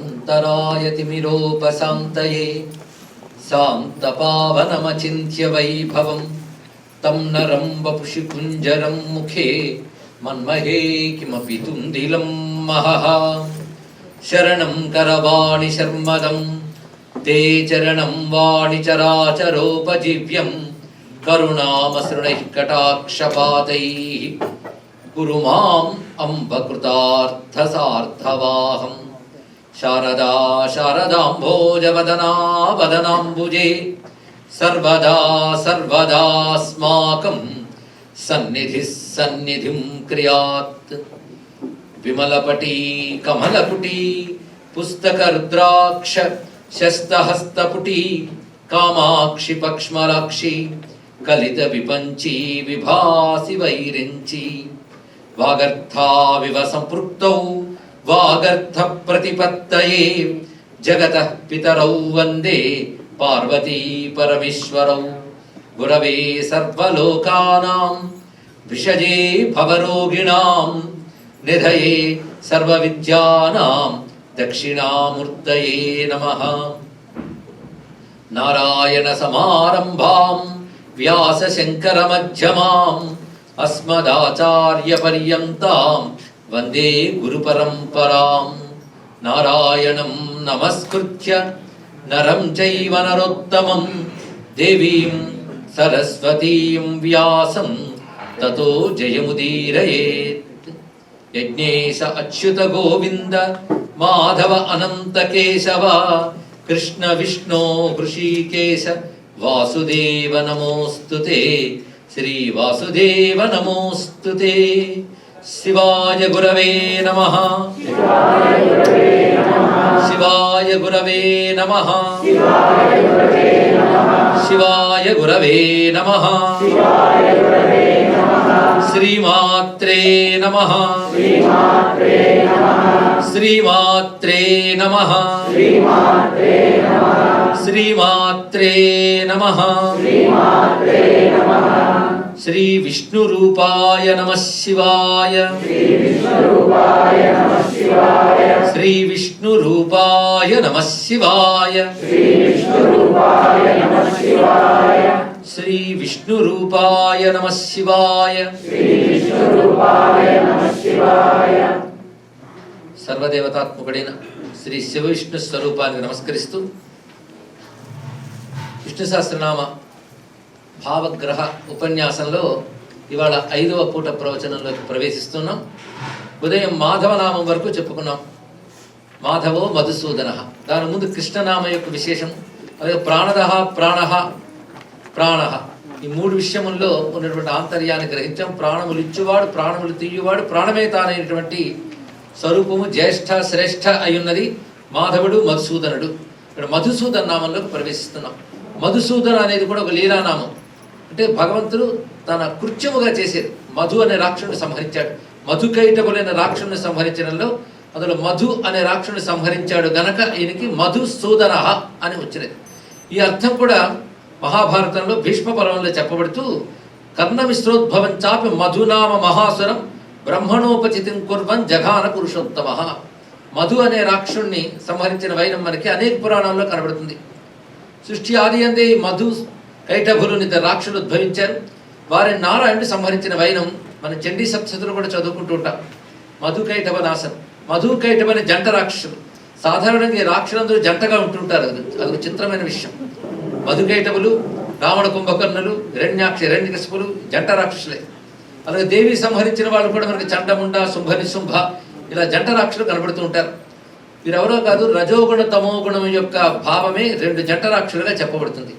अन्तरायतिमिरोपशान्तये शान्तपावनमचिन्त्य वैभवं तं नरं वपुषि कुञ्जरं मुखे मन्महे किमपि तुन्दिलं महः। शरणं करवाणि शर्मदं ते चरणं वाणि चराचरोपजीव्यं करुणामसृणैः कटाक्षपातैः कुरु माम् अम्ब कृतार्थसार्थवाहम्। शारदा शारदाम्भोजवदना वदनाम्बुजे सर्वदा सर्वदास्माकं सन्निधिः सन्निधिं क्रियात्। विमलपटी कमलपुटी पुस्तकरुद्राक्ष शस्तहस्तपुटी कामाक्षि पक्ष्मलाक्षि कलितविपञ्ची विभासि वैरिञ्ची। वागर्थाविव सम्पृक्तौ वागर्थप्रतिपत्तये जगतः पितरौ वन्दे पार्वती परमेश्वरौ। गुरवे सर्वलोकानां विषजे भवरोगिणां निधये सर्वविद्यानां दक्षिणामूर्तये नमः। नारायणसमारम्भां व्यासशङ्करमध्यमाम् अस्मदाचार्यपर्यन्तां वन्दे गुरुपरम्परां। नारायणं नमस्कृत्य नरं चैव नरोत्तमं देवीं सरस्वतीं व्यासं ततो जयमुदीरयेत्। यज्ञेश अच्युत गोविन्द माधव अनंत केशव कृष्ण विष्णु हृषीकेश वासुदेव नमोस्तुते। श्री वासुदेव नमोस्तुते। शिवाय गुरवे नमः। शिवाय गुरवे नमः। शिवाय गुरवे नमः। श्रीमात्रे नमः। श्रीमात्रे नमः। श्रीमात्रे नमः। श्री विष्णु रूपाय नमः शिवाय। श्री विष्णु रूपाय नमः शिवाय। श्री विष्णु रूपाय नमः शिवाय। सर्वदेवतात्मकुडैन श्री शिव विष्णु स्वरूपाనికి నమస్కరిస్తూ విష్ణు సహస్రనామ భావగ్రహ ఉపన్యాసంలో ఇవాళ 5వ పూట ప్రవచనంలోకి ప్రవేశిస్తున్నాం. ఉదయం మాధవనామం వరకు చెప్పుకున్నాం. మాధవో మధుసూదన, దాని ముందు కృష్ణనామ యొక్క విశేషం, అలాగే ప్రాణదః ప్రాణః ప్రాణః, ఈ 3 విషయముల్లో ఉన్నటువంటి ఆంతర్యాన్ని గ్రహించాం. ప్రాణములు ఇచ్చువాడు, ప్రాణములు తీయువాడు, ప్రాణమే తానైనటువంటి స్వరూపము జ్యేష్ఠ శ్రేష్ఠ అయ్యున్నది మాధవుడు మధుసూదనుడు. ఇక్కడ మధుసూదన నామంలోకి ప్రవేశిస్తున్నాం. మధుసూదన అనేది కూడా ఒక లీలానామం. అంటే భగవంతుడు తన కృత్యముగా చేసేది. మధు అనే రాక్షసుని సంహరించాడు. మధుకైటబులైన రాక్షసుని సంహరించడంలో అందులో మధు అనే రాక్షసుని సంహరించాడు గనక ఈయనకి మధుసూదన అని వచ్చినది. ఈ అర్థం కూడా మహాభారతంలో భీష్మ పర్వంలో చెప్పబడుతూ కర్ణమిశ్రోద్భవం చాపి మధునామ మహాసురం బ్రహ్మణోపచితిం కుర్వన్ జఘాన పురుషోత్తమ. మధు అనే రాక్షసుని సంహరించిన వైనం మనకి అనేక పురాణాల్లో కనబడుతుంది. సృష్టి ఆది అందే ఈ మధు కైటభులుని రాక్షసులు ఉద్భవించారు. వారిని నారాయణుడు సంహరించిన వైనం మన చండీ సప్తశతులు కూడా చదువుకుంటూ ఉంటాం. మధు కైటభ నాశనం. మధు కైటభ అనే జంట రాక్షసులు. సాధారణంగా ఈ రాక్షసులందరూ జంటగా ఉంటుంటారు. అది చిత్రమైన విషయం. మధుకైటవులు, రావణ కుంభకర్ణులు, హిరణ్యకశిపులు జంట రాక్షసులే. అలాగే దేవి సంహరించిన వాళ్ళు కూడా మనకి చండముండ, శుంభ నిశుంభ ఇలా జంట రాక్షసులు కనబడుతూ ఉంటారు. వీరెవరో కాదు, రజోగుణ తమోగుణం యొక్క భావమే 2 జంట రాక్షసులుగా చెప్పబడుతుంది.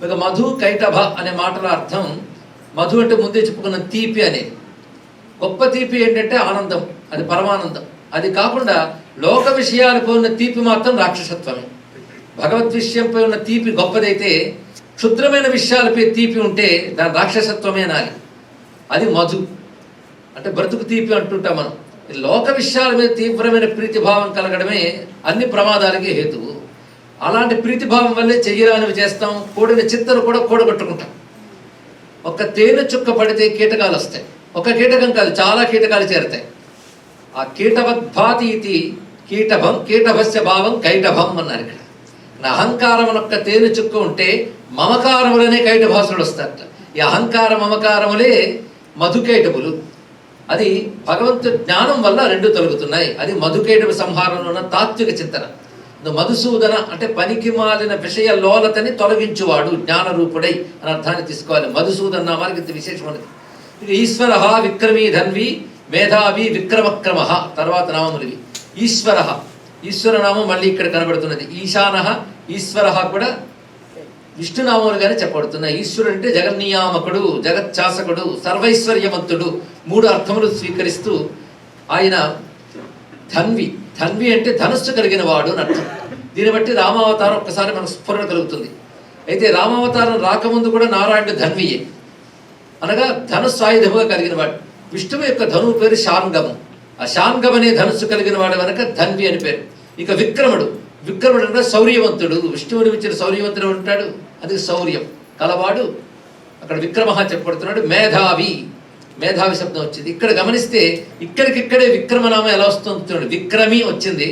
ఇక మధు కైటభ అనే మాటల అర్థం, మధు అంటే ముందే చెప్పుకున్న తీపి అనేది. గొప్ప తీపి ఏంటంటే ఆనందం, అది పరమానందం. అది కాకుండా లోక విషయాలపై ఉన్న తీపి మాత్రం రాక్షసత్వమే. భగవద్ విషయంపై ఉన్న తీపి గొప్పదైతే క్షుద్రమైన విషయాలపై తీపి ఉంటే దాని రాక్షసత్వమే నాలి. అది మధు అంటే బ్రతుకు తీపి అంటుంటాం మనం. లోక విషయాల మీద తీవ్రమైన ప్రీతిభావం కలగడమే అన్ని ప్రమాదాలకి హేతువు. అలాంటి ప్రీతిభావం వల్లే చెయ్యరానివి చేస్తాం. కూడిన చిత్తను కూడా కూడగొట్టుకుంటాం. ఒక తేనె చుక్క పడితే కీటకాలు వస్తాయి. ఒక కీటకం కాదు, చాలా కీటకాలు చేరుతాయి. ఆ కీటవద్భాతి ఇది కీటభం, కీటభస్య భావం కైటభం అన్నారు ఇక్కడ. అహంకారం యొక్క తేనె చుక్క ఉంటే మమకారములనే కైటభాసులు వస్తారట. ఈ అహంకార మమకారములే మధుకైటములు. అది భగవంతుడి జ్ఞానం వల్ల రెండు తొలగుతున్నాయి. అది మధుకైటవ సంహారంలో ఉన్న తాత్విక చింతన. మధుసూదన అంటే పనికి మాలిన విషయ లోలతని తొలగించువాడు జ్ఞానరూపుడై అని అర్థాన్ని తీసుకోవాలి. మధుసూదన నామానికి ఇంత విశేషమైనది. ఇక ఈశ్వర విక్రమీ ధన్వి మేధావి విక్రమక్రమ తర్వాత నామములు. ఈశ్వర, ఈశ్వర నామం మళ్ళీ ఇక్కడ కనబడుతున్నది. ఈశాన, ఈశ్వర కూడా విష్ణునామములుగానే చెప్పబడుతున్నాయి. ఈశ్వరుడు అంటే జగన్నియామకుడు, జగచ్చాసకుడు, సర్వైశ్వర్యవంతుడు, మూడు అర్థములు స్వీకరిస్తూ ఆయన ధన్వి. ధన్వి అంటే ధనస్సు కలిగిన వాడు అని అర్థం. దీన్ని బట్టి రామావతారం ఒక్కసారి మనకు స్ఫురణ కలుగుతుంది. అయితే రామావతారం రాకముందు కూడా నారాయణుడు ధన్వియే, అనగా ధనుస్సు ఆయుధముగా కలిగిన వాడు. విష్ణువు యొక్క ధనువు పేరు శాంగము. ఆ శాంగం అనే ధనుస్సు కలిగిన వాడు కనుక ధన్వి అని పేరు. ఇక విక్రముడు, విక్రముడు అంటే శౌర్యవంతుడు. విష్ణువుని ఇచ్చిన శౌర్యవంతుడు ఉంటాడు, అది శౌర్యం కలవాడు. అక్కడ విక్రమ చెప్పబడుతున్నాడు. మేధావి, మేధావి శబ్దం వచ్చింది. ఇక్కడ గమనిస్తే ఇక్కడికిక్కడే విక్రమనామం ఎలా వస్తుంది చూడండి. విక్రమి వచ్చింది,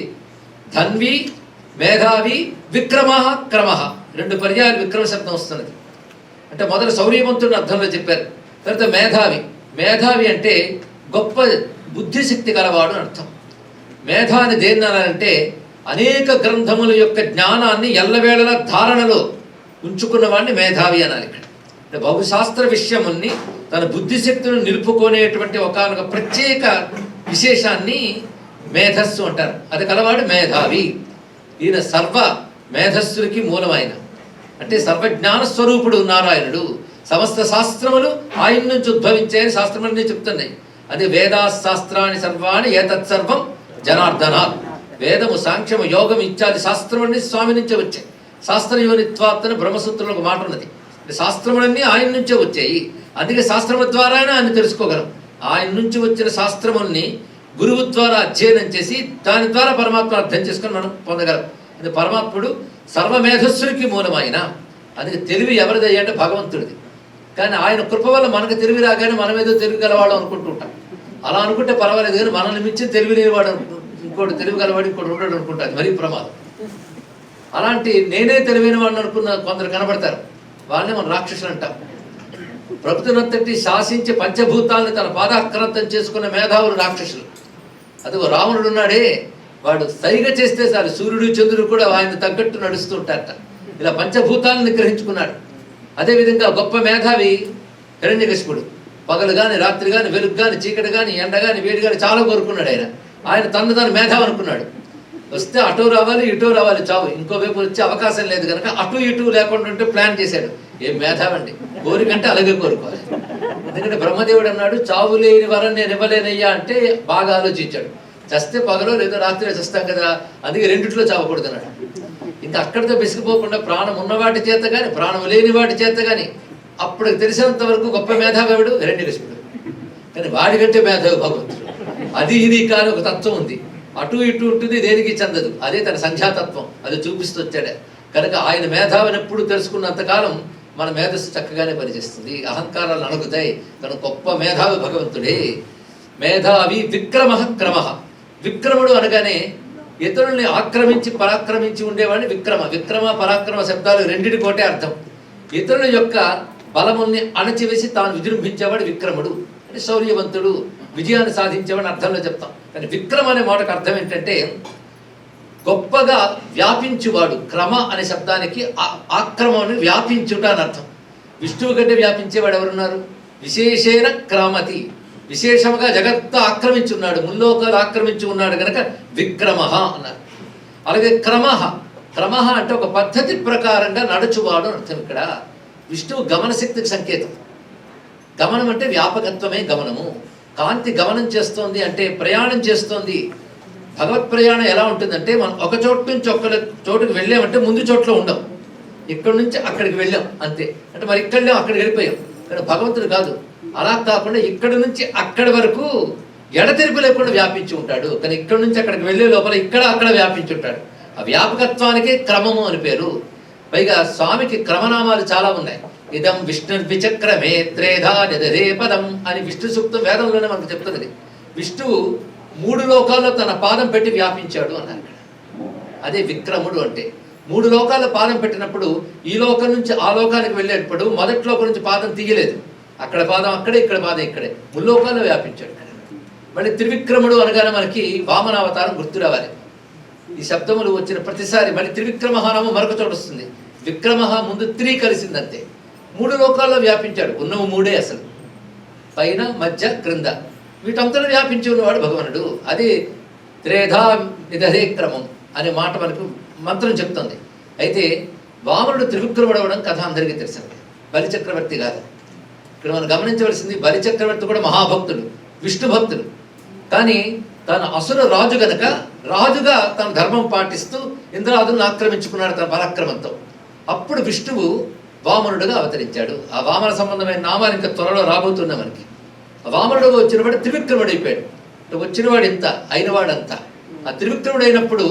ధన్వి, మేధావి, విక్రమ, క్రమ, రెండు పర్యాయాలు విక్రమ శబ్దం వస్తున్నది. అంటే మొదలు శౌర్యవంతుడు అర్థంలో చెప్పారు. తర్వాత మేధావి, మేధావి అంటే గొప్ప బుద్ధిశక్తి గలవాడు అని అర్థం. మేధాని దేన్నారంటే అనేక గ్రంథముల యొక్క జ్ఞానాన్ని ఎల్లవేళలా ధారణలో ఉంచుకున్నవాడిని మేధావి అనాలి. ఇక్కడ అంటే బహుశాస్త్ర విషయముల్ని తన బుద్ధిశక్తులను నిలుపుకునేటువంటి ఒకనొక ప్రత్యేక విశేషాన్ని మేధస్సు అంటారు. అది కలవాడు మేధావి. ఈయన సర్వ మేధస్సులకి మూలమైన, అంటే సర్వజ్ఞాన స్వరూపుడు నారాయణుడు. సమస్త శాస్త్రములు ఆయన నుంచి ఉద్భవించాయని శాస్త్రములన్నీ చెప్తున్నాయి. అది వేదాశాస్త్రాన్ని సర్వాణి ఏతత్సర్వం జనార్దనాత్. వేదము, సాంఖ్యము, యోగం ఇత్యాది శాస్త్రములన్నీ స్వామి నుంచే వచ్చాయి. శాస్త్రయోనిత్వాత్తన బ్రహ్మసూత్రంలో ఒక మాట ఉన్నది. శాస్త్రములన్నీ ఆయన నుంచే వచ్చాయి. అందుకే శాస్త్రముల ద్వారానే ఆయన తెలుసుకోగలం. ఆయన నుంచి వచ్చిన శాస్త్రముల్ని గురువు ద్వారా అధ్యయనం చేసి దాని ద్వారా పరమాత్మ అర్థం చేసుకొని మనం పొందగలం. అది పరమాత్ముడు సర్వమేధస్సులకి మూలమైన. అందుకే తెలివి ఎవరిది అంటే భగవంతుడిది. కానీ ఆయన కృప వల్ల మనకు తెలివి రాగానే మనమేదో తెలివి గలవాడు అనుకుంటూ ఉంటాం. అలా అనుకుంటే పర్వాలేదు, కానీ మనల్ని మించి తెలివి లేనివాడు ఇంకోటి తెలివి గలవాడు ఇంకోటి ఉంటాడు అనుకుంటాడు, మరీ ప్రమాదం. అలాంటి నేనే తెలివైన వాడిని అనుకున్న కొందరు కనబడతారు, వాళ్ళని మనం రాక్షసులు అంటాం. ప్రభుత్వంతటి శాసించి పంచభూతాలను తన పాదాక్రాంతం చేసుకున్న మేధావులు రాక్షసులు. అదిగో రావణుడు ఉన్నాడే, వాడు సైగ చేస్తే చాలు సూర్యుడు చంద్రుడు కూడా ఆయన తగ్గట్టు నడుస్తూ ఉంటారట. ఇలా పంచభూతాలను నిగ్రహించుకున్నాడు. అదేవిధంగా గొప్ప మేధావి హిరణ్యకశిపుడు. పగలు కానీ, రాత్రి కానీ, వెలుగు కానీ, చీకటి కానీ, ఎండ కానీ, వేడి కానీ చాలా కోరుకున్నాడు. ఆయన తను మేధావి అనుకున్నాడు. వస్తే అటో రావాలి, ఇటో రావాలి, చావు ఇంకో వైపు వచ్చే అవకాశం లేదు కనుక అటు ఇటు లేకుండా ఉంటే ప్లాన్ చేశాడు. ఏం మేధావండి, కోరికంటే అలాగే కోరుకోవాలి. ఎందుకంటే బ్రహ్మదేవుడు అన్నాడు, చావు లేని వరం నేను ఇవ్వలేనయ్యా అంటే బాగా ఆలోచించాడు. చస్తే పగలో లేదో రాత్రి చస్తాం కదా, అందుకే రెండిట్లో చావకూడదన్నాడు. ఇంకా అక్కడితో బెసిగిపోకుండా ప్రాణం ఉన్నవాటి చేత కానీ, ప్రాణం లేని వాటి చేత కానీ, అప్పుడు తెలిసినంత వరకు గొప్ప మేధావి ఎవడు? హిరణ్యకశిపుడు. కానీ వాడికంటే మేధావి భగవంతుడు. అది ఇది కానీ ఒక తత్వం ఉంది, అటు ఇటు ఉంటుంది, దేనికి చెందదు. అదే తన సంధ్యాతత్వం, అది చూపిస్తూ వచ్చాడే. కనుక ఆయన మేధావిని ఎప్పుడు తెలుసుకున్నంతకాలం మన మేధస్సు చక్కగానే పనిచేస్తుంది, అహంకారాలు అణుగుతాయి. కనుక గొప్ప మేధావి భగవంతుడే. మేధావి విక్రమ, క్రమ. విక్రముడు అనగానే ఇతరుల్ని ఆక్రమించి పరాక్రమించి ఉండేవాడిని విక్రమ. విక్రమ పరాక్రమ శబ్దాలు రెండింటి కోటే అర్థం. ఇతరుల యొక్క బలముల్ని అణచివేసి తాను విజృంభించేవాడు విక్రముడు. అంటే శౌర్యవంతుడు, విజయాన్ని సాధించేవాడిని అర్థంలో చెప్తాం. కానీ విక్రమ అనే మాటకు అర్థం ఏంటంటే గొప్పగా వ్యాపించువాడు. క్రమ అనే శబ్దానికి ఆక్రమణని వ్యాపించుట అని అర్థం. విష్ణువు కంటే వ్యాపించేవాడు ఎవరున్నారు? విశేషేణ క్రమతి, విశేషముగా జగత్తు ఆక్రమించి ఉన్నాడు, ముల్లోకాలు ఆక్రమించి ఉన్నాడు కనుక విక్రమ అన్నారు. అలాగే క్రమ, క్రమ అంటే ఒక పద్ధతి ప్రకారంగా నడుచువాడు అని అర్థం. ఇక్కడ విష్ణువు గమనశక్తికి సంకేతం. గమనం అంటే వ్యాపకత్వమే గమనము. కాంతి గమనం చేస్తోంది అంటే ప్రయాణం చేస్తోంది. భగవత్ ప్రయాణం ఎలా ఉంటుందంటే, మనం ఒక చోటు నుంచి ఒక చోటుకి వెళ్ళామంటే ముందు చోట్ల ఉండం, ఇక్కడి నుంచి అక్కడికి వెళ్ళాం అంతే. అంటే మరి ఇక్కడ అక్కడికి వెళ్ళిపోయాం. కానీ భగవంతుడు కాదు, అలా కాకుండా ఇక్కడి నుంచి అక్కడి వరకు ఎడతెరిపి లేకుండా వ్యాపించి ఉంటాడు. కానీ ఇక్కడి నుంచి అక్కడికి వెళ్ళే లోపల ఇక్కడ అక్కడ వ్యాపించి ఉంటాడు. ఆ వ్యాపకత్వానికే క్రమము అని పేరు. పైగా స్వామికి క్రమనామాలు చాలా ఉన్నాయి. ఇదం విష్ణు విచక్రమే త్రేధా నిదరే పదం అని విష్ణు సూక్తం వేదంలోనే మనకు చెప్తున్నది. విష్ణువు 3 లోకాల్లో తన పాదం పెట్టి వ్యాపించాడు అన్నారు. అదే విక్రముడు అంటే. 3 లోకాల్లో పాదం పెట్టినప్పుడు ఈ లోకం నుంచి ఆ లోకానికి వెళ్ళేటప్పుడు మొదటి లోకం నుంచి పాదం తీయలేదు. అక్కడ పాదం అక్కడే, ఇక్కడ పాదం ఇక్కడే, 3 లోకాల్లో వ్యాపించాడు. మళ్ళీ త్రివిక్రముడు అనగానే మనకి వామనావతారం గుర్తు రావాలి. ఈ శబ్దములు వచ్చిన ప్రతిసారి మళ్ళీ త్రివిక్రమహానామం మరొక చోట వస్తుంది. విక్రమ ముందు 3 కలిసిందంతే. 3 లోకాల్లో వ్యాపించాడు. ఉన్నవి 3 అసలు, పైన మధ్య క్రింద, వీటంతలో వ్యాపించి ఉన్నవాడు భగవానుడు. అది త్రేధా నిధే క్రమం అనే మాట మనకు మంత్రం చెప్తుంది. అయితే వామనుడు త్రివిక్రముడు అవ్వడం కథ అందరికీ తెలిసింది, బలిచక్రవర్తి కాదు. ఇక్కడ మనం గమనించవలసింది, బలిచక్రవర్తి కూడా మహాభక్తుడు, విష్ణు భక్తుడు. కానీ తన అసుర రాజు గనక రాజుగా తన ధర్మం పాటిస్తూ ఇంద్రాదులను ఆక్రమించుకున్నాడు తన పరాక్రమంతో. అప్పుడు విష్ణువు వామనుడుగా అవతరించాడు. ఆ వామన సంబంధమైన నామాలు ఇంకా త్వరలో రాబోతున్నాయి మనకి. ఆ వామనుడుగా వచ్చినవాడు త్రివిక్రముడు అయిపోయాడు. వచ్చినవాడు ఇంత, అయినవాడంత. ఆ త్రివిక్రముడు అయినప్పుడు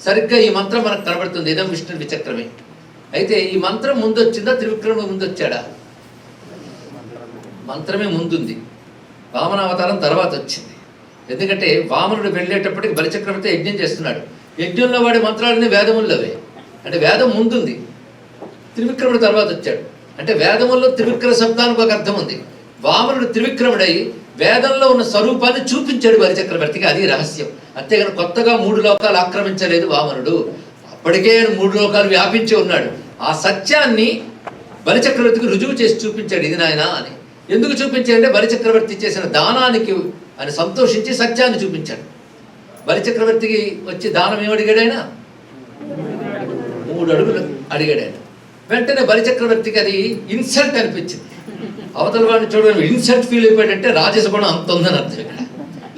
సరిగ్గా ఈ మంత్రం మనకు కనబడుతుంది, ఇదం విష్ణు విచక్రమే. అయితే ఈ మంత్రం ముందు వచ్చిందా, త్రివిక్రముడు ముందు వచ్చాడా? మంత్రమే ముందుంది, వామనావతారం తర్వాత వచ్చింది. ఎందుకంటే వామనుడు వెళ్ళేటప్పటికి బలిచక్రవర్తి యజ్ఞం చేస్తున్నాడు. యజ్ఞంలో వాడి మంత్రాలన్నీ వేదముల్లోవే. అంటే వేదం ముందుంది, త్రివిక్రముడు తర్వాత వచ్చాడు. అంటే వేదముల్లో త్రివిక్రమ శబ్దానికి ఒక అర్థం ఉంది. వామనుడు త్రివిక్రముడై వేదంలో ఉన్న స్వరూపాన్ని చూపించాడు బలిచక్రవర్తికి. అది రహస్యం. అంతేగాని కొత్తగా 3 లోకాలు ఆక్రమించలేదు వామనుడు. అప్పటికే 3 లోకాలు వ్యాపించి ఉన్నాడు. ఆ సత్యాన్ని బలిచక్రవర్తికి రుజువు చేసి చూపించాడు, ఇది నాయన అని. ఎందుకు చూపించాడంటే బలిచక్రవర్తి చేసిన దానానికి అని సంతోషించి సత్యాన్ని చూపించాడు. బలిచక్రవర్తికి వచ్చి దానం ఏమడిగాడైనా 3 అడుగులు అడిగాడు. వెంటనే బలిచక్రవర్తికి అది ఇన్సల్ట్ అనిపించింది. అవతల వాడిని చూడడం ఇన్సల్ట్ ఫీల్ అయిపోయాడంటే రాజస గుణం అంత ఉందని అర్థం. ఇక్కడ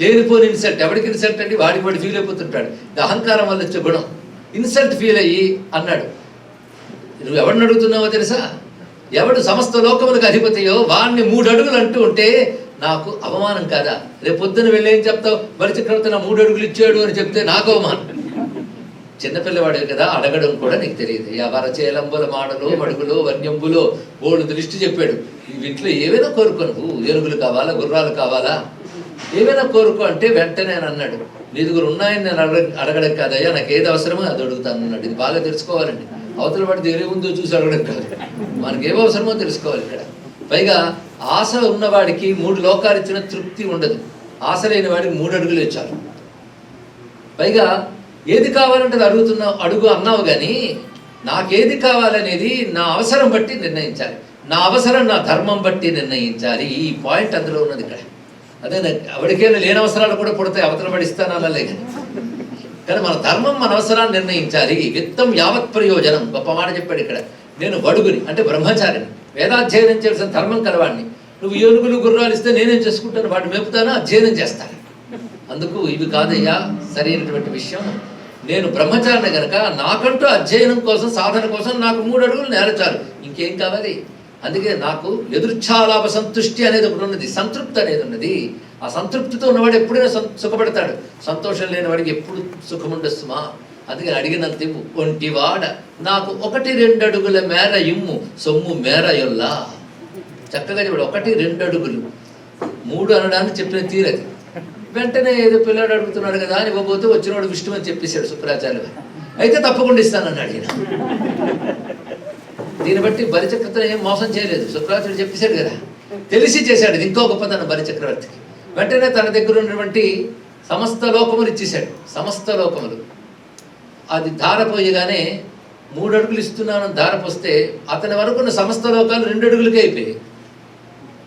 లేనిపోని ఇన్సల్ట్. ఎవరికి ఇన్సల్ట్ అంటే వాడికి వాడు ఫీల్ అయిపోతుంటాడు. అహంకారం వల్ల వచ్చే గుణం. ఇన్సల్ట్ ఫీల్ అయ్యి అన్నాడు, నువ్వు ఎవరిని అడుగుతున్నావో తెలుసా? ఎవడు సమస్త లోకములకు అధిపతియో వాడిని 3 అడుగులు అంటూ ఉంటే నాకు అవమానం కాదా? రేపు పొద్దున వెళ్ళి ఏం చెప్తావు? బలిచక్రవర్తి నా 3 అడుగులు ఇచ్చాడు అని చెప్తే నాకు అవమానం. చిన్నపిల్లవాడు కదా, అడగడం కూడా నీకు తెలియదు. వరచేలంబుల మాడలు మడుగులు వన్యంబులో బోడు దృష్టి చెప్పాడు. వీటిలో ఏవైనా కోరుకో, నువ్వు ఏనుగులు కావాలా, గుర్రాలు కావాలా, ఏమైనా కోరుకో అంటే వెంటనే అన్నాడు, నీ దగ్గర ఉన్నాయని నేను అడగడం కాదయ్యా, నాకు ఏది అవసరమో అది అడుగుతాను అన్నాడు. ఇది బాగా తెలుసుకోవాలండి. అవతల వాడి దగ్గర ఏముందో చూసి అడగడం కాదు, మనకి ఏమో అవసరమో తెలుసుకోవాలి ఇక్కడ. పైగా ఆశ ఉన్నవాడికి 3 లోకాలు ఇచ్చిన తృప్తి ఉండదు. ఆశ లేని వాడికి 3 అడుగులు ఇచ్చారు. పైగా ఏది కావాలంటే అడుగు అన్నావు, కానీ నాకేది కావాలనేది నా అవసరం బట్టి నిర్ణయించాలి. నా అవసరం నా ధర్మం బట్టి నిర్ణయించాలి. ఈ పాయింట్ అందులో ఉన్నది ఇక్కడ. అదే ఎవరికైనా లేని అవసరాలు కూడా పుడతాయి, అవతల పడిస్తాను అలాగే. కానీ మన ధర్మం మన అవసరాన్ని నిర్ణయించాలి. విత్తం యావత్ ప్రయోజనం, గొప్ప మాట చెప్పాడు ఇక్కడ. నేను వడుగుని అంటే బ్రహ్మచారిని, వేదాధ్యయనం చేయాల్సిన ధర్మం కలవాడిని. నువ్వు ఏనుగులు గుర్రాలు ఇస్తే నేనేం చేసుకుంటాను? వాడు మేపుతాను, అధ్యయనం చేస్తాను. అందుకు ఇవి కాదయ్యా సరైనటువంటి విషయం. నేను బ్రహ్మచారిని కనుక నాకంటూ అధ్యయనం కోసం, సాధన కోసం నాకు 3 అడుగులు నేరచారు, ఇంకేం కావాలి? అందుకే నాకు ఎదుర్ఛాలాభ సంతుష్టి అనేది ఒకటి ఉన్నది, సంతృప్తి అనేది ఉన్నది. ఆ సంతృప్తితో ఉన్నవాడు ఎప్పుడైనా సుఖపడతాడు. సంతోషం లేని వాడికి ఎప్పుడు సుఖం ఉండొస్తుమా? అందుకే అడిగినంత ఇవ్వు. ఒంటివాడ నాకు 1-2 అడుగుల మేర ఇమ్ము, సొమ్ము మేర యొల్లా. చక్కగా చెప్పాడు, 1-2 అడుగులు. 3 అనడానికి చెప్పిన తీరది. వెంటనే ఏదో పిల్లాడు అడుగుతున్నాడు కదా అని ఇవ్వబోతే వచ్చినవాడు విష్ణు అని చెప్పేశాడు శుక్రాచార్యులు. అయితే తప్పకుండా ఇస్తానన్నాడు ఈయన. దీన్ని బట్టి బలిచక్రవర్తిని ఏం మోసం చేయలేదు, శుక్రాచార్యుడు చెప్పేశాడు కదా, తెలిసి చేశాడు. ఇది ఇంకో గొప్పతనం బలిచక్రవర్తికి. వెంటనే తన దగ్గర ఉన్నటువంటి సమస్త లోకములు ఇచ్చేశాడు. సమస్త లోకములు అది ధారపోయగానే 3 అడుగులు ఇస్తున్నానని ధారపోస్తే అతని వరకున్న సమస్త లోకాలు 2 అడుగులకే అయిపోయాయి.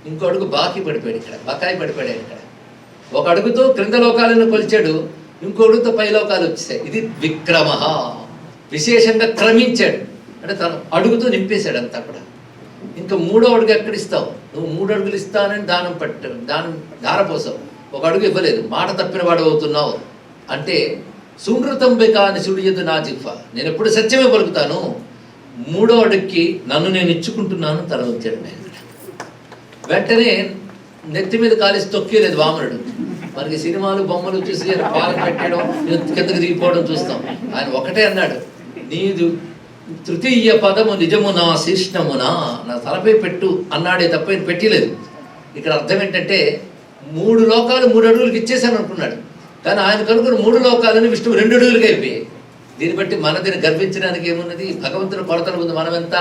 ఇంకో అడుగు బాకీ పడిపోయాడు, ఇక్కడ బకాయి పడిపోయాడు. ఇక్కడ 1 అడుగుతో క్రింద లోకాలను కొలిచాడు, ఇంకో అడుగుతో పై లోకాలు వచ్చేసాయి. ఇది విక్రమ. విశేషంగా క్రమించాడు, అంటే తను అడుగుతూ నింపేశాడు అంతా కూడా. ఇంకా 3వ అడుగు ఎక్కడ ఇస్తావు? నువ్వు 3 అడుగులు ఇస్తానని దానం ధారపోసావు, 1 అడుగు ఇవ్వలేదు, మాట తప్పిన వాడు అవుతున్నావు. అంటే సుమృతంబిక అని సుడియదు నా జిహ్వ, నేను ఎప్పుడు సత్యమే పలుకుతాను. 3వ అడుగుకి నన్ను నేను ఇచ్చుకుంటున్నాను తల వచ్చాడు. నేను వెంటనే నెత్తి మీద కాలేసి తొక్కేలేదు వామనుడు. మనకి సినిమాలు బొమ్మలు చూసి పాలకు పెట్టడం, కిందకి దిగిపోవడం చూస్తాం. ఆయన ఒకటే అన్నాడు, నీదు తృతీయ పదము నిజమునా శీర్ష్ణమునా, నా తలపై పెట్టు అన్నాడే తప్ప పెట్టలేదు. ఇక్కడ అర్థం ఏంటంటే 3 లోకాలు 3 అడుగులకు ఇచ్చేసాను అనుకున్నాడు. కానీ ఆయన కనుగొని 3 లోకాలని విష్ణువు 2 అడుగులుగా అయిపోయాయి. దీన్ని బట్టి మనదిని గర్వించడానికి ఏమున్నది? భగవంతుని కొలతల ముందు మనమెంత?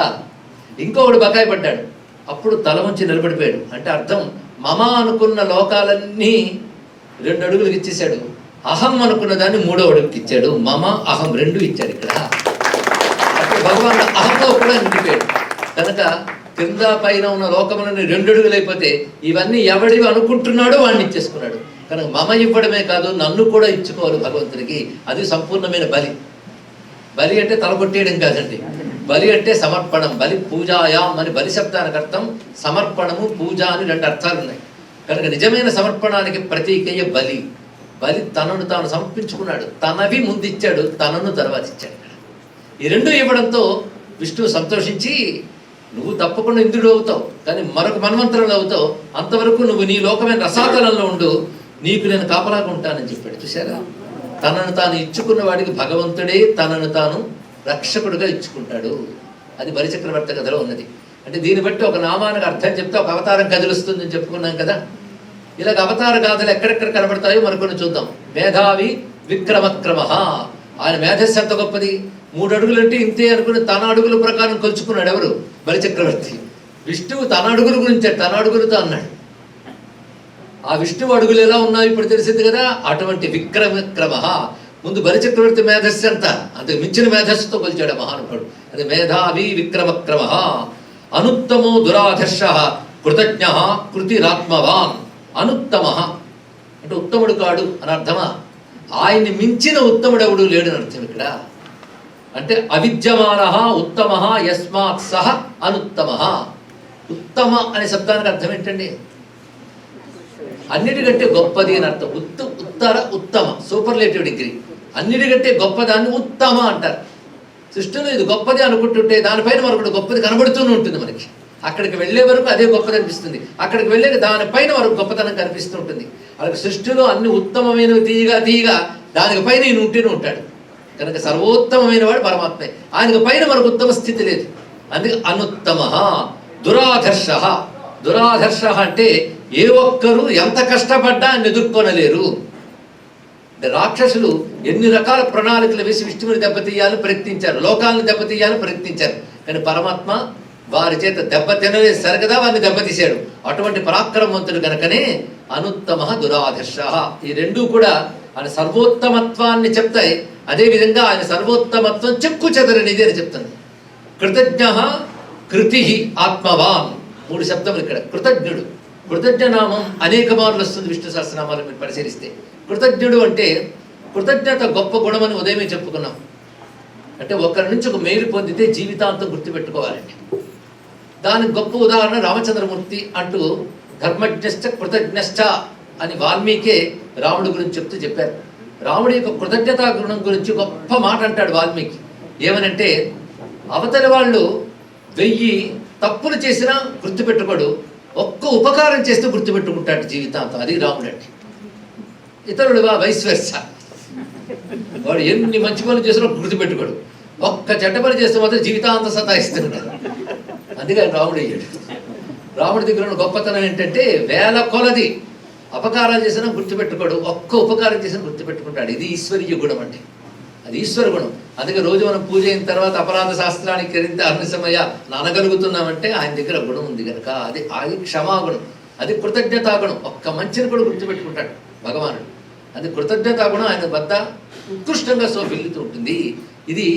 ఇంకొకడు బకాయి పడ్డాడు, అప్పుడు తల వంచి నిలబడిపోయాడు. అంటే అర్థం, మమ అనుకున్న లోకాలన్నీ 2 అడుగులకు ఇచ్చేశాడు, అహం అనుకున్న దాన్ని 3వ అడుగుకి ఇచ్చాడు. మమ అహం 2 ఇచ్చాడు ఇక్కడ. అప్పుడు భగవాన్ అహంలో కూడా నిండిపోయాడు. కనుక కింద పైన ఉన్న లోకములని 2 అడుగులు అయిపోతే ఇవన్నీ ఎవడివి అనుకుంటున్నాడో వాడిని ఇచ్చేసుకున్నాడు. కనుక మమ ఇవ్వడమే కాదు, నన్ను కూడా ఇచ్చుకోవాలి భగవంతుడికి. అది సంపూర్ణమైన బలి. బలి అంటే తలకొట్టేయడం కాదండి. బలి అంటే సమర్పణం. బలి పూజాయాం అని బలి శబ్దానికి అర్థం సమర్పణము, పూజ అని 2 అర్థాలు ఉన్నాయి. కనుక నిజమైన సమర్పణానికి ప్రతీకయ్యే బలి. బలి తనను తాను సమర్పించుకున్నాడు. తనవి ముందిచ్చాడు, తనను తర్వాత ఇచ్చాడు. ఈ 2 ఇవ్వడంతో విష్ణువు సంతోషించి, నువ్వు తప్పకుండా ఇంద్రుడు అవుతావు, కానీ మరొక మన్వంతరంలో అవుతావు, అంతవరకు నువ్వు నీ లోకమైన రసాతలంలో ఉండు, నీకు నేను కాపలాగా ఉంటానని చెప్పాడు. చూశారా? తనను తాను ఇచ్చుకున్న వాడికి భగవంతుడే తనను తాను రక్షకుడుగా ఇచ్చుకుంటాడు. అది బలిచక్రవర్తి కథలో ఉన్నది. అంటే దీన్ని బట్టి ఒక నామానికి అర్థం చెప్తే ఒక అవతారం కదిలుస్తుందని చెప్పుకున్నాం కదా. ఇలాగ అవతార గాథలు ఎక్కడెక్కడ కనబడతాయో మరికొన్ని చూద్దాం. మేధావి విక్రమక్రమ. ఆయన మేధస్సు ఎంత గొప్పది! 3 అడుగులు అంటే ఇంతే అనుకుని తన అడుగుల ప్రకారం కొలుచుకున్నాడు. ఎవరు? బలిచక్రవర్తి. విష్ణువు తన అడుగుల గురించి తన అడుగులతో అన్నాడు. ఆ విష్ణువు అడుగులు ఎలా ఉన్నాయో ఇప్పుడు తెలిసింది కదా. అటువంటి విక్రమక్రమ. ముందు బలిచక్రవర్తి మేధస్సు ఎంత, అంతకు మించిన మేధస్సుతో కొలిచాడు మహానుభావుడు. అది మేధావి విక్రమక్రమ. అనుత్తమో దురాధర్ష కృతజ్ఞ కృతిరాత్మవాన్. అనుత్తమ అంటే ఉత్తముడు కాడు అని అర్థమా? ఆయన్ని మించిన ఉత్తముడెవడు లేడు అని అర్థం ఇక్కడ. అంటే అవిద్యమాన ఉత్తమ యస్మాత్ సహ అనుత్తమ. ఉత్తమ అనే శబ్దానికి అర్థం ఏంటండి? అన్నిటికంటే గొప్పది అని అర్థం. ఉత్తర ఉత్తమ, సూపర్లేటివ్ డిగ్రీ. అన్నిటికంటే గొప్పదాన్ని ఉత్తమ అంటారు. సృష్టిలో ఇది గొప్పది అనుకుంటుంటే దానిపైన మరొకటి గొప్పది కనబడుతూనే ఉంటుంది మనకి. అక్కడికి వెళ్ళే వరకు అదే గొప్పది అనిపిస్తుంది, అక్కడికి వెళ్ళే దానిపైన వరకు గొప్పతనం కనిపిస్తూ ఉంటుంది. అలాగే సృష్టిలో అన్ని ఉత్తమమైనవి తీయగా దానికి పైన ఈయన ఉంటూనే ఉంటాడు. కనుక సర్వోత్తమైన వాడు పరమాత్మే. ఆయనకు పైన మనకు ఉత్తమ స్థితి లేదు. అందుకే అనుత్తమ. దురాధర్ష. దురాధర్ష అంటే ఏ ఒక్కరూ ఎంత కష్టపడ్డా ఆయన ఎదుర్కొనలేరు. అంటే రాక్షసులు ఎన్ని రకాల ప్రణాళికలు వేసి విష్ణువుని దెబ్బతీయాలని ప్రయత్నించారు, లోకాలను దెబ్బతీయాలని ప్రయత్నించారు. కానీ పరమాత్మ వారి చేత దెబ్బతినలేదు సరిగదా, వారిని దెబ్బతీశాడు. అటువంటి పరాక్రమవంతుడు కనుకనే అనుత్తమ దురాధర్ష. ఈ 2 కూడా ఆయన సర్వోత్తమత్వాన్ని చెప్తాయి. అదేవిధంగా ఆయన సర్వోత్తమత్వం చెక్కు చెదరనిది అని చెప్తుంది. కృతజ్ఞ కృతి ఆత్మవాన్. 3 శబ్దములు ఇక్కడ. కృతజ్ఞుడు. కృతజ్ఞనామం అనేక మార్లు వస్తుంది విష్ణు సహస్రనామాలు మీరు పరిశీలిస్తే. కృతజ్ఞుడు అంటే కృతజ్ఞత గొప్ప గుణమని ఉదయమే చెప్పుకున్నాం. అంటే ఒకరి నుంచి ఒక మేలు పొందితే జీవితాంతం గుర్తుపెట్టుకోవాలండి. దానికి గొప్ప ఉదాహరణ రామచంద్రమూర్తి అంటూ ధర్మజ్ఞశ్చ కృతజ్ఞశ్చ అని వాల్మీకే రాముడి గురించి చెప్తూ చెప్పారు. రాముడి యొక్క కృతజ్ఞతా గుణం గురించి గొప్ప మాట అంటాడు వాల్మీకి. ఏమనంటే, అవతలి వాళ్ళు 1000 తప్పులు చేసినా గుర్తుపెట్టుకోడు, ఒక్క ఉపకారం చేస్తూ గుర్తుపెట్టుకుంటాడు జీవితాంతం. అది రాముడు అంటే. ఇతరుడు వైస్ వెర్సా. వాడు ఎన్ని మంచి పనులు చేసినా గుర్తుపెట్టుకోడు, ఒక్క చెడ్డ పని చేస్తే మాత్రం జీవితాంతం సతాయిస్తుంటాడు. అందుకే ఆయన రాముడు అయ్యాడు. రాముడి దగ్గర ఉన్న గొప్పతనం ఏంటంటే, 1000 కొలది అపకారాలు చేసినా గుర్తుపెట్టుకోడు, ఒక్క ఉపకారం చేసినా గుర్తుపెట్టుకుంటాడు. ఇది ఈశ్వరీయ గుణం అంటే. అది ఈశ్వర గుణం. అందుకే రోజు మనం పూజ అయిన తర్వాత అపరాధ శాస్త్రానికి కరింత అర్నిసమయ నానగలుగుతున్నామంటే ఆయన దగ్గర గుణం ఉంది కనుక. అది క్షమాగుణం, అది కృతజ్ఞతాగుణం. ఒక్క మంచిని కూడా గుర్తుపెట్టుకుంటాడు భగవానుడు. అది కృతజ్ఞతాగుణం ఆయన వద్ద ఉత్కృష్టంగా సోఫిల్లుతూ ఉంటుంది. ఇది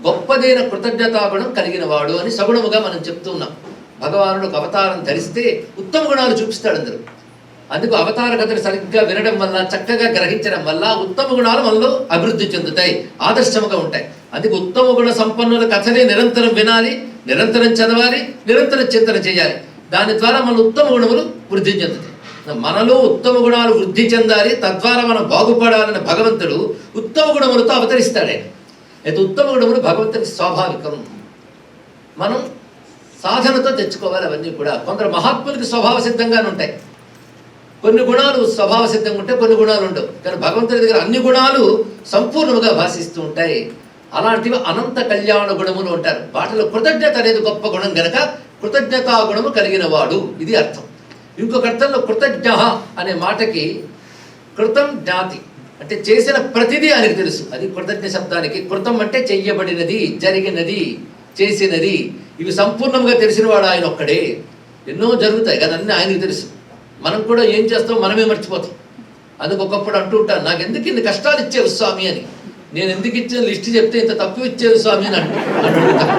గొప్పదైన కృతజ్ఞతాగుణం కలిగిన వాడు అని సగుణముగా మనం చెప్తూ ఉన్నాం. భగవానుడు ఒక అవతారం ధరిస్తే ఉత్తమ గుణాలు చూపిస్తాడు అందరూ. అందుకు అవతార కథలు సరిగ్గా వినడం వల్ల, చక్కగా గ్రహించడం వల్ల ఉత్తమ గుణాలు మనలో అభివృద్ధి చెందుతాయి, ఆదర్శముగా ఉంటాయి. అందుకు ఉత్తమ గుణ సంపన్నుల కథలే నిరంతరం వినాలి, నిరంతరం చదవాలి, నిరంతరం చింతన చేయాలి. దాని ద్వారా మన ఉత్తమ గుణములు వృద్ధి చెందుతాయి. మనలో ఉత్తమ గుణాలు వృద్ధి చెందాలి, తద్వారా మనం బాగుపడాలని భగవంతుడు ఉత్తమ గుణములతో అవతరిస్తాడే. అయితే ఉత్తమ గుణములు భగవంతునికి స్వాభావికం, మనం సాధనతో తెచ్చుకోవాలి. అవన్నీ కూడా కొందరు మహాత్ములకి స్వభావ సిద్ధంగానే ఉంటాయి. కొన్ని గుణాలు స్వభావ సిద్ధంగా ఉంటాయి, కొన్ని గుణాలు ఉండవు. కానీ భగవంతుడి దగ్గర అన్ని గుణాలు సంపూర్ణముగా భాషిస్తూ ఉంటాయి. అలాంటివి అనంత కళ్యాణ గుణములు ఉంటారు. వాటిలో కృతజ్ఞత అనేది గొప్ప గుణం గనక కృతజ్ఞతా గుణము కలిగిన వాడు, ఇది అర్థం. ఇంకొక అర్థంలో కృతజ్ఞ అనే మాటకి కృతం జ్ఞాతి అంటే చేసిన ప్రతిదీ ఆయనకు తెలుసు. అది కృతజ్ఞ శబ్దానికి. కృతం అంటే చెయ్యబడినది, జరిగినది, చేసినది, ఇవి సంపూర్ణంగా తెలిసినవాడు ఆయన ఒక్కడే. ఎన్నో జరుగుతాయి కదా, అన్నీ ఆయనకు తెలుసు. మనం కూడా ఏం చేస్తాం మనమే మర్చిపోతాం. అందుకు ఒకప్పుడు అంటూ ఉంటాను, నాకు ఎందుకు ఇన్ని కష్టాలు ఇచ్చేవి స్వామి అని. నేను ఎందుకు ఇచ్చిన లిస్ట్ చెప్తే ఇంత తక్కువ ఇచ్చేది స్వామి అని అంటుంటాను.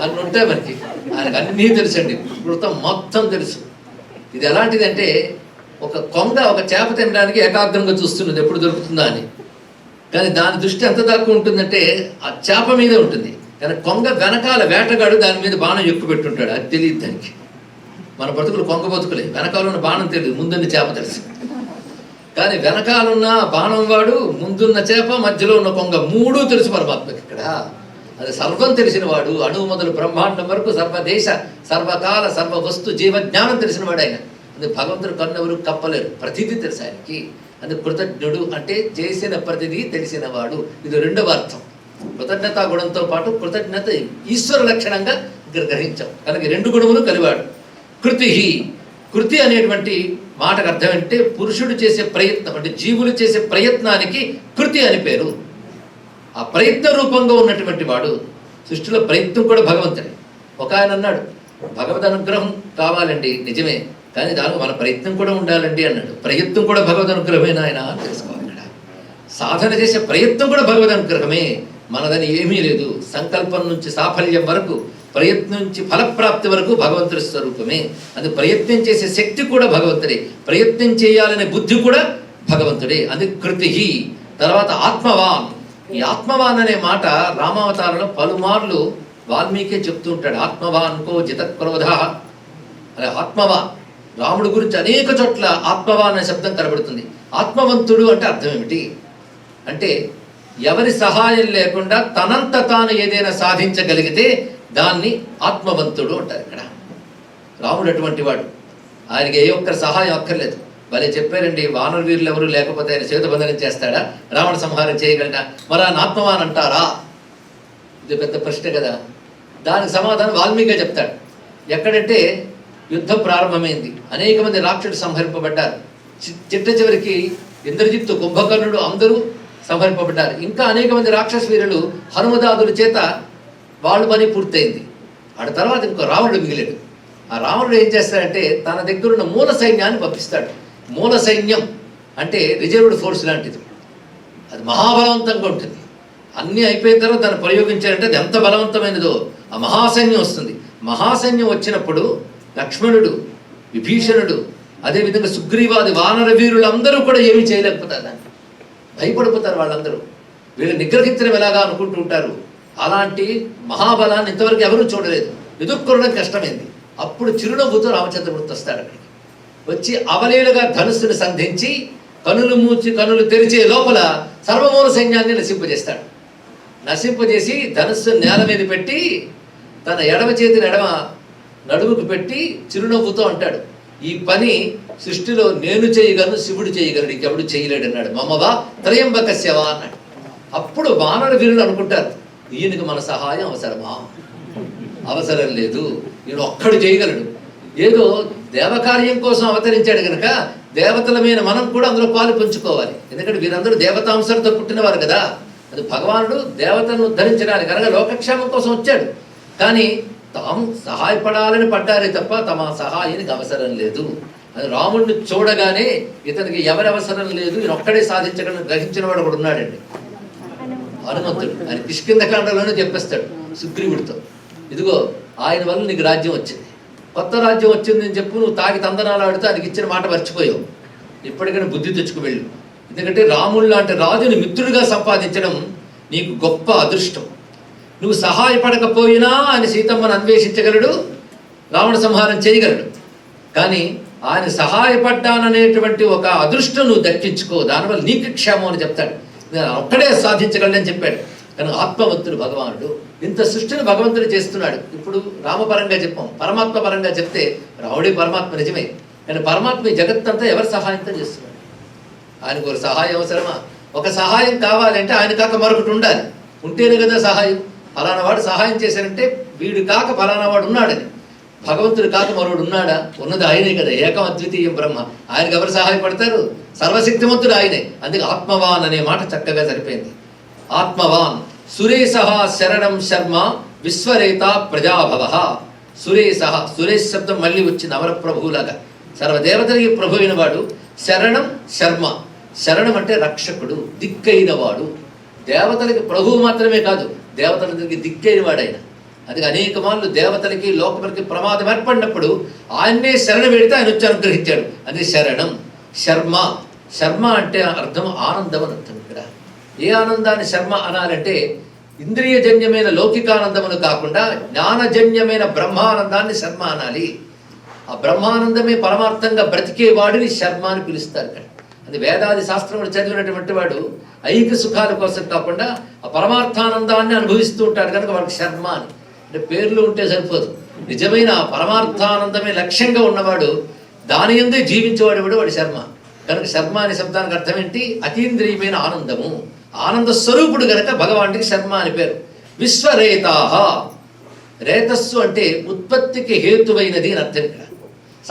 అన్నీ ఉంటాయి మనకి. ఆయనకు అన్నీ తెలుసండి, కృతం మొత్తం తెలుసు. ఇది ఎలాంటిదంటే ఒక కొంగ ఒక చేప తినడానికి ఏకాగ్రంగా చూస్తున్నది ఎప్పుడు దొరుకుతుందా అని. కానీ దాని దృష్టి ఎంత దాకా ఉంటుందంటే ఆ చేప మీదే ఉంటుంది. కానీ కొంగ వెనకాల వేటగాడు దాని మీద బాణం ఎక్కువ పెట్టుంటాడు, అది తెలియదు దానికి. మన బతుకులు కొంగ బతుకులే, వెనకాల ఉన్న బాణం తెలియదు, ముందున్న చేప తెలుసు. కానీ వెనకాలన్న బాణం వాడు, ముందున్న చేప, మధ్యలో ఉన్న కొంగ, మూడు తెలుసు పరమాత్మకి. ఇక్కడ అది సర్వం తెలిసిన వాడు. అణువు మొదలు బ్రహ్మాండం వరకు సర్వదేశ సర్వకాల సర్వ వస్తు జీవజ్ఞానం తెలిసిన వాడు ఆయన. అందుకే భగవంతుడు కన్నెవరు కప్పలేరు, ప్రతిదీ తెలుసు ఆయనకి. అందుకే కృతజ్ఞుడు అంటే చేసిన ప్రతిదీ తెలిసినవాడు. ఇది రెండవ అర్థం. కృతజ్ఞతా గుణంతో పాటు కృతజ్ఞత ఈశ్వర లక్షణంగా ఇక్కడ గ్రహించాం. కనుక రెండు గుణములు కలివాడు. కృతి, కృతి అనేటువంటి మాటకు అర్థం అంటే పురుషుడు చేసే ప్రయత్నం, అంటే జీవులు చేసే ప్రయత్నానికి కృతి అని పేరు. ఆ ప్రయత్న రూపంగా ఉన్నటువంటి వాడు. సృష్టిలో ప్రయత్నం కూడా భగవంతుడే. ఒక ఆయన అన్నాడు, భగవద్ అనుగ్రహం కావాలండి నిజమే, కానీ దానికి మన ప్రయత్నం కూడా ఉండాలండి అన్నాడు. ప్రయత్నం కూడా భగవద్ అనుగ్రహమేనా ఆయన తెలుసుకోవాలి. ఇక్కడ సాధన చేసే ప్రయత్నం కూడా భగవద్ అనుగ్రహమే, మనదని ఏమీ లేదు. సంకల్పం నుంచి సాఫల్యం వరకు, ప్రయత్నం నుంచి ఫలప్రాప్తి వరకు భగవంతుడి స్వరూపమే. అది ప్రయత్నం చేసే శక్తి కూడా భగవంతుడే, ప్రయత్నం చేయాలనే బుద్ధి కూడా భగవంతుడే. అది కృతి. తర్వాత ఆత్మవాన్. ఈ ఆత్మవాన్ అనే మాట రామావతారంలో పలుమార్లు వాల్మీకి చెప్తూ ఉంటాడు. ఆత్మవాన్కో జితక్రోధ అనే ఆత్మవాన్. రాముడి గురించి అనేక చోట్ల ఆత్మవాన్ అనే శబ్దం కనబడుతుంది. ఆత్మవంతుడు అంటే అర్థం ఏమిటి అంటే ఎవరి సహాయం లేకుండా తనంత తాను ఏదైనా సాధించగలిగితే దాన్ని ఆత్మవంతుడు అంటారు. ఇక్కడ రాముడు అటువంటి వాడు. ఆయనకి ఏ ఒక్కరి సహాయం అక్కర్లేదు. భలే చెప్పారండి, వానర వీరులు ఎవరు లేకపోతే ఆయన చేతుబంధనం చేస్తాడా, రావణ సంహారం చేయగలడా, మరి ఆయన ఆత్మవాన్ అంటారా? ఇది పెద్ద ప్రశ్న కదా. దానికి సమాధానం వాల్మీకి చెప్తాడు. ఎక్కడంటే యుద్ధం ప్రారంభమైంది, అనేక మంది రాక్షసులు సంహరింపబడ్డారు. చిట్ట చివరికి ఇంద్రజిత్తు, కుంభకర్ణుడు అందరూ సంహరింపబడ్డారు. ఇంకా అనేక మంది రాక్షస వీరులు హనుమదాదుల చేత వాళ్ళు పని పూర్తయింది. ఆడ తర్వాత ఇంకో రావణుడు మిగిలాడు. ఆ రావణుడు ఏం చేస్తాడంటే తన దగ్గరున్న మూల సైన్యాన్ని పంపిస్తాడు. మూల సైన్యం అంటే రిజర్వ్డ్ ఫోర్స్ లాంటిది. అది మహాబలవంతంగా ఉంటుంది. అన్నీ అయిపోయిన తర్వాత దాన్ని ప్రయోగించాలంటే అది ఎంత బలవంతమైనదో ఆ మహాసైన్యం వస్తుంది. మహాసైన్యం వచ్చినప్పుడు లక్ష్మణుడు, విభీషణుడు, అదేవిధంగా సుగ్రీవాది వానర వీరులు అందరూ కూడా ఏమీ చేయలేకపోతారు. దాన్ని భయపడిపోతారు వాళ్ళందరూ. వీళ్ళు నిగ్రహించడం ఎలాగా అనుకుంటూ ఉంటారు. అలాంటి మహాబలాన్ని ఇంతవరకు ఎవరూ చూడలేదు, ఎదుర్కొనడం కష్టమైంది. అప్పుడు చిరునవ్వుతో రామచంద్రమూర్తి వస్తాడు. అక్కడికి వచ్చి అవలీలుగా ధనుస్సును సంధించి కనులు మూచి కనులు తెరిచే లోపల సర్వమూల సైన్యాన్ని నశింపజేస్తాడు. నశింపజేసి ధనుస్సు నేల మీద పెట్టి తన ఎడమ చేతిని ఎడమ నడుముకు పెట్టి చిరునవ్వుతో అంటాడు, ఈ పని సృష్టిలో నేను చేయగలను, శివుడు చేయగలడు, ఇంకెవడు చేయలేడు అన్నాడు. మమవా త్రయంబకస్యవా అన్నాడు. అప్పుడు వానర వీరులు అనుకుంటారు, ఈయనకు మన సహాయం అవసరమా? అవసరం లేదు, ఈయన ఒక్కడు చేయగలడు. ఏదో దేవకార్యం కోసం అవతరించాడు కనుక దేవతల మీద మనం కూడా అందులో పాలు పంచుకోవాలి. ఎందుకంటే వీరందరూ దేవతాంశంతో పుట్టినవారు కదా. అది భగవానుడు దేవతలను ఉద్ధరించడానికి కనుక లోకక్షేమం కోసం వచ్చాడు. కానీ తాము సహాయపడాలని పడ్డారే తప్ప తమ సహాయానికి అవసరం లేదు. అది రాముడిని చూడగానే ఇతనికి ఎవరి అవసరం లేదు, ఈయన ఒక్కడే సాధించగలని గ్రహించిన వాడు కూడా ఉన్నాడండి, హనుమంతుడు. ఆయన కిష్కింధకాండలోనే చెప్పేస్తాడు సుగ్రీవుడితో, ఇదిగో ఆయన వల్ల నీకు రాజ్యం వచ్చింది, కొత్త రాజ్యం వచ్చింది అని చెప్పు, నువ్వు తాగి తందనాలు ఆడుతూ ఆయనకి ఇచ్చిన మాట మర్చిపోయావు. ఇప్పటికైనా బుద్ధి తెచ్చుకువెళ్ళు. ఎందుకంటే రాముడు లాంటి రాజుని మిత్రుడిగా సంపాదించడం నీకు గొప్ప అదృష్టం. నువ్వు సహాయపడకపోయినా ఆయన సీతమ్మను అన్వేషించగలడు, రావణ సంహారం చేయగలడు. కానీ ఆయన సహాయపడ్డాననేటువంటి ఒక అదృష్టం నువ్వు దక్కించుకో, దానివల్ల నీకు క్షేమం అని చెప్తాడు. నేను ఒక్కడే సాధించగలని చెప్పాడు. కానీ ఆత్మవంతుడు భగవానుడు ఇంత సృష్టిని భగవంతుడు చేస్తున్నాడు. ఇప్పుడు రామపరంగా చెప్పాం, పరమాత్మ పరంగా చెప్తే రాముడి పరమాత్మ నిజమే. కానీ పరమాత్మ ఈ జగత్తంతా ఎవరి సహాయంతో చేస్తున్నాడు? ఆయనకు ఒక సహాయం అవసరమా? ఒక సహాయం కావాలంటే ఆయన కాక మరొకటి ఉండాలి, ఉంటేనే కదా సహాయం. ఫలానా వాడు సహాయం చేశారంటే వీడు కాక ఫలానా వాడు ఉన్నాడని. భగవంతుడు కాక మరోడు ఉన్నాడా? ఉన్నది ఆయనే కదా, ఏకం అద్వితీయం బ్రహ్మ. ఆయనకు ఎవరు సహాయపడతారు? సర్వశక్తిమంతుడు ఆయనే. అందుకే ఆత్మవాన్ అనే మాట చక్కగా సరిపోయింది. ఆత్మవాన్ సురేశః శరణం శర్మ విశ్వరేత ప్రజాభవ. సురేశః, సురేష్ శబ్దం మళ్ళీ వచ్చింది అమరప్రభువులాగా, సర్వదేవతలకి ప్రభు అయిన వాడు. శరణం శర్మ, శరణం అంటే రక్షకుడు, దిక్కైన వాడు. దేవతలకి ప్రభువు మాత్రమే కాదు, దేవతలకి దిక్కైన వాడు ఆయన. అది అనేక మార్లు దేవతలకి లోకములకి ప్రమాదం ఏర్పడినప్పుడు ఆయన్నే శరణ పెడితే ఆయన వచ్చి అనుగ్రహించాడు. అది శరణం. శర్మ, శర్మ అంటే అర్థం ఆనందం అని అర్థం. ఇక్కడ ఏ ఆనందాన్ని శర్మ అనాలంటే ఇంద్రియజన్యమైన లౌకికానందమును కాకుండా జ్ఞానజన్యమైన బ్రహ్మానందాన్ని శర్మ అనాలి. ఆ బ్రహ్మానందమే పరమార్థంగా బ్రతికే వాడిని శర్మ అని పిలుస్తారు ఇక్కడ. అది వేదాది శాస్త్రములు చదివినటువంటి వాడు ఐహిక సుఖాల కోసం కాకుండా ఆ పరమార్థానందాన్ని అనుభవిస్తూ ఉంటాడు కనుక వాడికి శర్మ అని. అంటే పేర్లు ఉంటే సరిపోదు, నిజమైన పరమార్థానందమే లక్ష్యంగా ఉన్నవాడు, దాని యందే జీవించేవాడు కూడా వాడు శర్మ. కనుక శర్మ అనే శబ్దానికి అర్థం ఏంటి? అతీంద్రియమైన ఆనందము, ఆనంద స్వరూపుడు గనక భగవానుడికి శర్మ అని పేరు. విశ్వరేతాహ, రేతస్సు అంటే ఉత్పత్తికి హేతువైనది అని అర్థం. ఇక్కడ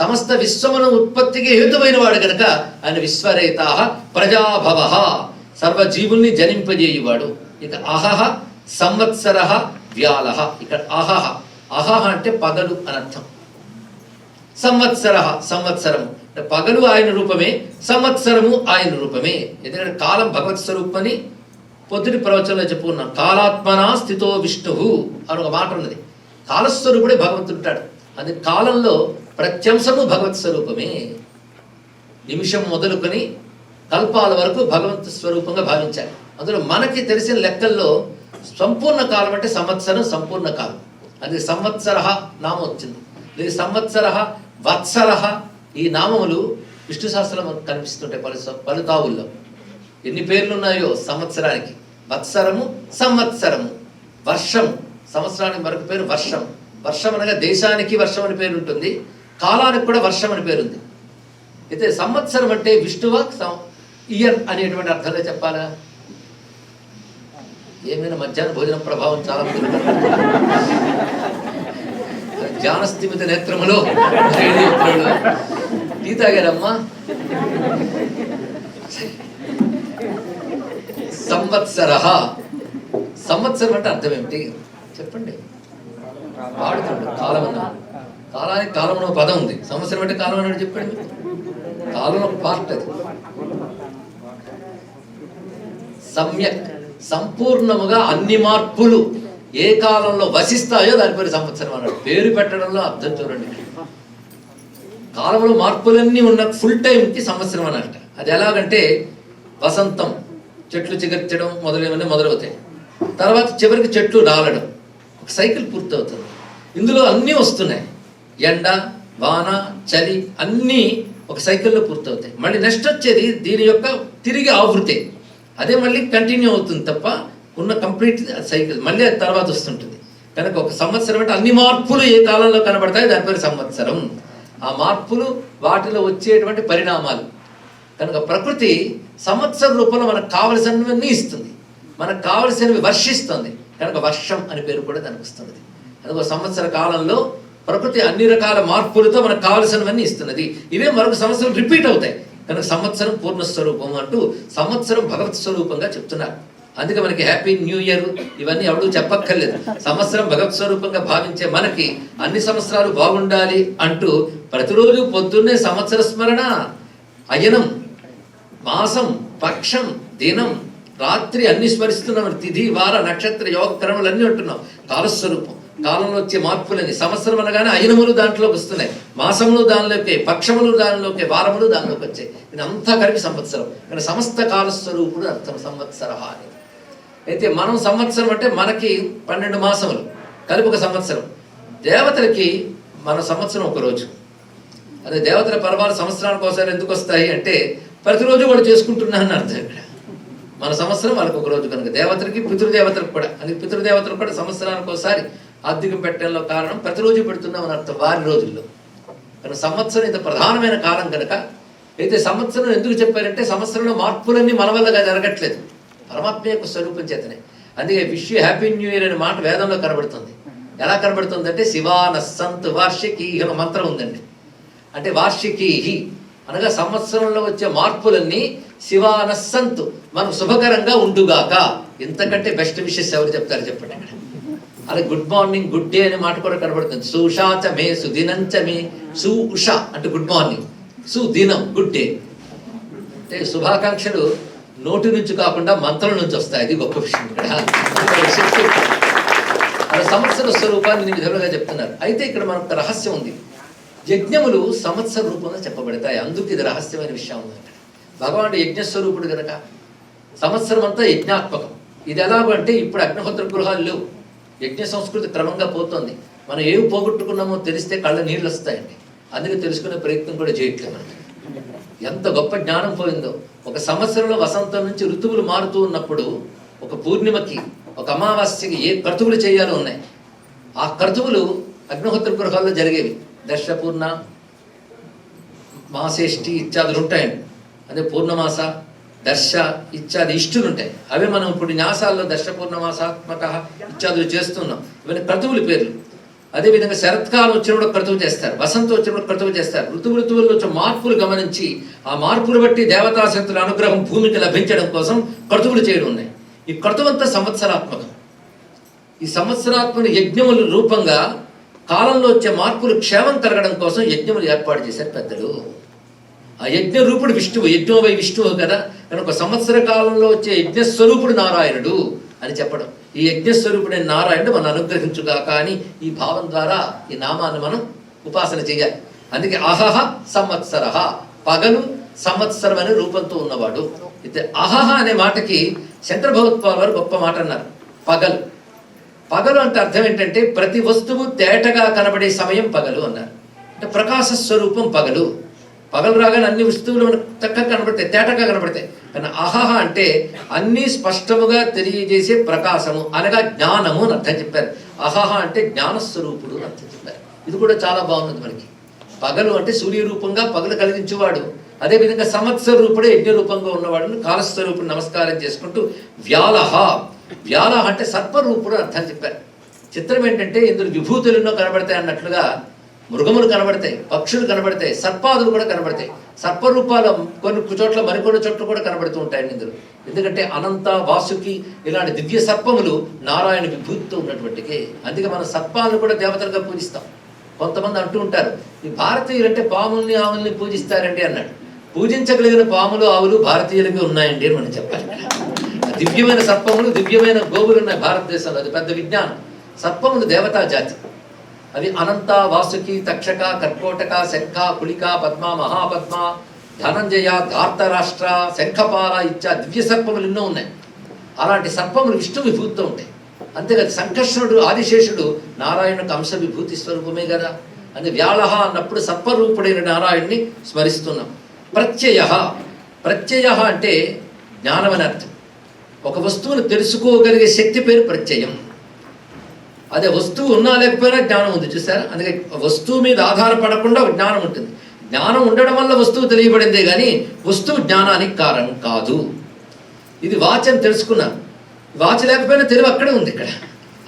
సమస్త విశ్వమును ఉత్పత్తికి హేతువైన వాడు గనక ఆయన విశ్వరేతాహ ప్రజాభవ, సర్వజీవుల్ని జనింపజేయువాడు. ఇక అహహ సంవత్సరః వ్యాలః. ఇక్కడ అహహ, అహహ అంటే పగలు అని అర్థం. సంవత్సరః, సంవత్సరము పగలు ఆయన రూపమే, సంవత్సరము ఆయన రూపమే. ఎందుకంటే కాలం భగవత్ స్వరూపమని పొద్దుటి ప్రవచనంలో చెప్పుకున్నాం. కాలాత్మనా స్థితో విష్ణువు అని ఒక మాట ఉన్నది. కాలస్వరూపుడే భగవంతుడు ఉంటాడు. అది కాలంలో ప్రత్యంశము భగవత్ స్వరూపమే. నిమిషం మొదలుకొని కల్పాల వరకు భగవంతు స్వరూపంగా భావించాలి. అందులో మనకి తెలిసిన లెక్కల్లో సంపూర్ణ కాలం అంటే సంవత్సరం, సంపూర్ణ కాలం. అది సంవత్సర నామం వచ్చింది. ఇది సంవత్సర, వత్సర, ఈ నామములు విష్ణు సహస్రంలో కనిపిస్తుంటాయి పలు తావుల్లో. ఎన్ని పేర్లు ఉన్నాయో సంవత్సరానికి. వత్సరము, సంవత్సరము. వర్షం, సంవత్సరానికి మరొక పేరు వర్షం. వర్షం అనగా దేశానికి వర్షం అని పేరు ఉంటుంది, కాలానికి కూడా వర్షం అని పేరుంది. అయితే సంవత్సరం అంటే విష్ణువ ఇయర్ అనేటువంటి అర్థంలో చెప్పాలా? ఏమైనా మధ్యాహ్న భోజనం ప్రభావం చాలా మంది జ్ఞానస్థిమిత నేత్రములో టీ తాగారమ్మా. సంవత్సర, సంవత్సరం అంటే అర్థం ఏమిటి చెప్పండి? వాడుతుండ్రు కాలం అన్నా. కాలానికి కాలం అనే పదం ఉంది. సంవత్సరం అంటే కాలం అన్నాడు చెప్పండి. కాలం ఒక పార్ట్. అది సమ్యక్, సంపూర్ణముగా అన్ని మార్పులు ఏ కాలంలో వసిస్తాయో దాని పేరు సంవత్సరం అన్నాడు. పేరు పెట్టడంలో అర్థం చూడండి. కాలంలో మార్పులన్నీ ఉన్న ఫుల్ టైంకి సంవత్సరం అన్నట్ట. అది ఎలాగంటే వసంతం, చెట్లు చిగుర్చడం మొదలైనవన్నీ మొదలవుతాయి. తర్వాత చివరికి చెట్లు రాలడం, ఒక సైకిల్ పూర్తవుతుంది. ఇందులో అన్నీ వస్తున్నాయి. ఎండ, వాన, చలి అన్నీ ఒక సైకిల్లో పూర్తవుతాయి. మళ్ళీ నెక్స్ట్ వచ్చేది దీని యొక్క తిరిగి ఆవృతే. అదే మళ్ళీ కంటిన్యూ అవుతుంది తప్ప ఉన్న కంప్లీట్ సైకిల్ మళ్ళీ అది తర్వాత వస్తుంటుంది. కనుక ఒక సంవత్సరం అంటే అన్ని మార్పులు ఏ కాలంలో కనబడతాయి దాని పేరు సంవత్సరం. ఆ మార్పులు వాటిలో వచ్చేటువంటి పరిణామాలు. కనుక ప్రకృతి సంవత్సర రూపంలో మనకు కావలసినవన్నీ ఇస్తుంది, మనకు కావలసినవి వర్షిస్తుంది. కనుక వర్షం అని పేరు కూడా దానికి వస్తున్నది. అందుకో సంవత్సర కాలంలో ప్రకృతి అన్ని రకాల మార్పులతో మనకు కావలసినవన్నీ ఇస్తున్నది. ఇవే మరొక సంవత్సరం రిపీట్ అవుతాయి. కనుక సంవత్సరం పూర్ణస్వరూపం అంటూ సంవత్సరం భగవత్ స్వరూపంగా చెప్తున్నారు. అందుకే మనకి హ్యాపీ న్యూ ఇయర్ ఇవన్నీ ఎవడు చెప్పక్కర్లేదు. సంవత్సరం భగవత్ స్వరూపంగా భావించే మనకి అన్ని సంవత్సరాలు బాగుండాలి అంటూ ప్రతిరోజు పొద్దున్నే సంవత్సర స్మరణ, అయనం, మాసం, పక్షం, దినం, రాత్రి అన్ని స్మరిస్తున్నాం. తిథి, వార, నక్షత్ర, యోగ కర్మలు అన్నీ ఉంటున్నాం. కాలస్వరూపం, కాలంలో వచ్చే మార్పులని. సంవత్సరం అనగానే అయనములు దాంట్లోకి వస్తున్నాయి, మాసములు దానిలోకి, పక్షములు దానిలోకి, వారములు దానిలోకి వచ్చాయి. ఇదంతా కలిపి సంవత్సరం. కానీ సమస్త కాలస్వరూపుడు అర్థం సంవత్సర అని. అయితే మనం సంవత్సరం అంటే మనకి 12 మాసములు కలిపి ఒక సంవత్సరం. దేవతలకి మన సంవత్సరం ఒక రోజు. అదే దేవతల పర్వాలు సంవత్సరానికి ఒకసారి ఎందుకు వస్తాయి అంటే ప్రతిరోజు వాళ్ళు చేసుకుంటున్నారని అర్థం. ఇక్కడ మన సంవత్సరం వాళ్ళకి ఒక రోజు. కనుక దేవతలకి పితృదేవతలకు కూడా, అందుకే పితృదేవతలకు కూడా సంవత్సరానికి ఒకసారి ఆర్థికం పెట్టడంలో కారణం ప్రతిరోజు పెడుతున్నామని అర్థం వారి రోజుల్లో. కనుక సంవత్సరం ఇంత ప్రధానమైన కాలం కనుక. అయితే సంవత్సరం ఎందుకు చెప్పారంటే సంవత్సరంలో మార్పులన్నీ మన వల్లగా జరగట్లేదు, పరమాత్మ యొక్క స్వరూపం చేతనే. అందుకే wish you happy new year అనే మాట వేదంలో కనబడుతుంది. ఎలా కనబడుతుందంటే శివాన సంత్ వార్షికీ ఒక మంత్రం ఉందండి. అంటే వార్షికీ అనగా సంవత్సరంలో వచ్చే మార్పులన్నీ శివాన సంతు మనకు శుభకరంగా ఉండుగాక. ఇంతకంటే బెస్ట్ విషెస్ ఎవరు చెప్తారు చెప్పండి అక్కడ. అలా గుడ్ మార్నింగ్, గుడ్ డే అనే మాట కూడా కనబడుతుంది. సుషాచ మే సుదినంచ మే. సు ఉష అంటే గుడ్ మార్నింగ్, సుదినం గుడ్ డే. అంటే శుభాకాంక్షలు నోటి నుంచి కాకుండా మంత్రం నుంచి వస్తాయి. అది గొప్ప విషయం ఇక్కడ. అలా సంవత్సర స్వరూపాన్ని విధంగా చెప్తున్నారు. అయితే ఇక్కడ మనకు రహస్యం ఉంది. యజ్ఞములు సంవత్సర రూపంగా చెప్పబడతాయి. అందుకు ఇది రహస్యమైన విషయం ఉందంట. భగవానుడు యజ్ఞస్వరూపుడు గనక సంవత్సరం అంతా యజ్ఞాత్మకం. ఇది ఎలాగంటే ఇప్పుడు అగ్నిహోత్ర గృహాలు లేవు. యజ్ఞ సంస్కృతి క్రమంగా పోతుంది. మనం ఏవి పోగొట్టుకున్నామో తెలిస్తే కళ్ళ నీళ్ళు వస్తాయండి. అందుకే తెలుసుకునే ప్రయత్నం కూడా చేయట్లేదు మనకి. ఎంత గొప్ప జ్ఞానం పోయిందో. ఒక సంవత్సరంలో వసంతం నుంచి ఋతువులు మారుతూ ఉన్నప్పుడు ఒక పూర్ణిమకి, ఒక అమావాస్యకి ఏ క్రతువులు చేయాలో ఉన్నాయి. ఆ క్రతువులు అగ్నిహోత్ర గృహాల్లో జరిగేవి. దర్శపూర్ణ, మాసేష్టి ఇత్యాదులు ఉంటాయండి. అదే పూర్ణమాస, దర్శ ఇత్యాది ఇష్టులు ఉంటాయి. అవి మనం ఇప్పుడు న్యాసాల్లో దర్శపూర్ణమాసాత్మక ఇత్యాదులు చేస్తున్నాం. ఇవన్నీ క్రతువుల పేర్లు. అదేవిధంగా శరత్కాలం వచ్చినప్పుడు క్రతువు చేస్తారు, వసంతం వచ్చినప్పుడు క్రతువు చేస్తారు. ఋతువుల్లో వచ్చే మార్పులు గమనించి ఆ మార్పులు బట్టి దేవతాశక్తుల అనుగ్రహం భూమికి లభించడం కోసం క్రతువులు చేయడం ఉన్నాయి. ఈ క్రతువంతా సంవత్సరాత్మకం. ఈ సంవత్సరాత్మక యజ్ఞముల రూపంగా కాలంలో వచ్చే మార్పులు క్షేమం కలగడం కోసం యజ్ఞములు ఏర్పాటు చేశారు పెద్దలు. ఆ యజ్ఞ రూపుడు విష్ణువు, యజ్ఞోవై విష్ణువు కదా. కానీ ఒక సంవత్సర కాలంలో వచ్చే యజ్ఞస్వరూపుడు నారాయణుడు అని చెప్పడం. ఈ యజ్ఞస్వరూపుడైన నారాయణుడు మనం అనుగ్రహించుగాక అని ఈ భావం ద్వారా ఈ నామాన్ని మనం ఉపాసన చేయాలి. అందుకే అహహ సంవత్సర, పగలు సంవత్సరం అనే రూపంతో ఉన్నవాడు. అయితే అహహ అనే మాటకి శంకర భగవత్పాల్ వారు గొప్ప మాట అన్నారు. పగలు, పగలు అంటే అర్థం ఏంటంటే ప్రతి వస్తువు తేటగా కనబడే సమయం పగలు అన్నారు. అంటే ప్రకాశ స్వరూపం పగలు. పగలు రాగానే అన్ని వస్తువులు మనకు చక్కగా కనబడతాయి, తేటగా కనబడతాయి. కానీ అహహ అంటే అన్నీ స్పష్టముగా తెలియజేసే ప్రకాశము అనగా జ్ఞానము అని అర్థం చెప్పారు. అహహ అంటే జ్ఞానస్వరూపుడు అని అర్థం చెప్పారు. ఇది కూడా చాలా బాగుంది మనకి. పగలు అంటే సూర్య రూపంగా పగలు కలిగించేవాడు. అదేవిధంగా సంవత్సర రూపుడే యజ్ఞ రూపంగా ఉన్నవాడు కాలస్వరూపుడు నమస్కారం చేసుకుంటూ వ్యాలహ, వ్యాలహ అంటే సర్పరూపుడు అర్థం చెప్పారు. చిత్రం ఏంటంటే ఇందులో విభూతులు ఎన్నో కనబడతాయి అన్నట్లుగా మృగములు కనబడతాయి, పక్షులు కనబడతాయి, సర్పాదులు కూడా కనబడతాయి. సర్పరూపాలు కొన్ని చోట్ల మరికొన్ని చోట్ల కూడా కనబడుతూ ఉంటాయండి ఇందులో. ఎందుకంటే అనంత, వాసుకి ఇలాంటి దివ్య సర్పములు నారాయణ విభూతితో ఉన్నటువంటికి. అందుకే మనం సర్పాలను కూడా దేవతలుగా పూజిస్తాం. కొంతమంది అంటూ ఉంటారు ఈ భారతీయులు అంటే పాముల్ని ఆవుల్ని పూజిస్తారండి అన్నాడు. పూజించగలిగిన పాములు ఆవులు భారతీయులకి ఉన్నాయండి అని మనం చెప్పాలి. దివ్యమైన సర్పములు, దివ్యమైన గోవులు ఉన్నాయి భారతదేశంలో. అది పెద్ద విజ్ఞానం. సర్పములు దేవతా జాతి. అవి అనంత, వాసుకి, తక్షక, కర్కోటక, శంఖ, కుళిక, పద్మ, మహాపద్మ, ధనంజయ, ధార్తరాష్ట్ర, శంఖపాల ఇత్యాది దివ్య సర్పములు ఎన్నో ఉన్నాయి. అలాంటి సర్పములు విష్ణు విభూతితో ఉంటాయి. అంతేకాదు సంకర్షణుడు, ఆదిశేషుడు నారాయణునికి అంశ విభూతి స్వరూపమే కదా. అది వ్యాళహ అన్నప్పుడు సర్పరూపుడైన నారాయణ్ణి స్మరిస్తున్నాం. ప్రత్యయ, ప్రత్యయ అంటే జ్ఞానం అని అర్థం. ఒక వస్తువును తెలుసుకోగలిగే శక్తి పేరు ప్రత్యయం. అదే వస్తువు ఉన్నా లేకపోయినా జ్ఞానం ఉంది చూసారా. అందుకే వస్తువు మీద ఆధారపడకుండా ఒక జ్ఞానం ఉంటుంది. జ్ఞానం ఉండడం వల్ల వస్తువు తెలియబడిందే కానీ వస్తువు జ్ఞానానికి కారణం కాదు. ఇది వాచ్ అని తెలుసుకున్నాను, వాచ్ లేకపోయినా తెలివి అక్కడే ఉంది ఇక్కడ.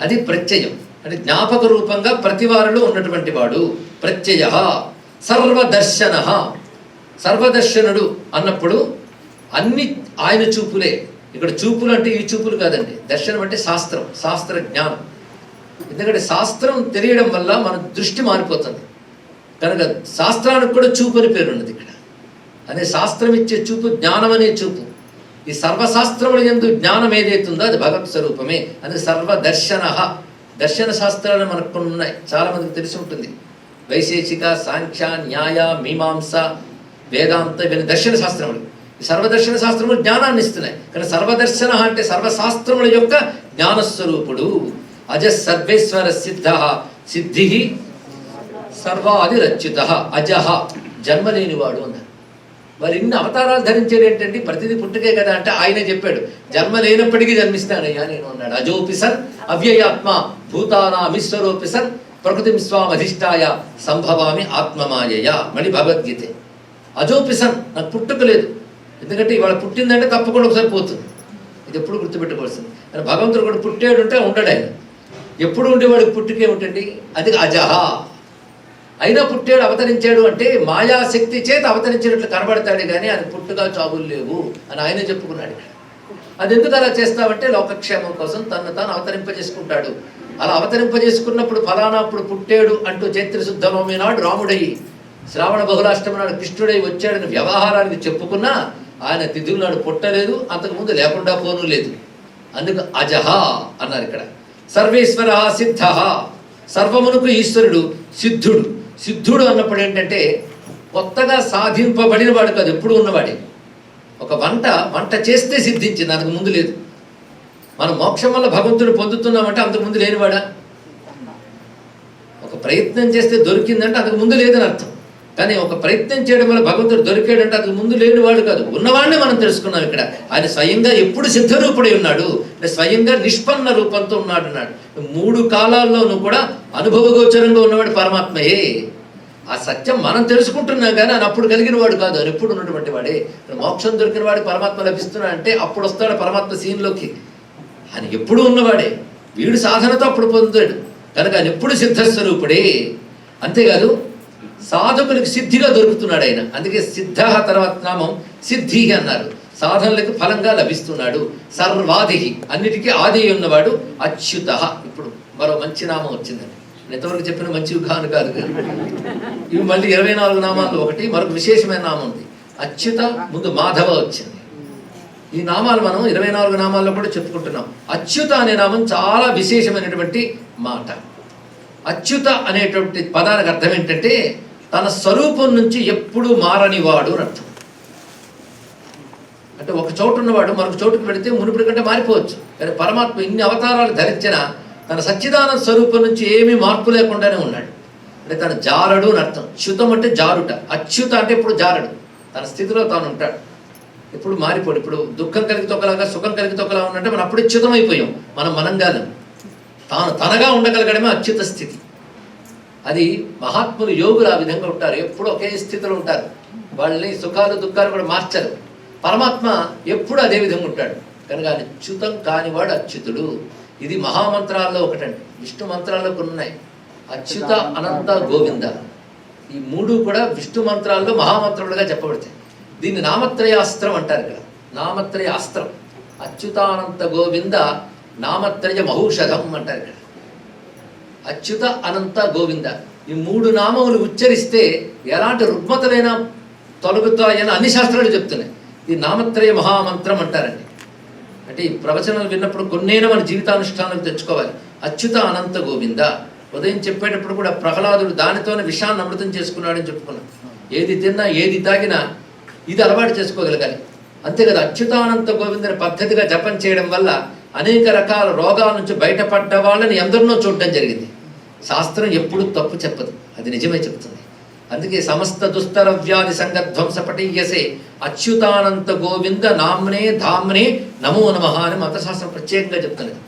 అది ప్రత్యయం. అంటే జ్ఞాపక రూపంగా ప్రతివారిలో ఉన్నటువంటి వాడు ప్రత్యయ. సర్వదర్శన, సర్వదర్శనుడు అన్నప్పుడు అన్ని ఆయన చూపులే. ఇక్కడ చూపులు అంటే ఈ చూపులు కాదండి. దర్శనం అంటే శాస్త్రం, శాస్త్ర జ్ఞానం. ఎందుకంటే శాస్త్రం తెలియడం వల్ల మన దృష్టి మారిపోతుంది కనుక శాస్త్రానికి కూడా చూపు అని పేరు ఉన్నది ఇక్కడ. అదే శాస్త్రం ఇచ్చే చూపు జ్ఞానం అనే చూపు. ఈ సర్వశాస్త్రముల యందు జ్ఞానం ఏదైతుందో అది భగవత్ స్వరూపమే. అది సర్వదర్శన. దర్శన శాస్త్రాలు మనకు కొన్ని ఉన్నాయి, చాలా మందికి తెలిసి ఉంటుంది. వైశేషిక, సాంఖ్య, న్యాయ, మీమాంస, వేదాంత ఇవన్నీ దర్శన శాస్త్రములు. ఈ సర్వదర్శన శాస్త్రములు జ్ఞానాన్ని ఇస్తున్నాయి. కానీ సర్వదర్శన అంటే సర్వశాస్త్రముల యొక్క జ్ఞానస్వరూపుడు. అజ సర్వేశ్వర సిద్ధ, సిద్ధి సర్వాదిరచ్యుత, అజహ జన్మలేనివాడు అన్నారు. మరి ఇన్ని అవతారాలు ధరించేది ఏంటంటే ప్రతిదీ పుట్టుకే కదా అంటే ఆయనే చెప్పాడు జన్మ లేనప్పటికీ జన్మిస్తానయ్యా నేను అన్నాడు. అజోపిసన్ అవ్యయాత్మ భూతానామీశ్వరోపిసన్ ప్రకృతి స్వామధిష్టాయ సంభవామి ఆత్మమాయయ. మళ్ళీ భగవద్గీతే. అజోపిసన్ నాకు పుట్టుక లేదు, ఎందుకంటే ఇవాళ పుట్టిందంటే తప్పకుండా ఒకసారి పోతుంది. ఇది ఎప్పుడు గుర్తుపెట్టుకోవాల్సింది. భగవంతుడు కూడా పుట్టాడు అంటే ఉండడు ఆయన. ఎప్పుడు ఉండేవాడికి పుట్టుకే ఉంటుంది, అది అజహ. అయినా పుట్టాడు, అవతరించాడు అంటే మాయాశక్తి చేత అవతరించినట్లు కనబడతాడు కానీ అది పుట్టుగా చావులు లేవు అని ఆయన చెప్పుకున్నాడు. అది ఎందుకు అలా చేస్తావంటే లోకక్షేమం కోసం తను తాను అవతరింపజేసుకుంటాడు. అలా అవతరింపజేసుకున్నప్పుడు ఫలానా అప్పుడు పుట్టాడు అంటూ చైత్ర శుద్ధ నవమి నాడు రాముడయ్యి, శ్రావణ బహుళాష్టమి నాడు కృష్ణుడై వచ్చాడని వ్యవహారానికి చెప్పుకున్నా ఆయన తిథుల నాడు పుట్టలేదు, అంతకుముందు లేకుండా పోను లేదు. అందుకు అజహ అన్నారు ఇక్కడ. సర్వేశ్వర సిద్ధ, సర్వమునకు ఈశ్వరుడు, సిద్ధుడు. సిద్ధుడు అన్నప్పుడు ఏంటంటే కొత్తగా సాధింపబడిన వాడు కాదు, ఎప్పుడు ఉన్నవాడే. ఒక వంట చేస్తే సిద్ధించింది, అంతకు ముందు లేదు. మనం మోక్షం వల్ల భగవంతుడు పొందుతున్నామంటే అంతకు ముందు లేనివాడా? ఒక ప్రయత్నం చేస్తే దొరికిందంటే అంతకు ముందు లేదని అర్థం. కానీ ఒక ప్రయత్నం చేయడం వల్ల భగవంతుడు దొరికాడంటే అంతకు ముందు లేనివాడు కాదు, ఉన్నవాడిని మనం తెలుసుకున్నాం ఇక్కడ. ఆయన స్వయంగా ఎప్పుడు సిద్ధరూపుడై ఉన్నాడు, స్వయంగా నిష్పన్న రూపంతో ఉన్నాడు అన్నాడు. 3 కాలాల్లోనూ కూడా అనుభవగోచరంగా ఉన్నవాడు పరమాత్మయే. ఆ సత్యం మనం తెలుసుకుంటున్నాం కానీ ఆయన అప్పుడు కలిగిన వాడు కాదు, అని ఎప్పుడు ఉన్నటువంటి వాడే. మోక్షం దొరికిన వాడు పరమాత్మ లభిస్తున్నా అంటే అప్పుడు వస్తాడు పరమాత్మ సీన్లోకి. ఆయన ఎప్పుడు ఉన్నవాడే, వీడు సాధనతో అప్పుడు పొందాడు కనుక ఆయన ఎప్పుడు సిద్ధస్వరూపుడే. అంతేకాదు సాధకులకు సిద్ధిగా దొరుకుతున్నాడు ఆయన. అందుకే సిద్ధ తర్వాత నామం సిద్ధి అన్నారు. సాధనలకు ఫలంగా లభిస్తున్నాడు. సర్వాది, అన్నిటికీ ఆది ఉన్నవాడు. అచ్యుత. ఇప్పుడు మరో మంచి నామం వచ్చిందండి. ఎంతవరకు చెప్పిన మంచి కాను కాదు కదా. ఇవి మళ్ళీ 24 నామాల్లో ఒకటి, మరొక విశేషమైన నామం ఉంది అచ్యుత. ముందు మాధవ వచ్చింది. ఈ నామాలు మనం 24 నామాల్లో కూడా చెప్పుకుంటున్నాం. అచ్యుత అనే నామం చాలా విశేషమైనటువంటి మాట. అచ్యుత అనేటువంటి పదానికి అర్థం ఏంటంటే తన స్వరూపం నుంచి ఎప్పుడు మారనివాడు అని అర్థం. అంటే ఒక చోటు ఉన్నవాడు మరొక చోటుకు వెళితే మునుపటి కంటే మారిపోవచ్చు, కానీ పరమాత్మ ఇన్ని అవతారాలు ధరించిన తన సచ్చిదానంద స్వరూపం నుంచి ఏమీ మార్పు లేకుండానే ఉన్నాడు. అంటే తన జారడు అని అర్థం. చ్యుతం అంటే జారుట, అచ్యుత అంటే ఇప్పుడు జారడు, తన స్థితిలో తాను ఉంటాడు, ఎప్పుడు మారిపోడు. ఇప్పుడు దుఃఖం కలిగితే ఒకలాగా, సుఖం కలిగితే ఒకలా ఉన్నట్టే మనం అప్పుడు చ్యుతం అయిపోయాం. మనంగానే తాను తనగా ఉండగలగడమే అచ్యుత స్థితి. అది మహాత్ములు యోగులు ఆ విధంగా ఉంటారు, ఎప్పుడు ఒకే స్థితిలో ఉంటారు. వాళ్ళని సుఖాలు దుఃఖాలు కూడా మార్చరు. పరమాత్మ ఎప్పుడు అదే విధంగా ఉంటాడు కనుక ఆయన చ్యుతం కానివాడు అచ్యుతుడు. ఇది మహామంత్రాల్లో ఒకటండి. విష్ణు మంత్రాల్లో కొన్ని ఉన్నాయి, అచ్యుత అనంత గోవింద. ఈ 3 కూడా విష్ణు మంత్రాల్లో మహామంత్రములుగా చెప్పబడతాయి. దీన్ని నామత్రయాస్త్రం అంటారు ఇక్కడ. నామత్రయాస్త్రం అచ్యుతానంత గోవింద నామత్రయ మహౌషధం అంటారు ఇక్కడ. అచ్యుత అనంత గోవింద ఈ 3 నామములు ఉచ్చరిస్తే ఎలాంటి రుగ్మతలైనా తొలగుతాయని అన్ని శాస్త్రాలు చెప్తున్నాయి. ఈ నామత్రయ మహామంత్రం అంటారండి. అంటే ఈ ప్రవచనాలు విన్నప్పుడు కొన్నైనా మన జీవితానుష్ఠానం తెచ్చుకోవాలి. అచ్యుత అనంత గోవింద. ఉదయం చెప్పేటప్పుడు కూడా ప్రహ్లాదుడు దానితోనే విషాన్ని అమృతం చేసుకున్నాడని చెప్పుకున్నాం. ఏది తిన్నా ఏది తాగినా ఇది అలవాటు చేసుకోగలగాలి. అంతేకాదు అచ్యుతానంత గోవిందని పద్ధతిగా జపం చేయడం వల్ల అనేక రకాల రోగాల నుంచి బయటపడ్డ వాళ్ళని ఎందరినో చూడడం జరిగింది. శాస్త్రం ఎప్పుడు తప్పు చెప్పదు, అది నిజమే చెప్తుంది. అందుకే సమస్త దుస్తర వ్యాధి సంగధ్వంసపటీయసే అచ్యుతానంత గోవింద నామ్నే ధామ్నే నమో నమః అని మతశాస్త్రం ప్రత్యేకంగా చెప్తున్నది.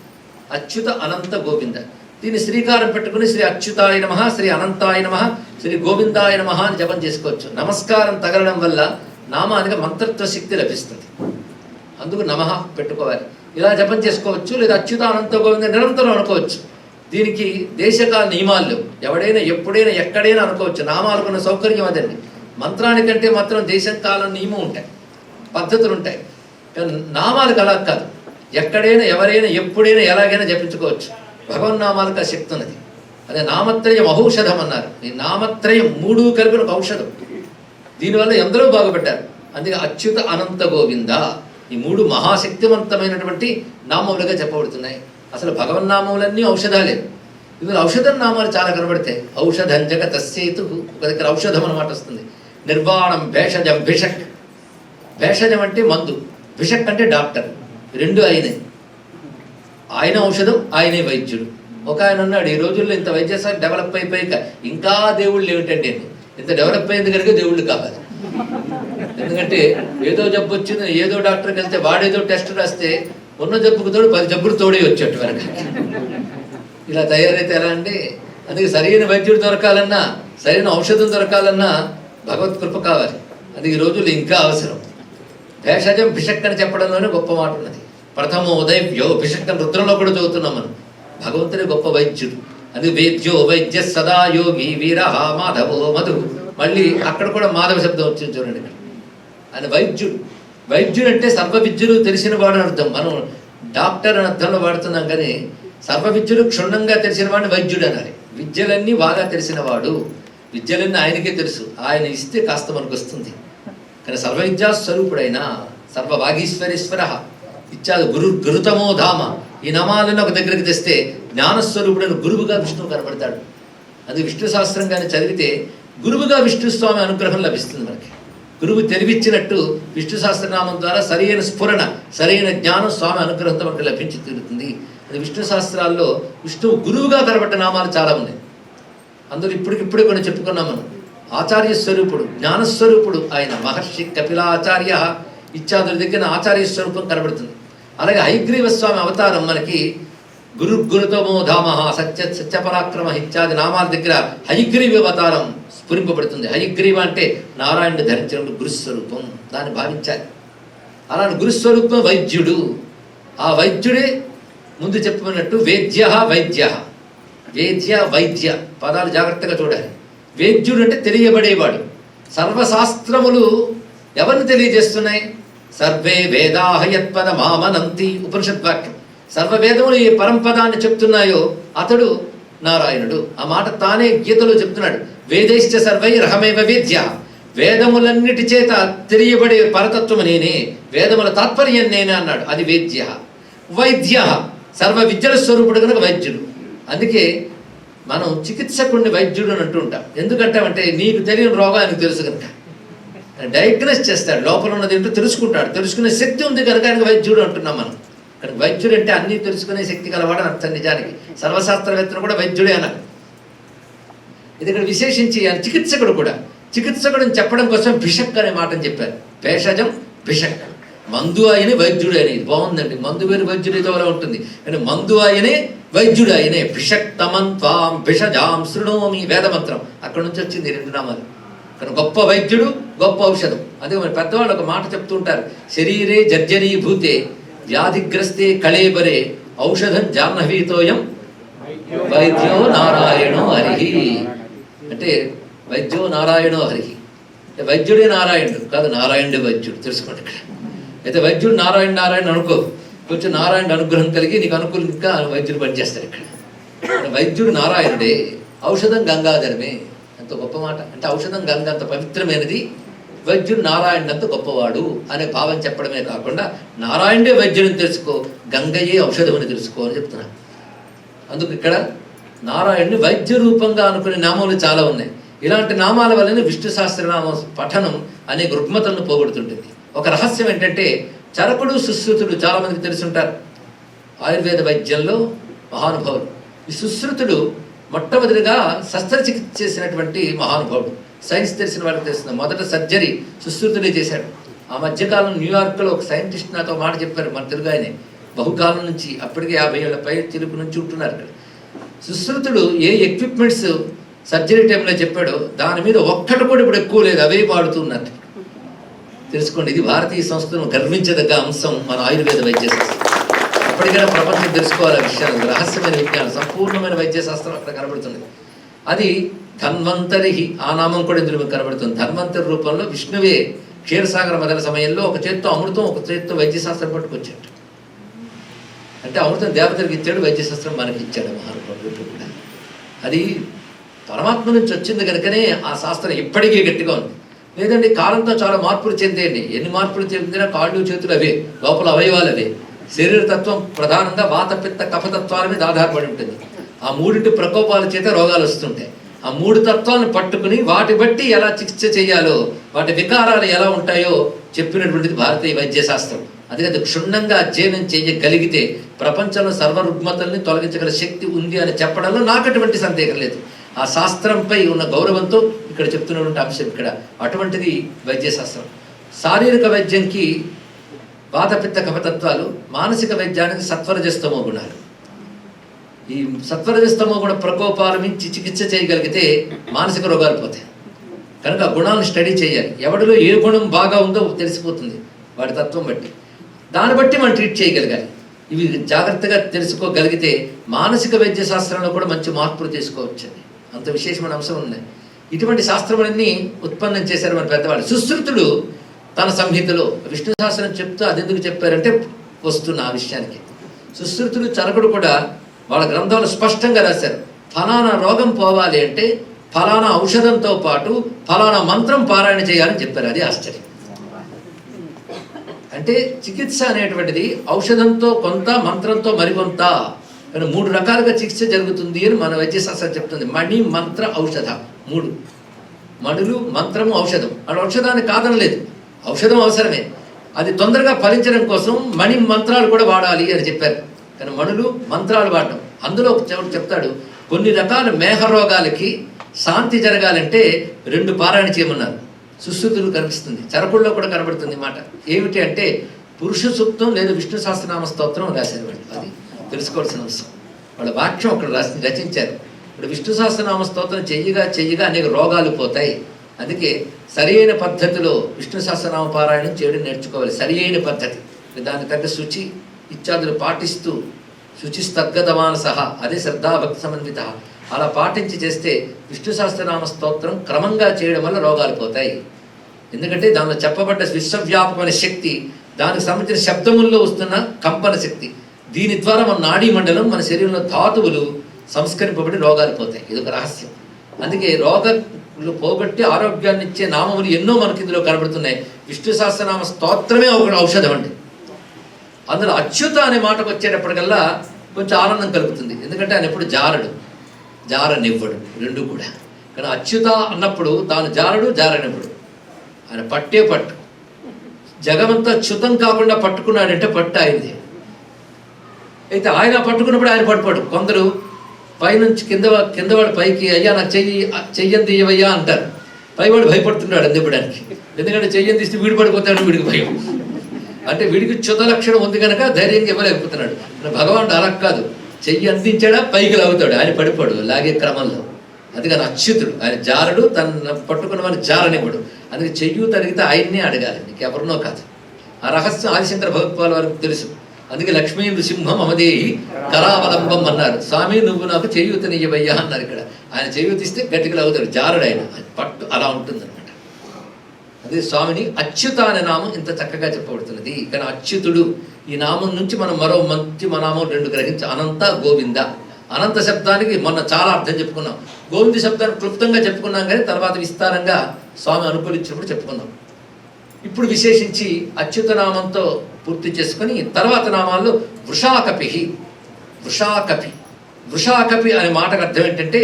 అచ్యుత అనంత గోవింద. దీన్ని శ్రీకారం పెట్టుకుని శ్రీ అచ్యుతాయ నమః, శ్రీ అనంతాయ నమః, శ్రీ గోవిందాయ నమః అని జపం చేసుకోవచ్చు. నమస్కారం తగలడం వల్ల నామానికి మంత్రత్వ శక్తి లభిస్తుంది. అందుకు నమః పెట్టుకోవాలి. ఇలా జపం చేసుకోవచ్చు, లేదా అచ్యుత అనంత గోవింద నిరంతరం అనుకోవచ్చు. దీనికి దేశకాల నియమాలు లేవు. ఎవడైనా ఎప్పుడైనా ఎక్కడైనా అనుకోవచ్చు. నామాలకున్న సౌకర్యం అదండి. మంత్రానికంటే మాత్రం దేశం కాలం నియమం ఉంటాయి, పద్ధతులు ఉంటాయి. కానీ నామాలకు అలా కాదు. ఎక్కడైనా ఎవరైనా ఎప్పుడైనా ఎలాగైనా జపించుకోవచ్చు. భగవన్నామాలకు ఆ శక్తి ఉన్నది. అదే నామత్రయం ఔషధం అన్నారు. ఈ నామత్రయం 3 కలిపిన ఒక ఔషధం. దీనివల్ల ఎందరో బాగుపడ్డారు. అందుకే అచ్యుత అనంత గోవింద ఈ 3 మహాశక్తివంతమైనటువంటి నామములుగా చెప్పబడుతున్నాయి. అసలు భగవన్నామములన్నీ ఔషధాలే. ఇందులో ఔషధం నామాలు చాలా కనబడతాయి. ఔషధం జగతస్సేతు, ఒక దగ్గర ఔషధం అన్నమాట వస్తుంది. నిర్వాణం, భేషజం, భిషక్. భేషజం అంటే మందు, భిషక్ అంటే డాక్టర్. 2 ఆయనే. ఆయన ఔషధం, ఆయనే వైద్యుడు. ఒక ఆయన అన్నాడు, ఈ రోజుల్లో ఇంత వైద్యశాఖ డెవలప్ అయిపోయాక ఇంకా దేవుళ్ళు ఏమిటంటే, ఇంత డెవలప్ అయింది కనుక దేవుళ్ళు కావాలి. ఎందుకంటే ఏదో జబ్బు వచ్చింది, ఏదో డాక్టర్కి వెళ్తే వాడేదో టెస్ట్ రాస్తే ఉన్న జబ్బుకు తోడు 10 జబ్బులు తోడే వచ్చేట్టు వరకు ఇలా తయారైతే ఎలా అండి? అందుకే సరైన వైద్యుడు దొరకాలన్నా, సరైన ఔషధం దొరకాలన్నా భగవత్ కృప కావాలి. అది ఈ రోజుల్లో ఇంకా అవసరం. భేషజం భిషక్ అని చెప్పడంలోనే గొప్ప మాట ఉన్నది. ప్రథమో ఉదయవ్యో భిషక్ అని రుద్రంలో కూడా చదువుతున్నాం మనం. భగవంతుడే గొప్ప వైద్యుడు. అది వేద్యో వైద్య సదా యోగి వీర మాధవో మధు. మళ్ళీ అక్కడ కూడా మాధవ శబ్దం వచ్చింది చూడండి. ఇక్కడ ఆయన వైద్యుడు. వైద్యుడు అంటే సర్వ విద్యలు తెలిసిన వాడు అని అర్థం. మనం డాక్టర్ అని అర్థంలో వాడుతున్నాం, కానీ సర్వ విద్యలు క్షుణ్ణంగా తెలిసిన వాడిని వైద్యుడు అనాలి. విద్యలన్నీ బాగా తెలిసిన వాడు, విద్యలన్నీ ఆయనకే తెలుసు, ఆయన ఇస్తే కాస్త మనకు వస్తుంది. కానీ సర్వ విద్యా స్వరూపుడైన సర్వభాగీశ్వరేశ్వర ఇత్యాది గురుతమో ధామ, ఈ నామాలను ఒక దగ్గరికి తెస్తే జ్ఞానస్వరూపుడైన గురువుగా విష్ణువు కనబడతాడు. అది విష్ణు శాస్త్రం కానీ చదివితే గురువుగా విష్ణుస్వామి అనుగ్రహం లభిస్తుంది మనకి. గురువు తెలివిచ్చినట్టు విష్ణు సహస్రనామం ద్వారా సరైన స్ఫురణ, సరైన జ్ఞానం స్వామి అనుగ్రహంతో మనకు లభించి తీరుతుంది. అది విష్ణు శాస్త్రాల్లో విష్ణువు గురువుగా కనబడ్డ నామాలు చాలా ఉన్నాయి. అందులో ఇప్పటికిప్పుడే కొన్ని చెప్పుకున్నాం మనం. ఆచార్య స్వరూపుడు, జ్ఞానస్వరూపుడు ఆయన మహర్షి కపిలాచార్య ఇత్యాదుల దగ్గర ఆచార్య స్వరూపం కనబడుతుంది. అలాగే హయగ్రీవ స్వామి అవతారం మనకి గురుతమో ధామ సత్యపరాక్రమ ఇత్యాది నామాల దగ్గర హయగ్రీవ అవతారం స్ఫురింపబడుతుంది. హయగ్రీవ అంటే నారాయణుడు ధరించిన గురుస్వరూపం, దాన్ని భావించాలి. అలాంటి గురుస్వరూపం వైద్యుడు. ఆ వైద్యుడే ముందు చెప్పినట్టు వేద్య వైద్య, వేద్య వైద్య పదాలు జాగ్రత్తగా చూడాలి. వేద్యుడు అంటే తెలియబడేవాడు. సర్వశాస్త్రములు ఎవరిని తెలియజేస్తున్నాయి? సర్వే వేదాహ యత్పద మామనంతి ఉపనిషత్ వాక్యం. సర్వవేదములు ఏ పరంపదాన్ని చెప్తున్నాయో అతడు నారాయణుడు. ఆ మాట తానే గీతలో చెప్తున్నాడు. వేదైశ్చ సర్వై రహమేవ వేద్య. వేదములన్నిటి చేత తెలియబడే పరతత్వము నేనే, వేదముల తాత్పర్యం నేనే అన్నాడు. అది వేద్య. వైద్య సర్వ విద్యల స్వరూపుడు కనుక వైద్యుడు. అందుకే మనం చికిత్సకుడిని వైద్యుడు అని అంటూ ఉంటాం. ఎందుకంటామంటే నీకు తెలియని రోగం ఆయనకు తెలుసు కనుక డయాగ్నోస్ చేస్తాడు. లోపల ఉన్నది ఏంటో తెలుసుకుంటాడు. తెలుసుకునే శక్తి ఉంది కనుక ఆయనకు వైద్యుడు అంటున్నాం మనం. కానీ వైద్యుడు అంటే అన్నీ తెలుసుకునే శక్తి కలవాడని అర్థం. నిజానికి సర్వశాస్త్రవేత్తను కూడా వైద్యుడే అన్నారు. ఇది ఇక్కడ విశేషించి ఆయన చికిత్సకుడు కూడా. చికిత్సకుడిని చెప్పడం కోసం భిషక్ అనే మాటని చెప్పారు. భేషజం భిషక్. మందు ఆయనే వైద్యుడు అని. ఇది బాగుందండి. మందు వేరు వైద్యుడు ఏదో అలా ఉంటుంది, కానీ మందు ఆయనే వైద్యుడు ఆయనే. భిషక్ తమం త్వాం భిషజాం శృణోమి వేదమంత్రం అక్కడ నుంచి వచ్చింది రెండు నామాలు. కానీ గొప్ప వైద్యుడు, గొప్ప ఔషధం. అదే మరి పెద్దవాళ్ళు ఒక మాట చెప్తూ ఉంటారు. శరీరే జర్జరీభూతే వ్యాధిగ్రస్తే కళేబరే ఔషధం జాహ్నవీతోయం వైద్యో నారాయణో హరి. అంటే వైద్యో నారాయణో హరి. వైద్యుడే నారాయణుడు కాదు, నారాయణుడే వైద్యుడు. తెలుసుకోండి. ఇక్కడ అయితే వైద్యుడు నారాయణ అనుకో, కొంచెం నారాయణ అనుగ్రహం కలిగి నీకు అనుకూలంగా వైద్యుడు పనిచేస్తాడు. ఇక్కడ వైద్యుడు నారాయణుడే, ఔషధం గంగాధరమే. అంత గొప్ప మాట. అంటే ఔషధం గంగ అంత పవిత్రమైనది, వైద్యుడు నారాయణుడు అంత గొప్పవాడు అనే భావం చెప్పడమే కాకుండా నారాయణుడే వైద్యుడిని తెలుసుకో, గంగయే ఔషధం అని తెలుసుకో అని చెప్తున్నాను. అందుకు ఇక్కడ నారాయణుని వైద్య రూపంగా అనుకునే నామాలు చాలా ఉన్నాయి. ఇలాంటి నామాల వల్లనే విష్ణు సహస్రనామ పఠనం అనేక రుగ్మతలను పోగొడుతుంటుంది. ఒక రహస్యం ఏంటంటే చరకుడు సుశ్రుతుడు చాలా మందికి తెలుసుంటారు. ఆయుర్వేద వైద్యంలో మహానుభావుడు. ఈ సుశ్రుతుడు మొట్టమొదటిగా శస్త్రచికిత్స చేసినటువంటి మహానుభావుడు. సైన్స్ తెలిసిన వాళ్ళకి తెలుస్తుంది. మొదట సర్జరీ సుశ్రుతుడే చేశాడు. ఆ మధ్యకాలం న్యూయార్క్లో ఒక సైంటిస్ట్ నాతో మాట చెప్పారు, మన తెలుగు ఆయనే. బహుకాలం నుంచి, అప్పటికే 50 ఏళ్ల పై చిలుపు నుంచి ఉంటున్నారు ఇక్కడ. సుశ్రుతుడు ఏ ఎక్విప్మెంట్స్ సర్జరీ టైంలో చెప్పాడో దాని మీద ఒక్కటి కూడా ఇప్పుడు ఎక్కువ లేదు, అవే వాడుతున్నారు. తెలుసుకోండి. ఇది భారతీయ సంస్కృతిని గర్వించదగ్గ అంశం మన ఆయుర్వేద వైద్య శాస్త్రం. అప్పటికైనా ప్రపంచం తెలుసుకోవాలి ఆ విషయాలు. రహస్యమైన విజ్ఞానం, సంపూర్ణమైన వైద్య శాస్త్రం అక్కడ కనబడుతుంది. అది ధన్వంతరి, ఆ నామం కూడా ఇందులో కనబడుతుంది. ధన్వంతరి రూపంలో విష్ణువే క్షీరసాగర మొదల సమయంలో ఒక చేత్తో అమృతం, ఒక చేత్తో వైద్యశాస్త్రం పట్టుకొచ్చాడు. అంటే అమృతం దేవతలకు ఇచ్చాడు, వైద్యశాస్త్రం మనకి ఇచ్చాడు మహానుభావుడు కూడా. అది పరమాత్మ నుంచి వచ్చింది కనుకనే ఆ శాస్త్రం ఇప్పటికీ గట్టిగా ఉంది. లేదండి కాలంతో చాలా మార్పులు చెందేయండి. ఎన్ని మార్పులు చెందినా కాళ్ళు చేతులు అవే, లోపల అవయవాలు అవే. శరీర తత్వం ప్రధానంగా వాత పిత్త కఫతత్వాల మీద ఆధారపడి ఉంటుంది. ఆ మూడింటి ప్రకోపాల చేత రోగాలు వస్తుంటాయి. ఆ 3 తత్వాలను పట్టుకుని వాటి బట్టి ఎలా చికిత్స చేయాలో, వాటి వికారాలు ఎలా ఉంటాయో చెప్పినటువంటిది భారతీయ వైద్య శాస్త్రం. అందుకని క్షుణ్ణంగా అధ్యయనం చేయగలిగితే ప్రపంచంలో సర్వరుగ్మతల్ని తొలగించగల శక్తి ఉంది అని చెప్పడంలో నాకు అటువంటి సందేహం లేదు. ఆ శాస్త్రంపై ఉన్న గౌరవంతో ఇక్కడ చెప్తున్నటువంటి అంశం ఇక్కడ అటువంటిది వైద్యశాస్త్రం. శారీరక వైద్యంకి వాతపిత్త కఫతత్వాలు, మానసిక వైద్యానికి సత్వరజస్తమో గుణాలు. ఈ సత్వరజస్తమో గుణ ప్రకోపాలు మించి చికిత్స చేయగలిగితే మానసిక రోగాలు పోతాయి. కనుక ఆ గుణాలను స్టడీ చేయాలి. ఎవడిలో ఏ గుణం బాగా ఉందో తెలిసిపోతుంది వాడి తత్వం బట్టి. దాన్ని బట్టి మనం ట్రీట్ చేయగలగాలి. ఇవి జాగ్రత్తగా తెలుసుకోగలిగితే మానసిక వైద్య శాస్త్రంలో కూడా మంచి మార్పులు తీసుకోవచ్చండి. అంత విశేషమైన అంశం ఉన్నాయి. ఇటువంటి శాస్త్రములన్నీ ఉత్పన్నం చేశారు మన పెద్దవాళ్ళు. సుశ్రుతుడు తన సంహితలో విష్ణు సహస్రం చెప్తూ అది ఎందుకు చెప్పారంటే వస్తున్న ఆ విషయానికి. సుశ్రుతుడు చరకుడు కూడా వాళ్ళ గ్రంథాలు స్పష్టంగా రాశారు. ఫలానా రోగం పోవాలి అంటే ఫలానా ఔషధంతో పాటు ఫలానా మంత్రం పారాయణ చేయాలని చెప్పారు. అది ఆశ్చర్యం. అంటే చికిత్స అనేటువంటిది ఔషధంతో కొంత, మంత్రంతో మరికొంత, కానీ 3 రకాలుగా చికిత్స జరుగుతుంది అని మన వైద్యశాస్త్రం చెప్తుంది. మణి, మంత్ర, ఔషధ 3. మణులు, మంత్రము, ఔషధం. అది ఔషధాన్ని కాదనలేదు, ఔషధం అవసరమే. అది తొందరగా ఫలించడం కోసం మణి మంత్రాలు కూడా వాడాలి అని చెప్పారు. కానీ మణులు, మంత్రాలు వాడడం. అందులో ఒక చెవుడు చెప్తాడు, కొన్ని రకాల మేఘ రోగాలకి శాంతి జరగాలంటే 2 పారాయణ చేయమన్నారు. సుశ్రుతులు కనిపిస్తుంది, చరకుల్లో కూడా కనబడుతుంది మాట. ఏమిటి అంటే పురుష సూక్తం లేదా విష్ణు సహస్రనామ స్తోత్రం రాశారు వాళ్ళు. అది తెలుసుకోవాల్సిన అంశం. వాళ్ళ వాక్యం అక్కడ రచించారు. ఇప్పుడు విష్ణు సహస్రనామ స్తోత్రం చెయ్యగా అనేక రోగాలు పోతాయి. అందుకే సరి అయిన పద్ధతిలో విష్ణు సహస్రనామ పారాయణం చేయడం నేర్చుకోవాలి. సరి అయిన పద్ధతి, దాని తగ్గ శుచి ఇత్యాదులు పాటిస్తూ, శుచిస్తద్గతమాన సహా, అదే శ్రద్ధాభక్తి సమన్విత, అలా పాటించి చేస్తే విష్ణు సహస్రనామ స్తోత్రం క్రమంగా చేయడం వల్ల రోగాలు పోతాయి. ఎందుకంటే దానిలో చెప్పబడ్డ విశ్వవ్యాపకమైన శక్తి, దానికి సంబంధించిన శబ్దముల్లో వస్తున్న కంపన శక్తి, దీని ద్వారా మన నాడీ మండలం, మన శరీరంలో ధాతువులు సంస్కరింపబడి రోగాలు పోతాయి. ఇదొక రహస్యం. అందుకే రోగాలు పోగొట్టి ఆరోగ్యాన్ని ఇచ్చే నామములు ఎన్నో మనకి ఇందులో కనబడుతున్నాయి. విష్ణు సహస్రనామ స్తోత్రమే ఒక ఔషధం అండి. అందులో అచ్యుత అనే మాటకు వచ్చేటప్పటికల్లా కొంచెం ఆనందం కలుగుతుంది. ఎందుకంటే ఆయన ఎప్పుడు జారనివ్వడు, 2 కూడా. కానీ అచ్యుత అన్నప్పుడు తాను జారనివ్వడు. ఆయన పట్టు జగమంతా చ్యుతం కాకుండా పట్టుకున్నాడంటే పట్టు ఆయనది. అయితే ఆయన పట్టుకున్నప్పుడు ఆయన పడిపోడు. కొందరు పైనుంచి కిందవాడు పైకి, అయ్యా నాకు చెయ్యంది ఇవ్వయ్యా అంటారు. పైవాడు భయపడుతున్నాడు అందివ్వడానికి. ఎందుకంటే చెయ్యంది ఇస్తే వీడు పడిపోతాడు, వీడికి భయం. అంటే వీడికి చ్యుత లక్షణం ఉంది కనుక ధైర్యంగా ఇవ్వలేకపోతున్నాడు. భగవానుడు అలా కాదు, చెయ్యి అందించాడా పైకి లాగుతాడు, ఆయన పడిపోడు లాగే క్రమంలో. అందుకని అచ్యుతుడు, ఆయన జారడు, తన పట్టుకున్న వాడిని జారనివ్వడు. అందుకే చెయ్యి తరిగితే ఆయన్నే అడగాలి, నీకెవరినో కాదు. ఆ రహస్యం ఆదిశంకర భగవత్పాల్ వారికి తెలుసు. అందుకే లక్ష్మీ నృసింహం అమదేహి కరావలంబం అన్నారు. స్వామి నువ్వు నాకు చేయూతనియ్యవయ్యా అన్నారు. ఇక్కడ ఆయన చేయూతిస్తే గట్టిగా లాగుతాడు, జారడు ఆయన పట్టు అలా ఉంటుంది అనమాట. అదే స్వామిని అచ్యుత అనే నామం ఇంత చక్కగా చెప్పబడుతున్నది. కానీ అచ్యుతుడు ఈ నామం నుంచి మనం మరో మంచి నామం 2 గ్రహించి, అనంత, గోవింద. అనంత శబ్దానికి మొన్న చాలా అర్థం చెప్పుకున్నాం. గోవింద శబ్దాన్ని క్లుప్తంగా చెప్పుకున్నాం, కానీ తర్వాత విస్తారంగా స్వామి అనుకూలించినప్పుడు చెప్పుకున్నాం. ఇప్పుడు విశేషించి అచ్యుత నామంతో పూర్తి చేసుకుని తర్వాత నామాల్లో వృషాకపి అనే మాటకు అర్థం ఏంటంటే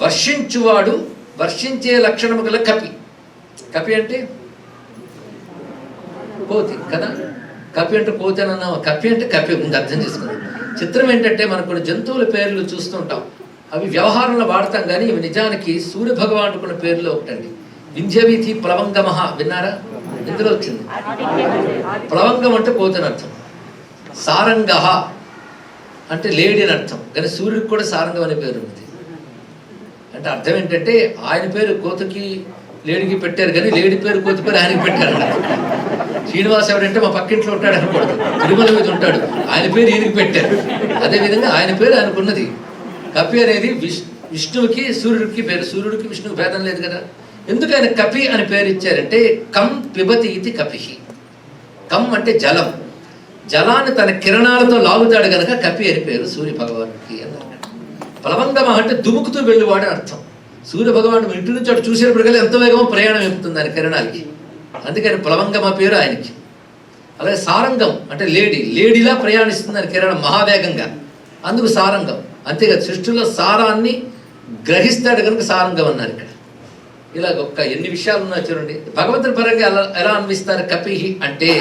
వర్షించువాడు, వర్షించే లక్షణము గల కపి. కపి అంటే కోతి కదా. కపి అంటే కోతి అని అన్నాం. కపి అంటే కపి ముందు అర్థం చేసుకున్నాం. చిత్రం ఏంటంటే మనకు కొన్ని జంతువుల పేర్లు చూస్తుంటాం, అవి వ్యవహారంలో వాడతాం, కానీ ఇవి నిజానికి సూర్య భగవానుకున్న పేర్లు ఒకటండి. వింధ్యవీథి ప్లవంగమహ విన్నారా? ఎందులో వచ్చింది? ప్లవంగం అంటే కోతి అని అర్థం. సారంగ అంటే లేడీ అని అర్థం, కానీ సూర్యుడికి కూడా సారంగం అనే పేరు ఉంది. అంటే అర్థం ఏంటంటే ఆయన పేరు కోతికి లేడీకి పెట్టారు, కానీ లేడీ పేరు కోతి పేరు ఆయనకి పెట్టారు. శ్రీనివాస్ ఎవడంటే మా పక్కింట్లో ఉంటాడు అనకూడదు, తిరుమల మీద ఉంటాడు, ఆయన పేరు ఈయనకి పెట్టారు. అదేవిధంగా ఆయన పేరు ఆయనకున్నది. కపి అనేది విష్ణువుకి సూర్యుడికి పేరు. సూర్యుడికి విష్ణువుకి భేదం లేదు కదా. ఎందుకు ఆయన కపి అని పేరు ఇచ్చారంటే కం పిబతి ఇది కపి. కం అంటే జలం, జలాన్ని తన కిరణాలతో లాగుతాడు కనుక కపి అని పేరు సూర్య భగవానుడికి అన్నారు. ప్లవంగమ అంటే దుముకుతూ వెళ్ళివాడు అర్థం. సూర్య భగవానుడు ఇంటి నుంచి అటు చూసేటప్పటికల్లా ఎంత వేగమో ప్రయాణం అయిపోతుంది ఆయన కిరణాలకి, అందుకని ప్లవంగమ పేరు ఆయనకి. అలాగే సారంగం అంటే లేడీలా ప్రయాణిస్తుంది ఆయన కిరణం మహావేగంగా, అందుకు సారంగం. అంతేకాదు సృష్టిలో సారాన్ని గ్రహిస్తాడు కనుక సారంగం అన్నారు ఇక్కడ. ఇలా ఎన్ని విషయాలు ఉన్నా చూడండి. భగవంతుడి పరంగా ఎలా అన్విస్తారు? కపిహి అంటే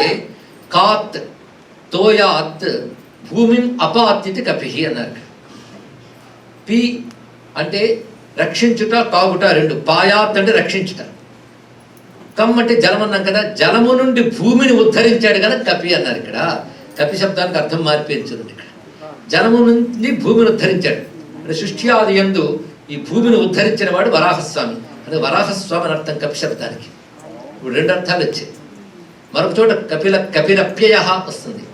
కాత్ తోయాత్ భూమిని అపాత్యతి కపిహి అన్నారు. పి అంటే రక్షించుట, కాగుట 2. పాయాత్ అంటే రక్షించుట. కమ్ అంటే జలం అన్నాం కదా, జలము నుండి భూమిని ఉద్ధరించాడు కనుక కపి అన్నారు ఇక్కడ. కపి శబ్దానికి అర్థం మారిపోయింది చూడండి. ఇక్కడ జలము నుండి భూమిని ఉద్ధరించాడు అంటే సృష్టి ఆది యందు ఈ భూమిని ఉద్ధరించిన వాడు వరాహస్వామి. అంటే వరాహస్వామి అని అర్థం కపి శబ్దానికి. ఇప్పుడు 2 అర్థాలు వచ్చాయి. మరొక చోట కపిరప్యయ వస్తుంది.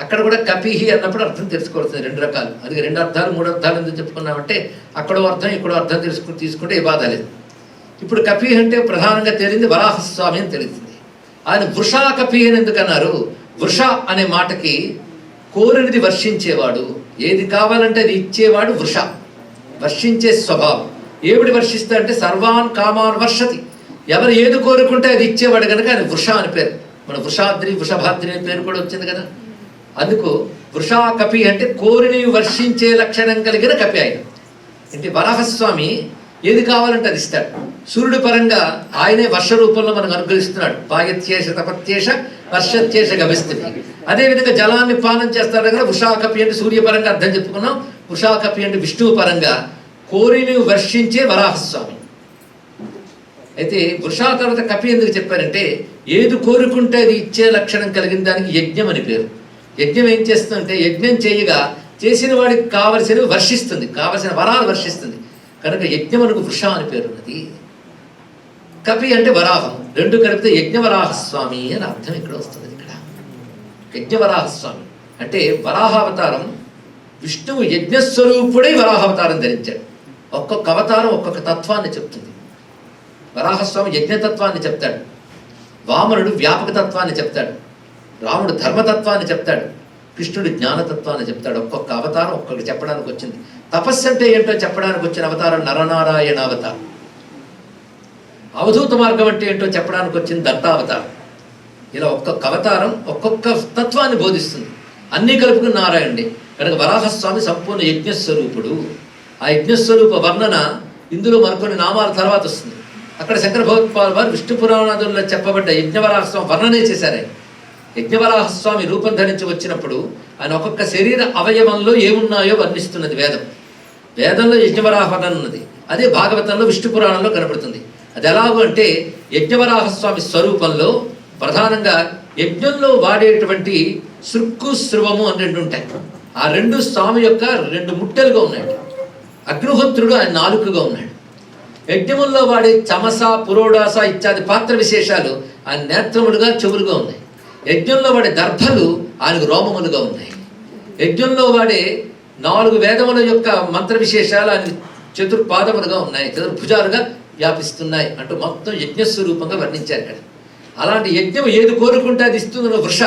అక్కడ కూడా కపిహి అన్నప్పుడు అర్థం తెలుసుకోవాల్సింది 2 రకాలు. అది 2 అర్థాలు 3 అర్థాలు ఎందుకు చెప్పుకున్నామంటే అక్కడో అర్థం ఇక్కడో అర్థం తీసుకుంటే ఏ బాధ లేదు. ఇప్పుడు కపిహి అంటే ప్రధానంగా తేలింది వరాహస్వామి అని తెలిసింది. ఆయన వృషా కపిహి అని ఎందుకన్నారు? వృష అనే మాటకి కోరినది వర్షించేవాడు, ఏది కావాలంటే అది ఇచ్చేవాడు వృష, వర్షించే స్వభావం. ఏమిటి వర్షిస్తా అంటే సర్వాన్ కామాన్ వర్షతి, ఎవరు ఏది కోరుకుంటే అది ఇచ్చేవాడు కనుక ఆయన వృష అని పేరు. మన వృషాద్రి వృషభాద్రి అనే పేరు కూడా వచ్చింది కదా. అందుకు వృషా కపి అంటే కోరిని వర్షించే లక్షణం కలిగిన కపి ఆయన. అంటే వరాహస్వామి ఏది కావాలంటే అది ఇస్తాడు. సూర్యుడి పరంగా ఆయనే వర్ష రూపంలో మనకు అనుగ్రహిస్తున్నాడు. పాయత్యేష తపత్యేష వర్షత్యేష గమిస్తుంది. అదేవిధంగా జలాన్ని పానం చేస్తాడు కదా. వృషాకపి అంటే సూర్యపరంగా అర్థం చెప్పుకున్నాం. వృషాకపి అంటే విష్ణువు పరంగా కోరిని వర్షించే వరాహస్వామి. అయితే వృషా తర్వాత కపి ఎందుకు చెప్పారంటే ఏది కోరుకుంటే అది ఇచ్చే లక్షణం కలిగిన దానికి యజ్ఞం అని పేరు. యజ్ఞం ఏం చేస్తుందంటే యజ్ఞం చేయగా చేసిన వాడికి కావలసినవి వర్షిస్తుంది, కావలసిన వరాలు వర్షిస్తుంది కనుక యజ్ఞమునకు వృష అని పేరు ఉన్నది. కపి అంటే వరాహం, 2 కలిపితే యజ్ఞవరాహస్వామి అని అర్థం ఇక్కడ వస్తుంది. ఇక్కడ యజ్ఞవరాహస్వామి అంటే వరాహావతారం. విష్ణువు యజ్ఞస్వరూపుడై వరాహావతారం ధరించాడు. ఒక్కొక్క అవతారం ఒక్కొక్క తత్వాన్ని చెప్తుంది. వరాహస్వామి యజ్ఞతత్వాన్ని చెప్తాడు, వామనుడు వ్యాపకతత్వాన్ని చెప్తాడు, రాముడు ధర్మతత్వాన్ని చెప్తాడు, కృష్ణుడు జ్ఞానతత్వాన్ని చెప్తాడు. ఒక్కొక్క అవతారం ఒక్కొక్కటి చెప్పడానికి వచ్చింది. తపస్సు అంటే ఏంటో చెప్పడానికి వచ్చిన అవతారం నరనారాయణ అవతారం. అవధూత మార్గం అంటే ఏంటో చెప్పడానికి వచ్చింది దత్తావతారం. ఇలా ఒక్కొక్క అవతారం ఒక్కొక్క తత్వాన్ని బోధిస్తుంది. అన్నీ కలుపుకుని నారాయణుడే కనుక వరాహస్వామి సంపూర్ణ యజ్ఞస్వరూపుడు. ఆ యజ్ఞస్వరూప వర్ణన ఇందులో మరికొన్ని నామాల తర్వాత వస్తుంది. అక్కడ శంకర భగవత్పాల్ వారు విష్ణు పురాణాదుల్లో చెప్పబడ్డ యజ్ఞవరాహస్వామి వర్ణనే చేశారు. ఆయన యజ్ఞవరాహస్వామి రూపం ధరించి వచ్చినప్పుడు ఆయన ఒక్కొక్క శరీర అవయవంలో ఏమున్నాయో వర్ణిస్తున్నది వేదం. వేదంలో యజ్ఞవరాహ వర్ణన ఉన్నది. అదే భాగవతంలో విష్ణు పురాణంలో కనబడుతుంది. అది ఎలాగో అంటే యజ్ఞవరాహస్వామి స్వరూపంలో ప్రధానంగా యజ్ఞంలో వాడేటువంటి శృక్కు శృవము అని 2 ఉంటాయి. ఆ 2 స్వామి యొక్క 2 ముట్టెలుగా ఉన్నాయి. అగ్నిహోత్రుడు ఆయన నాలుకగా ఉన్నాడు. యజ్ఞముల్లో వాడే చమస పురోడాస ఇత్యాది పాత్ర విశేషాలు ఆయన నేత్రములుగా చెవులుగా ఉన్నాయి. యజ్ఞంలో వాడే దర్భలు ఆయనకు రోమములుగా ఉన్నాయి. యజ్ఞంలో వాడే 4 వేదముల యొక్క మంత్ర విశేషాలు ఆయన చతుర్పాదములుగా ఉన్నాయి, చతుర్భుజాలుగా వ్యాపిస్తున్నాయి అంటూ మొత్తం యజ్ఞస్వరూపంగా వర్ణించారు ఇక్కడ. అలాంటి యజ్ఞం ఏది కోరుకుంటే అది ఇస్తుందన్న వృష.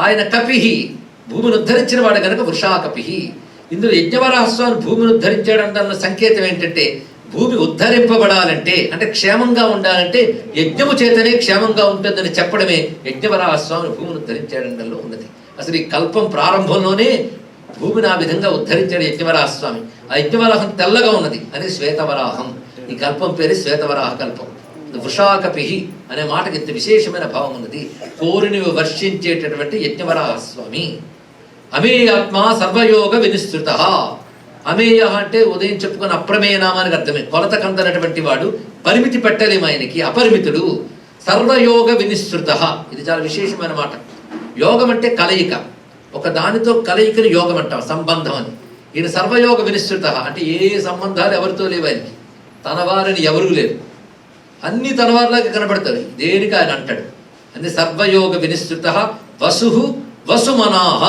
ఆయన కపిహి భూమిని ఉద్ధరించిన వాడు కనుక వృషా కపిహి. ఇందులో యజ్ఞవరాహస్వామి భూమిని ఉద్ధరించాడన్న సంకేతం ఏంటంటే భూమి ఉద్ధరింపబడాలంటే అంటే క్షేమంగా ఉండాలంటే యజ్ఞము చేతనే క్షేమంగా ఉంటుందని చెప్పడమే యజ్ఞవరాహస్వామిని భూమిని ఉద్ధరించాడంలో ఉన్నది. అసలు ఈ కల్పం ప్రారంభంలోనే భూమిని ఆ విధంగా ఉద్ధరించాడు యజ్ఞవరాహస్వామి. ఆ యజ్ఞవరాహం తెల్లగా ఉన్నది, అది శ్వేతవరాహం. ఈ కల్పం పేరు శ్వేతవరాహ కల్పం. వృషాకపిహి అనే మాటకి ఇంత విశేషమైన భావం ఉన్నది. కోరిని వర్షించేటటువంటి యజ్ఞవరాహస్వామి. అమేయాత్మ సర్వయోగ వినిశ్రుత. అమేయ అంటే ఉదయం చెప్పుకొని అప్రమేయ నామానికి అర్థమే, కొలత కందనటువంటి వాడు, పరిమితి పెట్టలేము ఆయనకి, అపరిమితుడు. సర్వయోగ వినిశ్రుత, ఇది చాలా విశేషమైన మాట. యోగం అంటే కలయిక, ఒక దానితో కలయికని యోగం అంటాం, సంబంధం అని. ఈయన సర్వయోగ వినిశ్రుత అంటే ఏ సంబంధాలు ఎవరితో లేవు ఆయనకి, తన వారిని ఎవరూ లేరు, అన్ని తన వారిలాగా కనబడతాడు. దేనికి ఆయన అంటాడు అంటే సర్వయోగ వినిశ్రుత. వసు వసుమనాహ.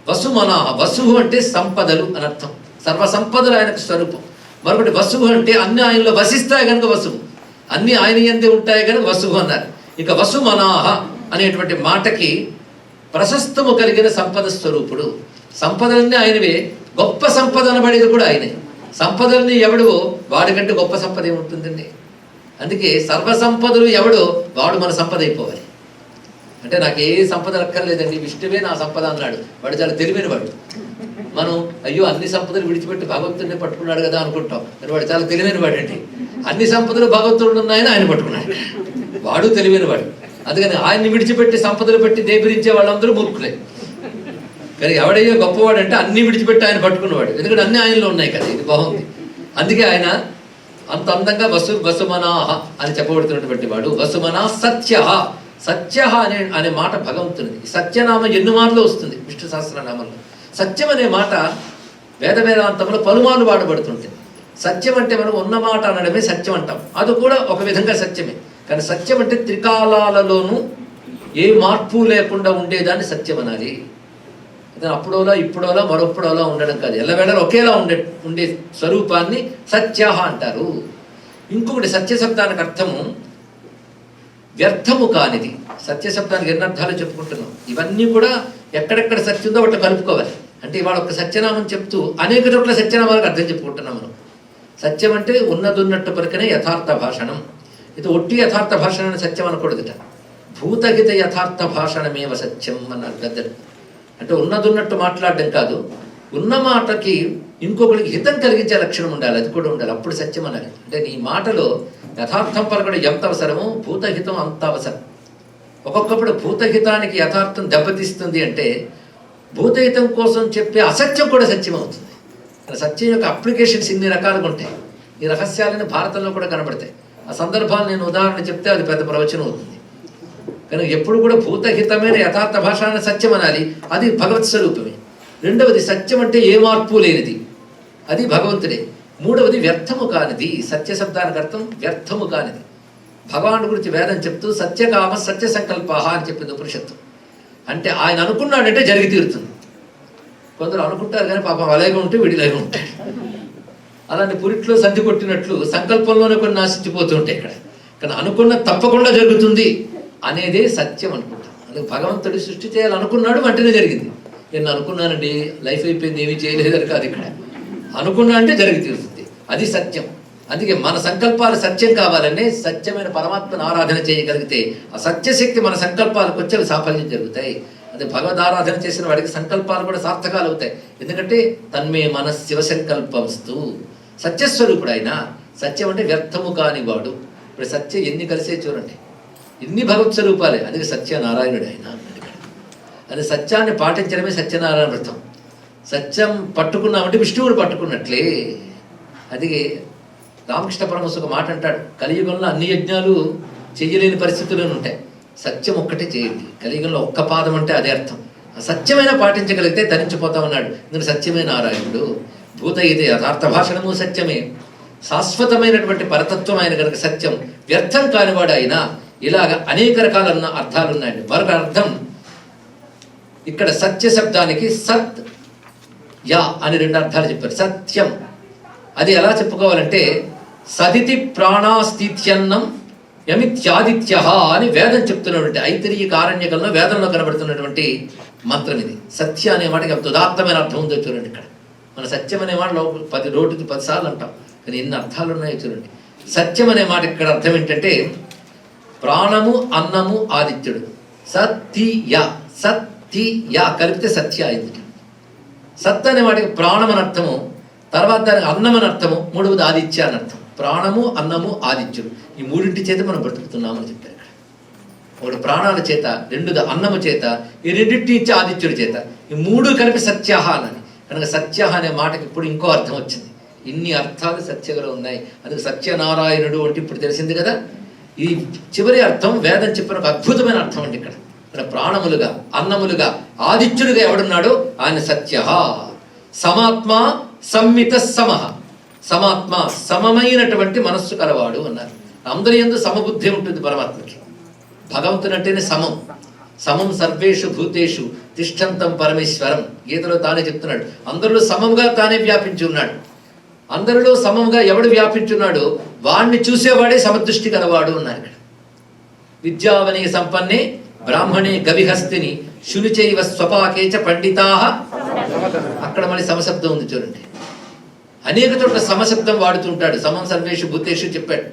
వసుమనాహ, వసువు అంటే సంపదలు అని అర్థం. సర్వ సంపదలు ఆయనకు స్వరూపం. మరొకటి వసువు అంటే అన్ని ఆయనలో వసిస్తాయి కనుక వసువు, అన్ని ఆయన యందే ఉంటాయి కనుక వసువు అన్నారు. ఇక వసుమనాహ అనేటువంటి మాటకి ప్రశస్తము కలిగిన సంపద స్వరూపుడు. సంపదలన్నీ ఆయనవే, గొప్ప సంపద అనబడేది కూడా ఆయనే. సంపదల్ని ఎవడో వాడికంటే గొప్ప సంపద ఏముంటుందండి. అందుకే సర్వసంపదలు ఎవడో వాడు మన సంపద అయిపోవాలి. అంటే నాకు ఏ సంపద అక్కర్లేదండి, విష్ణువే నా సంపద అన్నాడు, వాడు చాలా తెలివైన వాడు. మనం అయ్యో అన్ని సంపదలు విడిచిపెట్టి భగవంతుడిని పట్టుకున్నాడు కదా అనుకుంటాం, కానీ వాడు చాలా తెలివైన వాడు అండి. అన్ని సంపదలు భగవంతుడు ఉన్నాయని ఆయన పట్టుకున్నాడు, వాడు తెలివైన వాడు. అందుకని ఆయన్ని విడిచిపెట్టి సంపదలు పెట్టి దేబిరించే వాళ్ళందరూ మూర్ఖులే. కానీ ఎవడయ్యో గొప్పవాడు అంటే అన్ని విడిచిపెట్టి ఆయన పట్టుకున్నవాడు, ఎందుకంటే అన్ని ఆయనలో ఉన్నాయి కదా. ఇది బాగుంది. అందుకే ఆయన అంత అందంగా వసుమనాహ అని చెప్పబడుతున్నటువంటి వాడు. వసుమనా సత్య. సత్య అనే మాట భగవంతునిది. సత్యనామం ఎన్ని మార్లు వస్తుంది విష్ణు సహస్రనామంలో. సత్యం అనే మాట వేదాంతంలో పలుమార్లు వాడబడుతుంటుంది. సత్యం అంటే మనం ఉన్న మాట అనడమే సత్యం అంటాం, అది కూడా ఒక విధంగా సత్యమే. కానీ సత్యం అంటే త్రికాలాలలోనూ ఏ మార్పు లేకుండా ఉండేదాన్ని సత్యం అనాలి. అప్పుడోలా ఇప్పుడోలా మరొప్పుడోలా ఉండడం కాదు, ఎల్లవేళ ఒకేలా ఉండే స్వరూపాన్ని సత్య అంటారు. ఇంకొకటి సత్య శబ్దానికి అర్థము వ్యర్థము కానిది. సత్య శబ్దానికి ఎన్ని అర్థాలు చెప్పుకుంటున్నాం, ఇవన్నీ కూడా ఎక్కడెక్కడ సత్యం ఉందో వాటిని కలుపుకోవాలి. అంటే ఇవాళ ఒక సత్యనామం చెప్తూ అనేక చోట్ల సత్యనామాలకు అర్థం చెప్పుకుంటున్నాం మనం. సత్యం అంటే ఉన్నదున్నట్టు పలికిన యథార్థ భాషణం. ఇది ఒట్టి యథార్థ భాషణాన్ని సత్యం అనకూడదుట. భూతహిత యథార్థ భాషణమేవ సత్యం అన్నారు పెద్దలు. అంటే ఉన్నదున్నట్టు మాట్లాడడం కాదు, ఉన్న మాటకి ఇంకొకరికి హితం కలిగించే లక్షణం ఉండాలి, అది కూడా ఉండాలి, అప్పుడు సత్యం అనాలి. అంటే నీ మాటలో యథార్థం పలకడం ఎంత అవసరమో భూతహితం అంత అవసరం. ఒక్కొక్కప్పుడు భూతహితానికి యథార్థం దెబ్బతీస్తుంది అంటే భూతహితం కోసం చెప్పే అసత్యం కూడా సత్యం అవుతుంది. సత్యం యొక్క అప్లికేషన్స్ ఇన్ని రకాలుగా ఉంటాయి. ఈ రహస్యాలని భారతంలో కూడా కనబడతాయి. ఆ సందర్భాలు నేను ఉదాహరణ చెప్తే అది పెద్ద ప్రవచనం అవుతుంది. కనుక ఎప్పుడు కూడా భూతహితమైన యథార్థ భాషాన్ని సత్యం అనాలి, అది భగవత్ స్వరూపమే. రెండవది సత్యం అంటే ఏ మార్పు లేనిది, అది భగవంతుడే. మూడవది వ్యర్థము కానిది. సత్య శబ్దానికి అర్థం వ్యర్థము కానిది. భగవానుడి గురించి వేదం చెప్తూ సత్యకామ సత్య సంకల్పాహ అని చెప్పింది ఉపనిషత్తు. అంటే ఆయన అనుకున్నాడంటే జరిగి తీరుతుంది. కొందరు అనుకుంటారు కానీ పాపం అలాగే ఉంటే వీడిలాగే ఉంటాడు. అలాంటి పురిట్లో సంధి కొట్టినట్లు సంకల్పంలోనే కొన్ని నాశించిపోతూ ఉంటాయి. కానీ అనుకున్న తప్పకుండా జరుగుతుంది అనేదే సత్యం అనుకుంటాం. అందుకే భగవంతుడు సృష్టి చేయాలనుకున్నాడు, వెంటనే జరిగింది. నేను అనుకున్నానండి లైఫ్ అయిపోయింది ఏమీ చేయలేదని కాదు, ఇక్కడ అనుకున్నా అంటే జరిగి తీరుతుంది, అది సత్యం. అందుకే మన సంకల్పాలు సత్యం కావాలనే సత్యమైన పరమాత్మను ఆరాధన చేయగలిగితే ఆ సత్యశక్తి మన సంకల్పాలకు వచ్చి అవి సాఫల్యం జరుగుతాయి. అదే భగవద్ ఆరాధన చేసిన వాడికి సంకల్పాలు కూడా సార్థకాలు అవుతాయి. ఎందుకంటే తన్మే మన శివసంకల్పంస్తూ సత్యస్వరూపుడు ఆయన. సత్యం అంటే వ్యర్థము కానివాడు. ఇప్పుడు సత్యం ఎన్ని కలిసే చూడండి, ఇన్ని భగవత్ స్వరూపాలే. అందుకే సత్యనారాయణుడు ఆయన. అది సత్యాన్ని పాటించడమే సత్యనారాయణ వ్రతం. సత్యం పట్టుకున్నామంటే విష్ణువుని పట్టుకున్నట్లే. అది రామకృష్ణ పరమహంస ఒక మాట అంటాడు, కలియుగంలో అన్ని యజ్ఞాలు చేయలేని పరిస్థితుల్లో ఉంటాయి, సత్యం ఒక్కటే చేయండి. కలియుగంలో ఒక్క పాదం అంటే అదే అర్థం. సత్యమైన పాటించగలిగితే ధరించిపోతామన్నాడు. ఇందుకు సత్యమే నారాయణుడు. భూత ఇది యథార్థ భాషణము సత్యమే. శాశ్వతమైనటువంటి పరతత్వం ఆయన కనుక సత్యం. వ్యర్థం కానివాడు ఆయన. ఇలాగ అనేక రకాల అర్థాలు ఉన్నాయండి. మరొక అర్థం ఇక్కడ సత్య శబ్దానికి సత్ యా అని రెండు అర్థాలు చెప్పారు. సత్యం అది ఎలా చెప్పుకోవాలంటే సదితి ప్రాణాస్థిత్యన్నం యమిత్యాదిత్య అని వేదం చెప్తున్నటువంటి ఐతిరీయ ఆరణ్యకంలో వేదంలో కనబడుతున్నటువంటి మంత్రం ఇది. సత్య అనే మాటకి ఉదాత్తమైన అర్థం ఉందో చూడండి. ఇక్కడ మన సత్యం అనే మాట 10 సార్లు అంటాం, కానీ ఎన్ని అర్థాలు ఉన్నాయో చూడండి. సత్యం అనే మాట ఇక్కడ అర్థం ఏంటంటే ప్రాణము అన్నము ఆదిత్యుడు. సత్య సత్య కలిపితే సత్య అయింది. సత్ అనే వాటికి ప్రాణం అని అర్థము, తర్వాత దానికి అన్నం అని అర్థము, మూడవది ఆదిత్య అని అర్థం. ప్రాణము అన్నము ఆదిత్యుడు ఈ మూడింటి చేత మనం బ్రతుకుతున్నామని చెప్పారు ఇక్కడ. ఒకటి ప్రాణాల చేత, రెండుది అన్నము చేత, ఈ రెండింటి ఇచ్చే ఆదిత్యుడి చేత, ఈ మూడు కలిపి సత్యాహ అని. కనుక సత్యాహ అనే మాటకి ఇప్పుడు ఇంకో అర్థం వచ్చింది. ఇన్ని అర్థాలు సత్యగలో ఉన్నాయి. అందుకు సత్యనారాయణుడు అంటే ఇప్పుడు తెలిసింది కదా. ఈ చివరి అర్థం వేదం చెప్పిన ఒక అద్భుతమైన అర్థం అండి. ఇక్కడ ప్రాణములుగా అన్నములుగా ఆదిత్యుడిగా ఎవడున్నాడో ఆయన సత్య. సమాత్మ సంమిత సమః. సమాత్మ సమమైనటువంటి మనస్సు కలవాడు అన్నారు. అందరి యందు సమబుద్ధి ఉంటుంది పరమాత్మకి. భగవంతుడు అంటేనే సమం. సమం సర్వేషు భూతేషు తిష్టంతం పరమేశ్వరం. గీతలో తానే చెప్తున్నాడు, అందరిలో సమంగా తానే వ్యాపించి ఉన్నాడు. అందరిలో సమంగా ఎవడు వ్యాపించున్నాడో వాణ్ణి చూసేవాడే సమదృష్టి కలవాడు అన్నారు ఇక్కడ. విద్యావనే సంపన్నే బ్రాహ్మణే గవిహస్తిని శునిచైవ స్వపాకేచ పండితాః. అక్కడ మళ్ళీ సమశబ్దం ఉంది చూడండి. అనేక చోట్ల సమశబ్దం వాడుతుంటాడు. సమం సర్వేషు భూతేషు చెప్పాడు.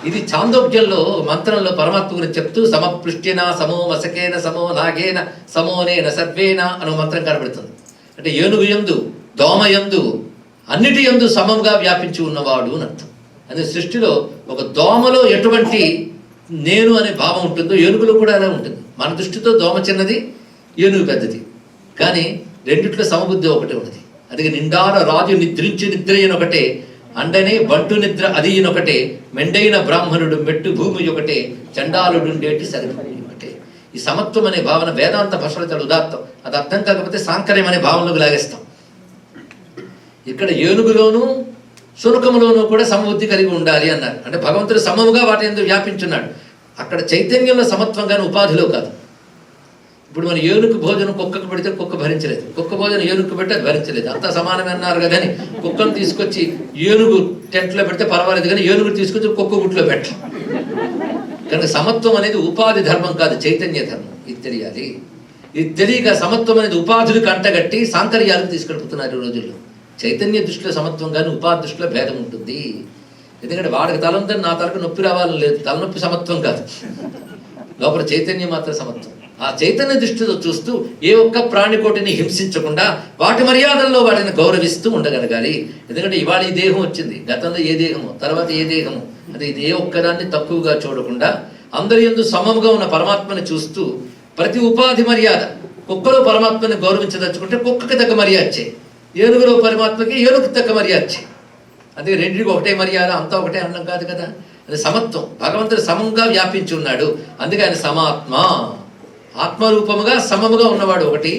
ఇది చాందోగ్యంలో మంత్రంలో పరమాత్మ గురించి చెప్తూ సమపృష్టిన సమో మసకేన సమో నాగేన సమోనేన సర్వేన అనే మంత్రం కనబడుతుంది. అంటే ఏనుగు యందు దోమ యందు అన్నిటి యందు సమంగా వ్యాపించి ఉన్నవాడు అని అర్థం. అదే సృష్టిలో ఒక దోమలో ఎటువంటి నేను అనే భావం ఉంటుందో ఏనుగులో కూడా అలా ఉంటుంది. మన దృష్టితో దోమ చిన్నది, ఏనుగు పెద్దది, కానీ రెండిట్లో సమబుద్ధి ఒకటే ఉన్నది. అది నిండాల రాజు నిద్రించి నిద్రయన ఒకటే, అండనే బంటు నిద్ర అది ఒకటే, మెండైన బ్రాహ్మణుడు మెట్టు భూమి ఒకటే, చండాలుడుండేటి సరిపోయి ఒకటే. ఈ సమత్వం అనే భావన వేదాంత భాషలో చాలా ఉదాత్తం. అది అర్థం కాకపోతే సాంకర్యం అనే భావనలోకి లాగేస్తాం. ఇక్కడ ఏనుగులోను శునకములోనూ కూడా సమబుద్ధి కలిగి ఉండాలి అన్నారు. అంటే భగవంతుడు సమముగా వాటి ఎందుకు వ్యాపించున్నాడు. అక్కడ చైతన్యంలో సమత్వం కానీ ఉపాధిలో కాదు. ఇప్పుడు మన ఏనుగు భోజనం కుక్కకు పెడితే కుక్క భరించలేదు, కుక్క భోజనం ఏనుగు పెడితే అది భరించలేదు, అంతా సమానమే అన్నారు కదా అని కుక్కను తీసుకొచ్చి ఏనుగు టెంట్లో పెడితే పర్వాలేదు కానీ ఏనుగు తీసుకొచ్చి కుక్క గుట్లో పెట్టం. కనుక సమత్వం అనేది ఉపాధి ధర్మం కాదు, చైతన్య ధర్మం. ఇది తెలియాలి. ఇది తెలియక సమత్వం అనేది ఉపాధులకు అంటగట్టి సాంకర్యాలకు తీసుకెళ్ళిపోతున్నారు ఈ రోజుల్లో. చైతన్య దృష్టిలో సమత్వం కానీ ఉపాధి దృష్టిలో భేదం ఉంటుంది. ఎందుకంటే వాడికి తలంతని నా తలకు నొప్పి రావాలని లేదు, తలనొప్పి సమత్వం కాదు, లోపల చైతన్యం మాత్రం సమత్వం. ఆ చైతన్య దృష్టితో చూస్తూ ఏ ఒక్క ప్రాణికోటిని హింసించకుండా వాటి మర్యాదల్లో వాటిని గౌరవిస్తూ ఉండగలగాలి. ఎందుకంటే ఇవాళ ఈ దేహం వచ్చింది, గతంలో ఏ దేహము, తర్వాత ఏ దేహము, అది ఇది ఏ ఒక్కదాన్ని తక్కువగా చూడకుండా అందరి యందు సమముగా ఉన్న పరమాత్మని చూస్తూ ప్రతి ఉపాధి మర్యాద, కుక్కలో పరమాత్మని గౌరవించదలుచుకుంటే కుక్కకి తగ్గ మర్యాద చేయి, ఏనుగులో పరమాత్మకి ఏనుగుకి తగ్గ మర్యాద చేయి. అందుకే రెండింటికి ఒకటే మర్యాద, అంతా ఒకటే అన్నం కాదు కదా. అది సమత్వం. భగవంతుడు సమంగా వ్యాపించి ఉన్నాడు, అందుకే ఆయన సమాత్మ. ఆత్మరూపముగా సమముగా ఉన్నవాడు ఒకటి,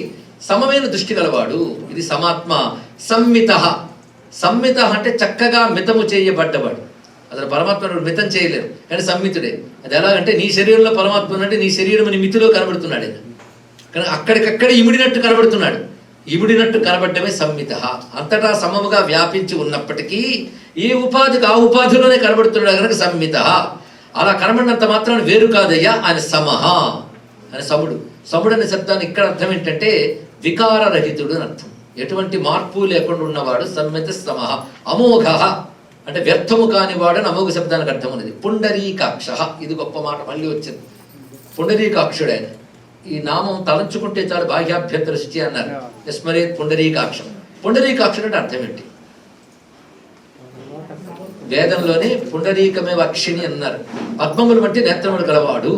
సమమైన దృష్టి గలవాడు. ఇది సమాత్మ. సంమిత. సంమిత అంటే చక్కగా మితము చేయబడ్డవాడు. అసలు పరమాత్మ మితం చేయలేరు కానీ సంమితుడే. అది ఎలాగంటే నీ శరీరంలో పరమాత్మ అంటే నీ శరీరం నీ మితిలో కనబడుతున్నాడు ఆయన, కానీ అక్కడికక్కడే ఇమిడినట్టు కనబడుతున్నాడు. ఇమిడినట్టు కనబడటమే సంమిత. అంతటా సమముగా వ్యాపించి ఉన్నప్పటికీ ఈ ఉపాధికి ఆ ఉపాధిలోనే కనబడుతున్నాడు కనుక సంమిత. అలా కనబడినంత మాత్రాన్ని వేరు కాదయ్యా ఆయన సమహ, ఆయన సముడు. సముడు అనే శబ్దాన్ని ఇక్కడ అర్థం ఏంటంటే వికారరహితుడు అని అర్థం. ఎటువంటి మార్పు లేకుండా ఉన్నవాడు సంమిత సమహ. అమోఘ అంటే వ్యర్థము కానివాడు అని అమోఘ శబ్దానికి అర్థం ఉన్నది. పుండరీకాక్ష, ఇది గొప్ప మాట మళ్ళీ వచ్చింది. పుండరీకాక్షుడు ఆయన. ఈ నామం తలంచుకుంటే చాలు బాహ్యాభ్యంతర శుచి అన్నారు. యస్మరేత్ పుండరీకాక్షం. పుండరీకాక్షుడు అంటే అర్థం ఏంటి? వేదంలోనే పుండరీకమే అక్షిణి అన్నారు. పద్మములు బట్టి నేత్రములు గలవాడు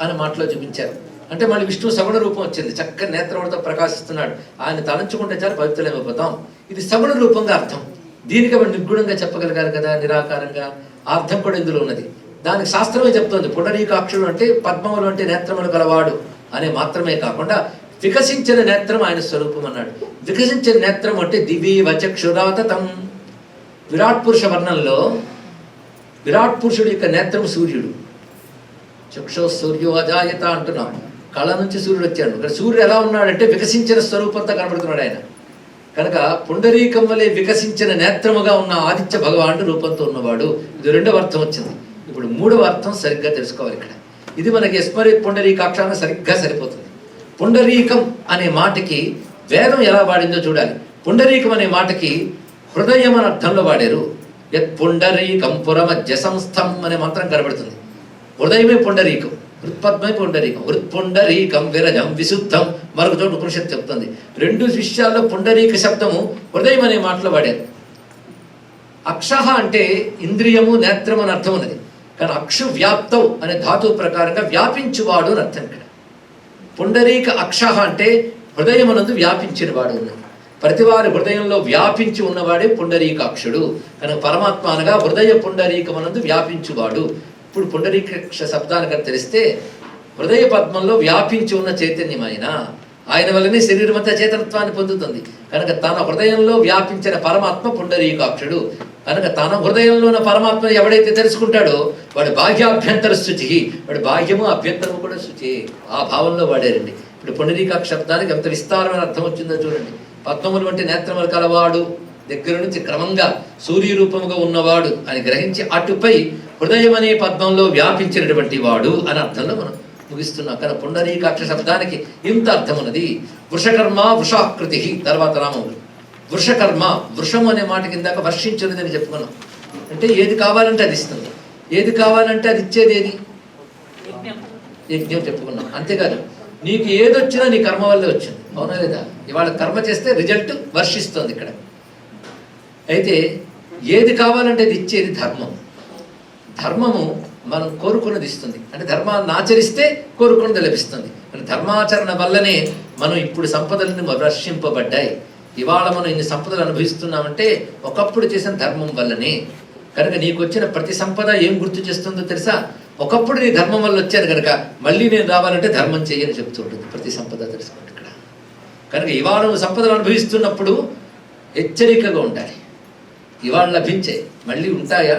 అని మాటలో చూపించారు. అంటే మళ్ళీ విష్ణువు సగుణ రూపం వచ్చింది, చక్కని నేత్రములతో ప్రకాశిస్తున్నాడు. ఆయన తలంచుకుంటే చాలు పవిత్రమైపోతాం. ఇది సగుణ రూపంగా అర్థం. దీనికి మనం నిర్గుణంగా చెప్పగలగాలి కదా, నిరాకారంగా. ఆ అర్థం కూడా ఇందులో ఉన్నది. దానికి శాస్త్రమే చెప్తోంది. పుండరీకాక్షుడు అంటే పద్మములు అంటే నేత్రములు గలవాడు అనే మాత్రమే కాకుండా వికసించిన నేత్రం ఆయన స్వరూపం అన్నాడు. వికసించిన నేత్రం అంటే దివీవ చక్షురాతతం. విరాట్ పురుష వర్ణంలో విరాట్ పురుషుడు యొక్క నేత్రం సూర్యుడు. చక్షో సూర్యో అజాయత అంటున్నాం, కళ్ళ నుంచి సూర్యుడు వచ్చాడు. ఇక్కడ సూర్యుడు ఎలా ఉన్నాడంటే వికసించిన స్వరూపంతో కనబడుతున్నాడు ఆయన. కనుక పుండరీకం వలె వికసించిన నేత్రముగా ఉన్న ఆదిత్య భగవానుడు రూపంతో ఉన్నవాడు. ఇది రెండవ అర్థం వచ్చింది. ఇప్పుడు మూడవ అర్థం సరిగ్గా తెలుసుకోవాలి ఇక్కడ. ఇది మనకి యస్మరేత్ పుండరీకాక్షాన సరిగ్గా సరిపోతుంది. పుండరీకం అనే మాటకి వేదం ఎలా వాడిందో చూడాలి. పుండరీకం అనే మాటకి హృదయం అనే అర్థంలో వాడారు. యత్ పుండరీకం పురమధ్య సంస్థం అనే మంత్రం కనబడుతుంది. హృదయమే పుండరీకం, హృత్పద్మే పుండరీకం. హృత్పుండరీకం విరజం విశుద్ధం మరొక చోట ఉపనిషత్తు చెప్తుంది. రెండు విషయాల్లో పుండరీక శబ్దము హృదయం అనే మాటలో వాడారు. అక్షః అంటే ఇంద్రియము నేత్రము అని అర్థం ఉన్నది, కానీ అక్షు వ్యాప్తవు అనే ధాతువు ప్రకారంగా వ్యాపించువాడు అని అర్థం. ఇక్కడ పుండరీక అక్షః అంటే హృదయమునందు వ్యాపించిన వాడు ఉన్నది. ప్రతివారి హృదయంలో వ్యాపించి ఉన్నవాడే పుండరీకాక్షుడు. కనుక పరమాత్మ అనగా హృదయ పుండరీకమునందు వ్యాపించువాడు. ఇప్పుడు పుండరీకాక్ష శబ్దానికి తెలిస్తే హృదయ పద్మంలో వ్యాపించి ఉన్న చైతన్యం ఆయన వల్లనే శరీరం అంతా చేతనత్వాన్ని పొందుతుంది. కనుక తన హృదయంలో వ్యాపించిన పరమాత్మ పుండరీకాక్షుడు. కనుక తన హృదయంలో ఉన్న పరమాత్మను ఎవడైతే తెలుసుకుంటాడో వాడు బాహ్యాభ్యంతర శుచి, వాడు బాహ్యము అభ్యంతరము కూడా శుచి. ఆ భావంలో వాడారండి. ఇప్పుడు పుండరీకాక్ష శబ్దానికి ఎంత విస్తారమైన అర్థం వచ్చిందో చూడండి. పద్మములు వంటి నేత్రములు కలవాడు దగ్గర నుంచి క్రమంగా సూర్య రూపముగా ఉన్నవాడు అని గ్రహించి అటుపై హృదయం అనే పద్మంలో వ్యాపించినటువంటి వాడు అని అర్థంలో మనం ముగిస్తున్నాం. కానీ పుండరీకాక్ష శబ్దానికి ఇంత అర్థం ఉన్నది. వృషకర్మ వృషాకృతి. తర్వాత నామములు వృషకర్మ. వృషం అనే మాట కిందాక వర్షించినదని చెప్పుకున్నాం. అంటే ఏది కావాలంటే అది ఇస్తుంది, ఏది కావాలంటే అది ఇచ్చేది ఏది? యజ్ఞం చెప్పుకున్నాం. అంతేకాదు నీకు ఏదొచ్చినా నీ కర్మ వల్లే వచ్చింది, అవునా లేదా? ఇవాళ కర్మ చేస్తే రిజల్ట్ వర్షిస్తుంది ఇక్కడ. అయితే ఏది కావాలంటే అది ఇచ్చేది ధర్మం. ధర్మము మనం కోరుకున్నది ఇస్తుంది. అంటే ధర్మాన్ని ఆచరిస్తే కోరుకున్నది లభిస్తుంది. ధర్మాచరణ వల్లనే మనం ఇప్పుడు సంపదలను వర్షింపబడ్డాయి. ఇవాళ మనం ఇన్ని సంపదలు అనుభవిస్తున్నామంటే ఒకప్పుడు చేసిన ధర్మం వల్లనే. కనుక నీకు వచ్చిన ప్రతి సంపద ఏం గుర్తు చేస్తుందో తెలుసా? ఒకప్పుడు నీ ధర్మం వల్ల వచ్చాను కనుక మళ్ళీ నేను రావాలంటే ధర్మం చేయని చెప్తూ ఉంటుంది ప్రతి సంపద. తెలుసుకోండి ఇక్కడ. కనుక ఇవాళ నువ్వు సంపదలు అనుభవిస్తున్నప్పుడు హెచ్చరికగా ఉండాలి. ఇవాళ లభించే మళ్ళీ ఉంటాయా?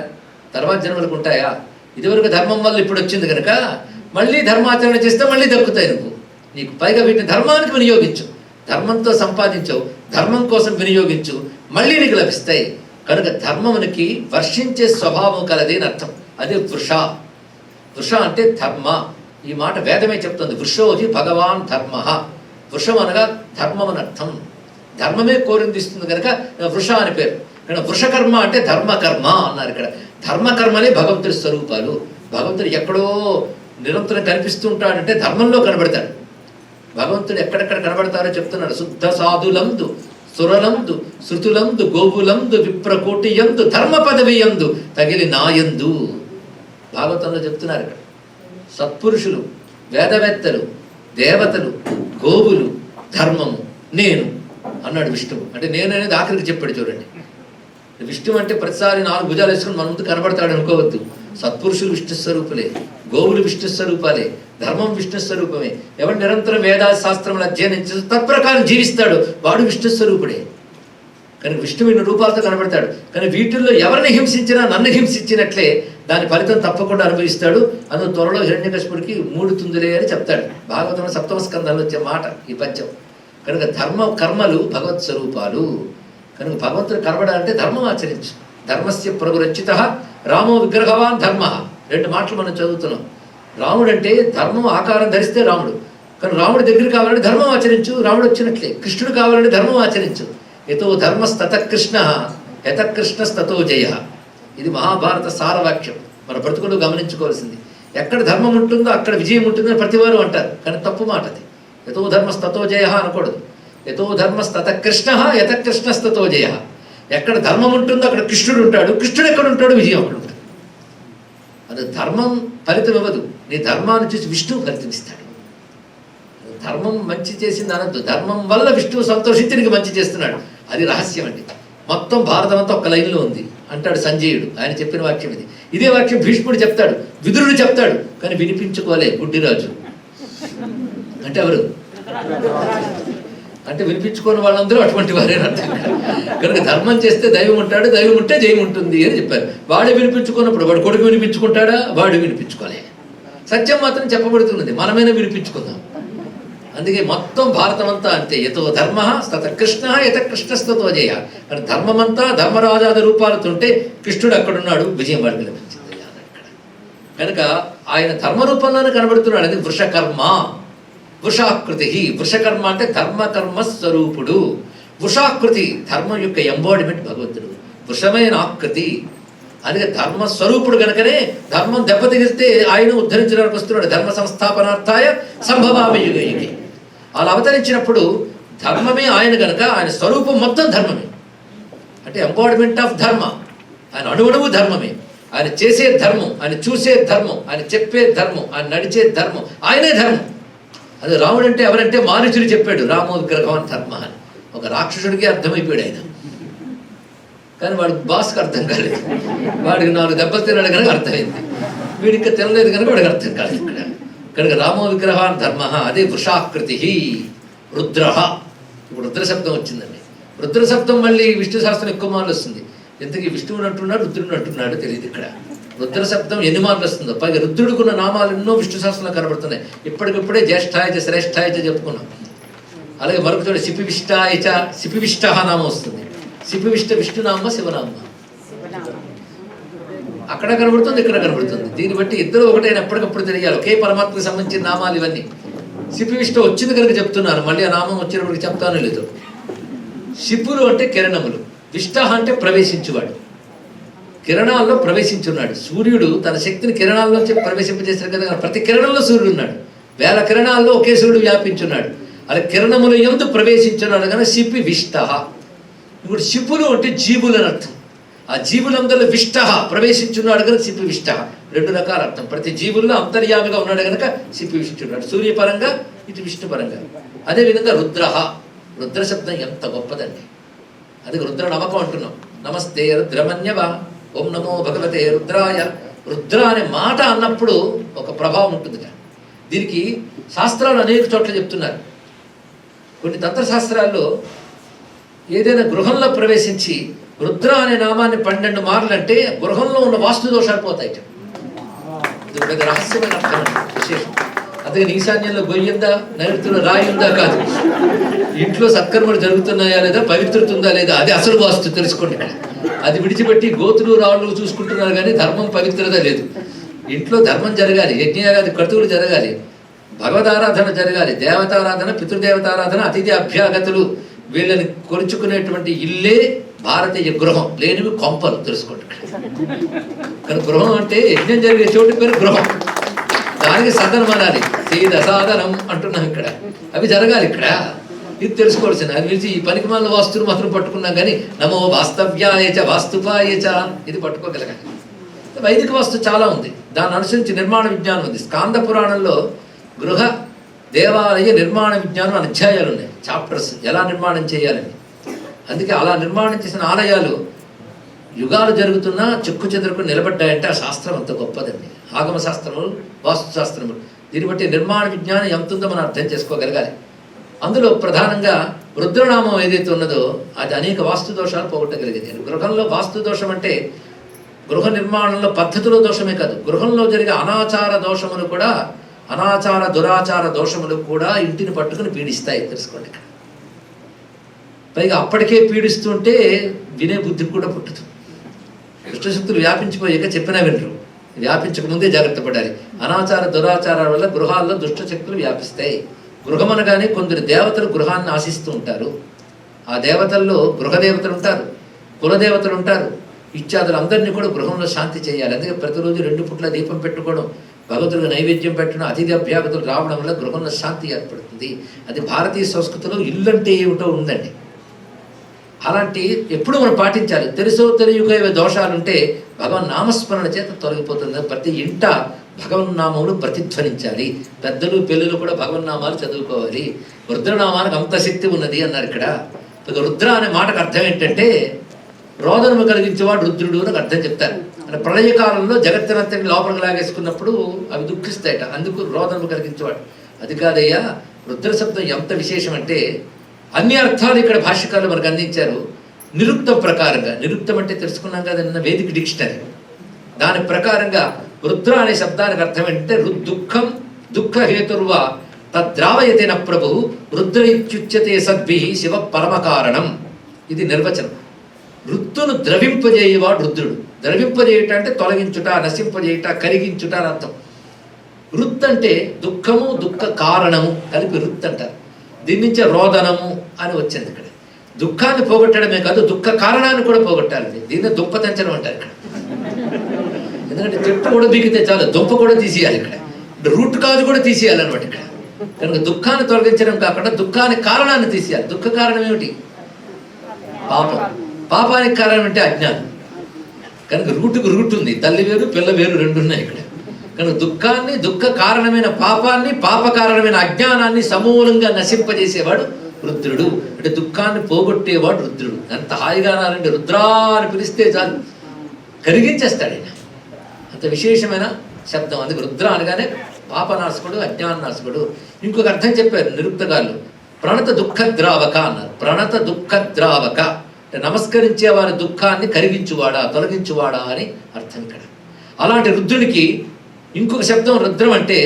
తర్వాత జన్మలకు ఉంటాయా? ఇదివరకు ధర్మం వల్ల ఇప్పుడు వచ్చింది కనుక మళ్ళీ ధర్మాచరణ చేస్తే మళ్ళీ దక్కుతాయి నువ్వు. నీకు పైగా వీటిని ధర్మానికి వినియోగించు, ధర్మంతో సంపాదించవు, ధర్మం కోసం వినియోగించు, మళ్ళీ నీకు లభిస్తాయి. కనుక ధర్మమునికి వర్షించే స్వభావం కలది అని అర్థం. అదే వృష. వృష అంటే ధర్మ. ఈ మాట వేదమే చెప్తుంది. వృషోహి భగవాన్ ధర్మ. వృషం అనగా ధర్మం అని అర్థం. ధర్మమే కోరిందిస్తుంది కనుక వృష అని పేరు. కానీ వృషకర్మ అంటే ధర్మకర్మ అన్నారు. ఇక్కడ ధర్మకర్మలే భగవంతుడి స్వరూపాలు. భగవంతుడు ఎక్కడో నిరంతరం కనిపిస్తూ ఉంటాడంటే ధర్మంలో కనబడతాడు. భగవంతుడు ఎక్కడెక్కడ కనబడతారో చెప్తున్నాడు. శుద్ధ సాధులందు, సురలందు, శృతులందు, గోవులందు, విప్రకోటియందు, ధర్మ పదవియందు తగిలి నాయందు. భాగవతంలో చెప్తున్నారు ఇక్కడ. సత్పురుషులు, వేదవేత్తలు, దేవతలు, గోవులు, ధర్మము, నేను అన్నాడు విష్ణువు. అంటే నేను అనేది ఆఖరికి చెప్పాడు. చూడండి, విష్ణువు అంటే ప్రతిసారి 4 భుజాలు వేసుకుని మన ముందు కనబడతాడు అనుకోవద్దు. సత్పురుషులు విష్ణు స్వరూపులే, గోవులు విష్ణు స్వరూపాలే, ధర్మం విష్ణు స్వరూపమే. ఎవరు నిరంతరం వేదా శాస్త్రములు అధ్యయనించి తత్ప్రకారం జీవిస్తాడు వాడు విష్ణు స్వరూపుడే. కానీ విష్ణువు ఇన్ని రూపాలతో కనబడతాడు. కానీ వీటిల్లో ఎవరిని హింసించినా నన్ను హింసించినట్లే దాని ఫలితం తప్పకుండా అనుభవిస్తాడు. అందులో త్వరలో హిరణ్యకశిపుడికి 3 తుందులే అని చెప్తాడు. భాగవతంలో 7వ స్కంధంలో వచ్చే మాట ఈ పద్యం. కనుక ధర్మ కర్మలు భగవత్ స్వరూపాలు. కనుక భగవంతుడు కనబడాలంటే ధర్మం ఆచరించు. ధర్మస్య ప్రభురచిత రామో విగ్రహవాన్ ధర్మ. 2 మాటలు మనం చదువుతున్నాం. రాముడు అంటే ధర్మం ఆకారం ధరిస్తే రాముడు. కానీ రాముడి దగ్గర కావాలంటే ధర్మం ఆచరించు, రాముడు వచ్చినట్లే. కృష్ణుడు కావాలంటే ధర్మం ఆచరించు. యతో ధర్మస్తత కృష్ణ యత కృష్ణస్తతో జయ. ఇది మహాభారత సారవాక్యం. మన బ్రతుకులు గమనించుకోవాల్సింది. ఎక్కడ ధర్మం ఉంటుందో అక్కడ విజయం ఉంటుందని ప్రతివారు అంటారు. కానీ తప్పు మాట అది. యతో ధర్మస్తతో జయ అనకూడదు. యతో ధర్మస్తత కృష్ణ యత కృష్ణస్తతో జయ. ఎక్కడ ధర్మం ఉంటుందో అక్కడ కృష్ణుడు ఉంటాడు. కృష్ణుడు ఎక్కడ ఉంటాడు, విజయం అక్కడ ఉంటాడు. అది ధర్మం ఫలితం ఇవ్వదు. నీ ధర్మాన్ని చూసి విష్ణువు ఫలితం ఇస్తాడు. ధర్మం మంచి చేసింది అనద్దు. ధర్మం వల్ల విష్ణువు సంతోషించి నీకు మంచి చేస్తున్నాడు. అది రహస్యం అండి. మొత్తం భారతం అంతా ఒక్క లైన్లో ఉంది అంటాడు సంజయుడు. ఆయన చెప్పిన వాక్యం ఇది. ఇదే వాక్యం భీష్ముడు చెప్తాడు, విదురుడు చెప్తాడు. కానీ వినిపించుకోలే గుడ్డిరాజు. అంటే ఎవరు? అంటే వినిపించుకోని వాళ్ళందరూ అటువంటి వారే అర్థం. కనుక ధర్మం చేస్తే దైవం ఉంటాడు, దైవం ఉంటే జయం ఉంటుంది అని చెప్పారు. వాడే వినిపించుకున్నప్పుడు వాడు కొడుకు వినిపించుకుంటాడా? వాడు వినిపించుకోలే. సత్యం మాత్రం చెప్పబడుతున్నది, మనమైనా వినిపించుకుందాం. అందుకే మొత్తం భారతం అంతా అంతే. యతో ధర్మ తత కృష్ణ యత కృష్ణస్తతో జయ. కానీ ధర్మమంతా ధర్మరాజాది రూపాలతో ఉంటే కృష్ణుడు అక్కడున్నాడు, విజయం వాడికి లభించింది అక్కడ. కనుక ఆయన ధర్మ రూపంలోనే కనబడుతున్నాడు. అది వృషకర్మ, వృషాకృతి. వృషకర్మ అంటే ధర్మకర్మ స్వరూపుడు. వృషాకృతి ధర్మం యొక్క ఎంబాడిమెంట్ భగవంతుడు. వృషమైన ఆకృతి. అందుకే ధర్మ స్వరూపుడు కనుకనే ధర్మం దెబ్బతిగిస్తే ఆయన ఉద్ధరించడానికి వస్తున్నాడు. ధర్మ సంస్థాపనార్థాయ సంభవామి యుగ యుగే. అలా అవతరించినప్పుడు ధర్మమే ఆయన కనుక ఆయన స్వరూపం మొత్తం ధర్మమే. అంటే ఎంబాడిమెంట్ ఆఫ్ ధర్మ. ఆయన అణువణువు ధర్మమే. ఆయన చేసే ధర్మం, ఆయన చూసే ధర్మం, ఆయన చెప్పే ధర్మం, ఆయన నడిచే ధర్మం, ఆయనే ధర్మం. అది రాముడు అంటే ఎవరంటే మారీచుడు చెప్పాడు రామో విగ్రహవాన్ ధర్మ అని. ఒక రాక్షసుడికి అర్థమైపోయాడు ఆయన. కానీ వాడు బాస్కి అర్థం కాలేదు. వాడికి 4 దెబ్బలు తినడు కనుక అర్థమైంది. వీడికి తినలేదు కనుక వాడికి అర్థం కాలేదు. ఇక్కడ కనుక రామో విగ్రహాన్ ధర్మ. అదే వృషాకృతి. రుద్ర. ఇప్పుడు రుద్ర శబ్దం వచ్చిందండి. రుద్ర శబ్దం మళ్ళీ విష్ణు శాస్త్రం ఎక్కువ మార్లు వస్తుంది. ఎందుకు విష్ణువుని అంటున్నాడు రుద్రుడిని అంటున్నాడు తెలియదు. ఇక్కడ రుద్ర శబ్దం ఎన్ని మార్లు వస్తుందో. పైగా రుద్రుడికున్న నామాలు ఎన్నో విష్ణు శాస్త్రంలో కనబడుతున్నాయి. ఇప్పటికిప్పుడే జ్యేష్ఠాయచ శ్రేష్ఠాయచ చెప్పుకున్నాం. అలాగే మరొక చోట సిపివిష్టాయచ సిపివిష్ట నామం వస్తుంది. సిపివిష్ట విష్ణునామ శివనామ అక్కడ కనబడుతుంది, ఇక్కడ కనబడుతుంది. దీన్ని బట్టి ఇద్దరు ఒకటైన ఎప్పటికప్పుడు తెలియాలి. ఒకే పరమాత్మకు సంబంధించిన నామాలు ఇవన్నీ. సిపివిష్ట వచ్చింది కనుక చెప్తున్నారు. మళ్ళీ ఆ నామం వచ్చినప్పటికి చెప్తాను లేదు. శిపులు అంటే కిరణములు, విష్ట అంటే ప్రవేశించువాడు. కిరణాల్లో ప్రవేశించున్నాడు. సూర్యుడు తన శక్తిని కిరణాల్లోంచి ప్రవేశింపజేశారు కదా. ప్రతి కిరణంలో సూర్యుడు ఉన్నాడు. 1000 కిరణాల్లో ఒకే సూర్యుడు వ్యాపించున్నాడు. అలా కిరణముల యందు ప్రవేశించున్నాడు కనుక శిపి విష్ట. ఇప్పుడు శిపులు అంటే జీవులు అని అర్థం. ఆ జీవులందరిలో విష్ట ప్రవేశించున్నాడు కనుక శిపి విష్ట. 2 రకాల అర్థం. ప్రతి జీవుల్లో అంతర్యామిగా ఉన్నాడు కనుక శిపి విష్ణున్నాడు. సూర్యపరంగా, ఇటు విష్ణుపరంగా. అదేవిధంగా రుద్ర. రుద్ర శబ్దం ఎంత గొప్పదండి. అది రుద్ర నమకం అంటున్నాం. నమస్తే రుద్రమన్యవ, ఓం నమో భగవతే రుద్రాయ. రుద్ర అనే మాట అన్నప్పుడు ఒక ప్రభావం ఉంటుంది. దీనికి శాస్త్రాలు అనేక చోట్ల చెప్తున్నారు. కొన్ని తంత్రశాస్త్రాల్లో ఏదైనా గృహంలో ప్రవేశించి రుద్ర అనే నామాన్ని 12 మార్లు అంటే గృహంలో ఉన్న వాస్తు దోషాలు పోతాయి. ఇది పెద్ద రహస్యమైన అర్థం, విశేషం. అందుకని ఈశాన్యంలో గొయ్యి ఉందా, నైరుతిలో రాయి ఉందా కాదు. ఇంట్లో సత్కర్మలు జరుగుతున్నాయా లేదా, పవిత్రత ఉందా లేదా, అది అసలు వాస్తు తెలుసుకోండి. అది విడిచిపెట్టి గోతులు రాళ్ళు చూసుకుంటున్నారు కానీ ధర్మం పవిత్రత లేదు. ఇంట్లో ధర్మం జరగాలి, యజ్ఞయాగాది క్రతువులు జరగాలి, భగవదారాధన జరగాలి, దేవతారాధన, పితృదేవతారాధన, అతిథి అభ్యాగతులు వీళ్ళని కొలుచుకునేటువంటి ఇల్లే భారతీయ గృహం. లేనివి కొంపలు తెలుసుకోండి. కానీ గృహం అంటే యజ్ఞం జరిగే చోటు పేరు గృహం. దానికి సదనం అనాలి, సీద సాధనం అంటున్నాం ఇక్కడ. అవి జరగాలి ఇక్కడ. ఇది తెలుసుకోవాల్సింది. అది విడిచి ఈ పనికిమాల వాస్తులు మాత్రం పట్టుకున్నాం కానీ నమో వాస్తవ్యాయచ వాస్తుపాయచ ఇది పట్టుకోగలగాలి. వైదిక వాస్తు చాలా ఉంది, దాన్ని అనుసరించి నిర్మాణ విజ్ఞానం ఉంది. స్కాంద పురాణంలో గృహ దేవాలయ నిర్మాణ విజ్ఞానం అనే అధ్యాయాలు ఉన్నాయి, చాప్టర్స్, ఎలా నిర్మాణం చేయాలని. అందుకే అలా నిర్మాణం చేసిన ఆలయాలు యుగాలు జరుగుతున్నా చెక్కు చెదరకు నిలబడ్డాయంటే ఆ శాస్త్రం అంత గొప్పదండి. ఆగమ శాస్త్రములు, వాస్తు శాస్త్రములు, దీన్ని బట్టి నిర్మాణ విజ్ఞానం ఎంత ఉందో మనం అర్థం చేసుకోగలగాలి. అందులో ప్రధానంగా రుద్రనామం ఏదైతే ఉన్నదో అది అనేక వాస్తు దోషాలు పోగొట్టగలిగేది. గృహంలో వాస్తు దోషం అంటే గృహ నిర్మాణంలో పద్ధతిలో దోషమే కాదు, గృహంలో జరిగే అనాచార దోషములు కూడా, అనాచార దురాచార దోషములు కూడా ఇంటిని పట్టుకుని పీడిస్తాయి తెలుసుకోండి ఇక్కడ. పైగా అప్పటికే పీడిస్తుంటే వినే బుద్ధి కూడా పుట్టుతుంది. దుష్టశక్తులు వ్యాపించిపోయాక చెప్పినా వినరు, వ్యాపించక ముందే జాగ్రత్త పడాలి. అనాచార దురాచారాల వల్ల గృహాల్లో దుష్టశక్తులు వ్యాపిస్తాయి. గృహం అనగానే కొందరు దేవతలు గృహాన్ని ఆశిస్తూ ఉంటారు. ఆ దేవతల్లో గృహదేవతలు ఉంటారు, కులదేవతలు ఉంటారు, ఇత్యాదులు అందరినీ కూడా గృహంలో శాంతి చేయాలి. అందుకే ప్రతిరోజు 2 పూట్ల దీపం పెట్టుకోవడం, భగవంతుడికి నైవేద్యం పెట్టడం, అతిథి అభ్యాగతులు రావడం వల్ల గృహంలో శాంతి ఏర్పడుతుంది. అది భారతీయ సంస్కృతిలో ఇల్లంటే ఏమిటో ఉందండి. అలాంటి ఎప్పుడు మనం పాటించాలి. తెలుసో తెలియక ఏవో దోషాలుంటే భగవన్ నామస్మరణ చేత తొలగిపోతుంది. ప్రతి ఇంట భగవన్నామములు ప్రతిధ్వనించాలి. పెద్దలు పిల్లలు కూడా భగవన్నామాలు చదువుకోవాలి. రుద్రనామానికి అంత శక్తి ఉన్నది అన్నారు ఇక్కడ. రుద్ర అనే మాటకు అర్థం ఏంటంటే రోదనము కలిగించేవాడు రుద్రుడు అని అర్థం చెప్తారు. అంటే ప్రళయకాలంలో జగత్తునంతని లోపలికి లాగేసుకున్నప్పుడు అవి దుఃఖిస్తాయట, అందుకు రోదనము కలిగించేవాడు. అది కాదయ్యా, రుద్ర శబ్దం ఎంత విశేషం అంటే అన్ని అర్థాలు ఇక్కడ భాష్యకారులు మనకు అందించారు. నిరుక్తం ప్రకారంగా, నిరుక్తం అంటే తెలుసుకున్నాం కదా నిన్న వేదిక డిక్షనరీ, దాని ప్రకారంగా రుద్ర అనే శబ్దానికి అర్థం ఏంటంటే దుఃఖం దుఃఖహేతుర్వా తద్రావయతేన ప్రభు రుద్ర ఇత్యుచ్యతే సద్భి శివ పరమ కారణం. ఇది నిర్వచనం. రుత్తును ద్రవింపజేయవాడు రుద్రుడు. ద్రవింపజేయుట అంటే తొలగించుట, నశింపజేయుట, కరిగించుట అని అర్థం. రుత్ అంటే దుఃఖము, దుఃఖ కారణము కలిపి రుత్ అంటారు. దీని నుంచే రోదనము అని వచ్చింది ఇక్కడ. దుఃఖాన్ని పోగొట్టడమే కాదు, దుఃఖ కారణాన్ని కూడా పోగొట్టాలండి. దీన్ని దుంపతెంచడం అంటారు ఇక్కడ. ఎందుకంటే చెట్టు కూడా బీగితే చాలు, దుంప కూడా తీసేయాలి ఇక్కడ. రూట్ కాజు కూడా తీసేయాలన్నమాట ఇక్కడ. కనుక దుఃఖాన్ని తొలగించడం కాకుండా దుఃఖానికి కారణాన్ని తీసేయాలి. దుఃఖ కారణం ఏమిటి? పాపం. పాపానికి కారణం అంటే అజ్ఞానం. కనుక రూటుకు రూట్ ఉంది, తల్లి వేరు పిల్ల వేరు రెండు ఉన్నాయి ఇక్కడ. కనుక దుఃఖాన్ని, దుఃఖ కారణమైన పాపాన్ని, పాప కారణమైన అజ్ఞానాన్ని సమూలంగా నశింపజేసేవాడు రుద్రుడు. అంటే దుఃఖాన్ని పోగొట్టేవాడు రుద్రుడు. అంత హాయిగా నాలంటే రుద్రా అని పిలిస్తే చాలు, కరిగించేస్తాడు ఆయన. అంత విశేషమైన శబ్దం. అందుకే రుద్ర అనగానే పాపనాశకుడు, అజ్ఞాననాశకుడు. ఇంకొక అర్థం చెప్పారు నిరుక్తగాళ్ళు, ప్రణత దుఃఖద్రావక అన్నారు. ప్రణత దుఃఖద్రావక అంటే నమస్కరించే వారి దుఃఖాన్ని కరిగించువాడా, తొలగించువాడా అని అర్థం ఇక్కడ. అలాంటి రుద్రునికి ఇంకొక శబ్దం రుద్రం అంటే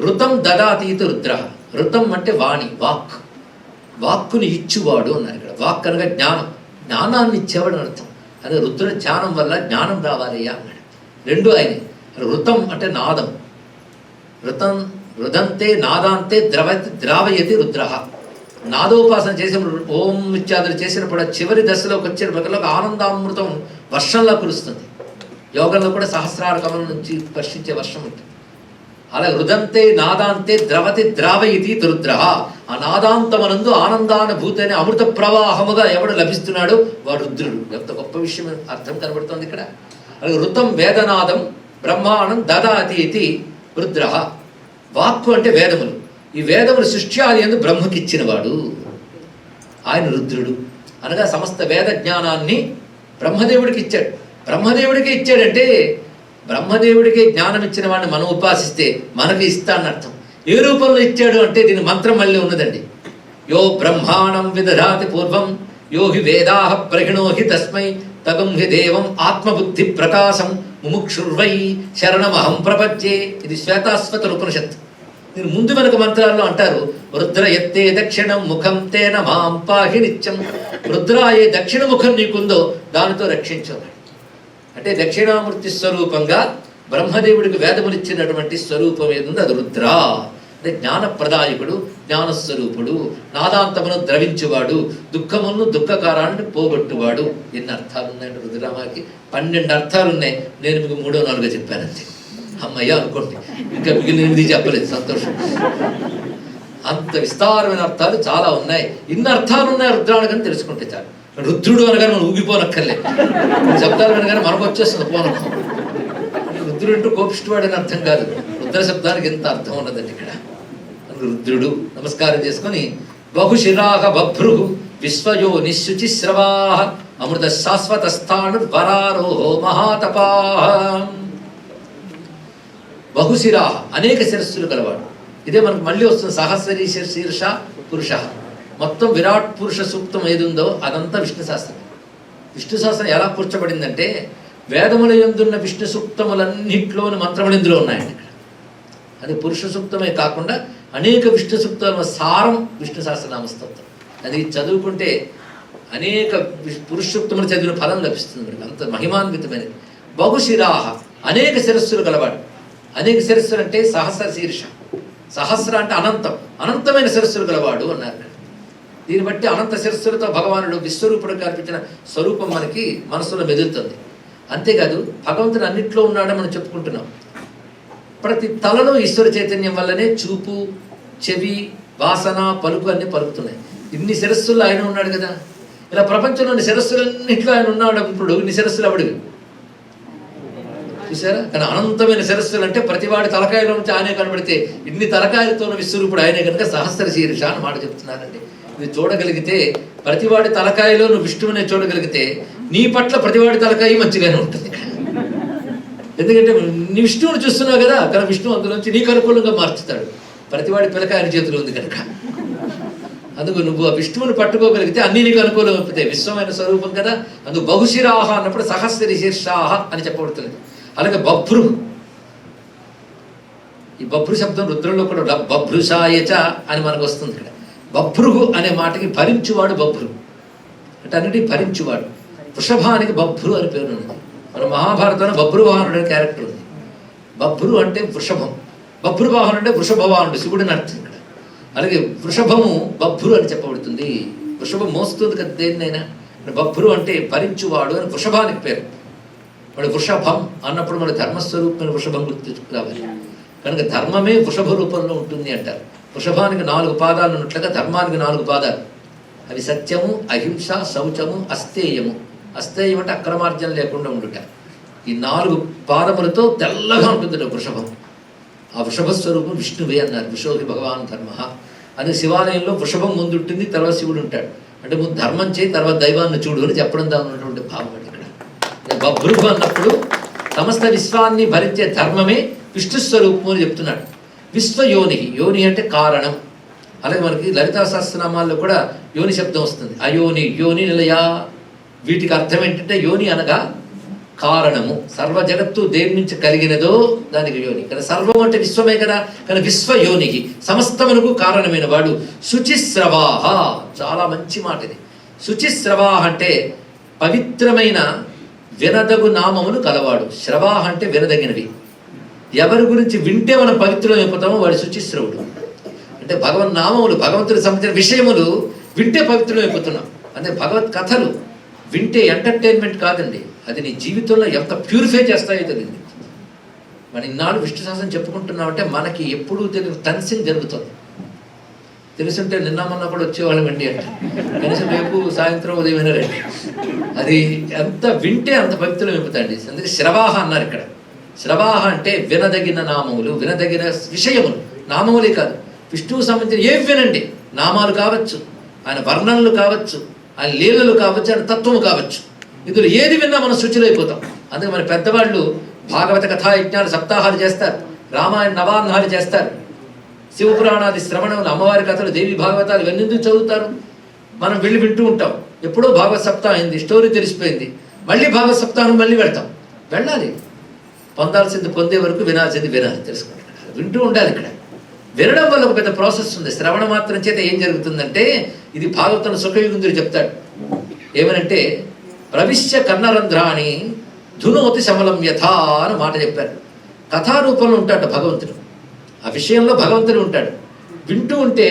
ఋతం దదాతీత రుద్ర. ఋతం అంటే వాణి, వాక్, వాక్కుని ఇచ్చువాడు అన్నారు ఇక్కడ. వాక్ అనగా జ్ఞానం, జ్ఞానాన్ని ఇచ్చేవాడు అని అర్థం. అదే రుద్ర జ్ఞానం వల్ల జ్ఞానం రావాలయ్యా అన్నాడు. రెండు ఆయనే. ఋతం అంటే నాదం, ఋతం రుదంతే నాదాంతే ద్రావయతి రుద్ర. నాదోపాసన చేసినప్పుడు, ఓం ఇత్యాదులు చేసినప్పుడు చివరి దశలోకి వచ్చేటప్పుడు ఆనందామృతం వర్షంలా కురుస్తుంది. యోగంలో కూడా సహస్రార కమలం నుంచి వర్షించే వర్షం ఉంటుంది. అలాగే రుదంతే నాదాంతే ద్రావయతి రుద్ర. ఆ నాదాంతమనందు ఆనందానుభూతి అనే అమృత ప్రవాహముగా ఎవడు లభిస్తున్నాడో వాడు రుద్రుడు. ఎంత గొప్ప విషయం అర్థం కనబడుతుంది ఇక్కడ. అలాగే ఋతం వేదనాదం బ్రహ్మాండం దదాతి ఇది రుద్ర. వాక్కు అంటే వేదములు. ఈ వేదములు సృష్టి ఆది యందు బ్రహ్మకి ఇచ్చినవాడు ఆయన రుద్రుడు. అనగా సమస్త వేద జ్ఞానాన్ని బ్రహ్మదేవుడికి ఇచ్చాడు. బ్రహ్మదేవుడికి ఇచ్చాడంటే బ్రహ్మదేవుడికి జ్ఞానం ఇచ్చిన వాడిని మనం ఉపాసిస్తే మనకి ఇస్తానని అర్థం. ఏ రూపంలో ఇచ్చాడు అంటే దీని మంత్రం మళ్ళీ ఉన్నదండి. యో బ్రహ్మాణం విదధాతి పూర్వం యో హి వేదాహ ప్రహిణోహి తస్మై తగం హి దేవం ఆత్మబుద్ధి ప్రకాశం ముముక్షుర్వై శరణమహం ప్రపంచే. ఇది శ్వేతాశ్వత ఉపనిషత్తు. దీని ముందు వెనక మంత్రాల్లో అంటారు, రుద్ర ఎత్తే దక్షిణం ముఖం తేన మాం పాహి నిత్యం. రుద్ర ఏ దక్షిణ ముఖం నీకుందో దానితో రక్షించవు. అంటే దక్షిణామూర్తి స్వరూపంగా బ్రహ్మదేవుడికి వేదములిచ్చినటువంటి స్వరూపం ఏదుందో అది రుద్ర. అంటే జ్ఞానప్రదాయకుడు, జ్ఞానస్వరూపుడు, నాదాంతమును ద్రవించువాడు, దుఃఖమును దుఃఖకారాన్ని పోగొట్టువాడు. ఎన్ని అర్థాలు ఉన్నాయండి రుద్రరామాకి? 12 అర్థాలు ఉన్నాయి. నేను మీకు 3, 4 చెప్పానంతే. అమ్మయ్య అనుకోండి, ఇంకా మిగిలినది చెప్పలేదు. సంతోషం. అంత విస్తారమైన అర్థాలు చాలా ఉన్నాయి. ఇన్ని అర్థాలు ఉన్నాయి రుద్రానికి తెలుసుకుంటే చాలు. రుద్రుడు అనగానే మనం ఊగిపోనక్కర్లేదు. శబ్దాలు అనగానే మనకు వచ్చేస్తుంది పోనకం. రుద్రుడు అంటూ కోపిష్టివాడని అర్థం కాదు. రుద్ర శబ్దానికి ఎంత అర్థం ఉన్నదండి ఇక్కడ. రుద్రుడు నమస్కారం చేసుకొని బహుశిరాహ బభ్రు విశ్వయో నిశుచిశ్రవా అమృత శాశ్వత స్థాను వరారోహో మహాతపా. బహుశిరాహ అనేక శిరస్సులు గలవాడు. ఇదే మనకు మళ్ళీ వస్తుంది సహస్రీ శీర్ష పురుష. మొత్తం విరాట్ పురుష సూక్తం ఏది ఉందో అదంతా విష్ణు శాస్త్రం. విష్ణు శాస్త్రం ఎలా కూర్చబడిందంటే వేదముల యందున్న విష్ణు సూక్తములన్నింటిలోని మంత్రములు ఇందులో ఉన్నాయండి. ఇక్కడ అది పురుష సూక్తమే కాకుండా అనేక విష్ణు సూక్తాల సారం విష్ణు సహస్రనామ స్తోత్రం. అది చదువుకుంటే అనేక పురుష సూక్తములు చదివిన ఫలం లభిస్తుంది మనకి. అంత మహిమాన్వితమైనది. బహుశిరాహ అనేక శిరస్సులు గలవాడు. అనేక శిరస్సులు అంటే సహస్ర శీర్ష. సహస్ర అంటే అనంతం, అనంతమైన శిరస్సులు గలవాడు అన్నారు. దీన్ని బట్టి అనంత శిరస్సులతో భగవానుడు విశ్వరూపుడు కల్పించిన స్వరూపం మనకి మనసులో మెదులుతుంది. అంతేకాదు భగవంతుడు అన్నింటిలో ఉన్నాడని మనం చెప్పుకుంటున్నాం. ప్రతి తలలో ఈశ్వర చైతన్యం వల్లనే చూపు, చెవి, వాసన, పలుకు అన్నీ పలుకుతున్నాయి. ఇన్ని శిరస్సుల్లో ఆయన ఉన్నాడు కదా. ఇలా ప్రపంచంలోని శిరస్సులన్నింటిలో ఆయన ఉన్నాడు. ఇప్పుడు ఇన్ని శిరస్సులు అవడివి చూసారా? కానీ అనంతమైన శిరస్సులు అంటే ప్రతివాడి తలకాయలో నుంచి ఆయనే కనబడితే ఇన్ని తలకాయలతో విశ్వరూపుడు ఆయనే కనుక సహస్ర శీర్ష అని మాట చెప్తున్నారండి. ఇది చూడగలిగితే ప్రతివాడి తలకాయలో నువ్వు విష్ణువునే చూడగలిగితే నీ పట్ల ప్రతివాడి తలకాయ మంచిగానే ఉంటుంది. ఎందుకంటే నీ విష్ణువుని చూస్తున్నావు కదా, కానీ విష్ణువు అందులోంచి నీకు అనుకూలంగా మార్చుతాడు. ప్రతివాడి పిలక ఆయన చేతిలో ఉంది కనుక. అందుకు నువ్వు ఆ విష్ణువుని పట్టుకోగలిగితే అన్ని నీకు అనుకూలం అవుతాయి. విశ్వమైన స్వరూపం కదా. అందుకు బహుశిరాహ అన్నప్పుడు సహస్ర శీర్షాహ అని చెప్పబడుతుంది. అలాగే బభ్రు, ఈ బభ్రు శబ్దం రుద్రంలో కూడా బభ్రుషాయచ అని మనకు వస్తుంది. ఇక్కడ బభ్రుహు అనే మాటకి భరించువాడు బభ్రు అంటే అన్నిటి భరించువాడు. వృషభానికి బభ్రు అని పేరు ఉన్నది. మన మహాభారతంలో బభ్రువాహనుడు అనే క్యారెక్టర్ ఉంది. బభ్రు అంటే వృషభం, బభ్రువాహనుడు అంటే వృషభవాహనుడు, శివుడిని అర్థం ఇక్కడ. అలాగే వృషభము బభ్రు అని చెప్పబడుతుంది. వృషభం మోస్తుంది కదా దేన్నైనా. బభ్రు అంటే భరించువాడు అని వృషభానికి పేరు. వాడు వృషభం అన్నప్పుడు మన ధర్మస్వరూపమైన వృషభం గుర్తురావాలి. కనుక ధర్మమే వృషభ రూపంలో ఉంటుంది అంటారు. వృషభానికి 4 పాదాలు ఉన్నట్లుగా ధర్మానికి 4 పాదాలు. అవి సత్యము, అహింస, శౌచము, అస్తేయము. అస్తేయం అంటే అక్రమార్జన లేకుండా ఉండుట. ఈ 4 పాదములతో తెల్లగా ఉంటుంది వృషభం. ఆ వృషభ స్వరూపం విష్ణువే అన్నారు. విశ్వోహి భగవాన్ ధర్మ అని శివాలయంలో వృషభం ముందు ఉంటుంది, తర్వాత శివుడు ఉంటాడు. అంటే ముందు ధర్మం చేయి, తర్వాత దైవాన్ని చూడు అని చెప్పడం దాని ఉన్నటువంటి భావం ఇక్కడ. బభ్రుహు అన్నప్పుడు సమస్త విశ్వాన్ని భరించే ధర్మమే విష్ణు స్వరూపం అని చెప్తున్నాడు. విశ్వయోని, యోని అంటే కారణం. అలాగే మనకి లలితా సహస్రనామాల్లో కూడా యోని శబ్దం వస్తుంది. అయోని, యోని, నిలయ. వీటికి అర్థం ఏంటంటే యోని అనగా కారణము. సర్వ జగత్తు దేని నుంచి కలిగినదో దానికి యోని. కానీ సర్వం అంటే విశ్వమే కదా. కానీ విశ్వయోనికి సమస్తమునకు కారణమైన వాడు. శుచిశ్రవాహ, చాలా మంచి మాట ఇది. శుచిశ్రవాహ అంటే పవిత్రమైన వినదగు నామములు కలవాడు. శ్రవాహ అంటే వినదగినవి. ఎవరి గురించి వింటే మనం పవిత్రం అయిపోతామో వాడు శుచిశ్రవుడు. అంటే భగవన్ నామములు, భగవంతుడికి సంబంధించిన విషయములు వింటే పవిత్రం అయిపోతున్నాం. అంటే భగవత్ కథలు వింటే ఎంటర్టైన్మెంట్ కాదండి, అది నీ జీవితంలో ఎంత ప్యూరిఫై చేస్తాయో తెలియదు. మనం ఇన్నాళ్ళు విష్ణు సహస్రం చెప్పుకుంటున్నామంటే మనకి ఎప్పుడూ తెలియదు టెన్సింగ్ జరుగుతుంది. తెలుసుంటే నిన్న మొన్న కూడా వచ్చేవాళ్ళం అండి అంటే, కనీసం రేపు సాయంత్రం ఉదయం రండి. అది ఎంత వింటే అంత పవిత్రం అయిపోతాయండి. అందుకే శ్రవాహ అన్నారు ఇక్కడ. శ్రవాహ అంటే వినదగిన నామములు, వినదగిన విషయములు. నామములే కాదు, విష్ణువు సంబంధించిన ఏవి వినండి. నామాలు కావచ్చు, ఆయన వర్ణనలు కావచ్చు, ఆయన లీలలు కావచ్చు, ఆయన తత్వము కావచ్చు. ఇందులో ఏది విన్నా మనం శుచిలైపోతాం. అందుకే మన పెద్దవాళ్ళు భాగవత కథాయజ్ఞాలు సప్తాహాలు చేస్తారు, రామాయణ నవాన్నాలు చేస్తారు, శివపురాణాది శ్రవణములు, అమ్మవారి కథలు, దేవి భాగవతాలు ఇవన్నీ ఎందుకు చదువుతారు? మనం వెళ్ళి వింటూ ఉంటాం. ఎప్పుడో భాగవత సప్తాహం అయింది, స్టోరీ తెలిసిపోయింది, మళ్ళీ భాగవత సప్తాహం మళ్ళీ వెళ్తాం. వెళ్ళాలి, పొందాల్సింది పొందే వరకు వినాల్సింది వినాలి, తెలుసుకుంటారు. వింటూ ఉండాలి. ఇక్కడ వినడం వల్ల ఒక పెద్ద ప్రాసెస్ ఉంది. శ్రవణ మాత్రం చేత ఏం జరుగుతుందంటే, ఇది భాగవతంలో సుఖయుగుందుడు చెప్తాడు. ఏమనంటే, ప్రవిశ్య కర్ణరంధ్రాన్ని ధునోతి శమలం యథా అని మాట చెప్పారు. కథారూపంలో ఉంటాడు భగవంతుడు, ఆ విషయంలో భగవంతుడు ఉంటాడు. వింటూ ఉంటే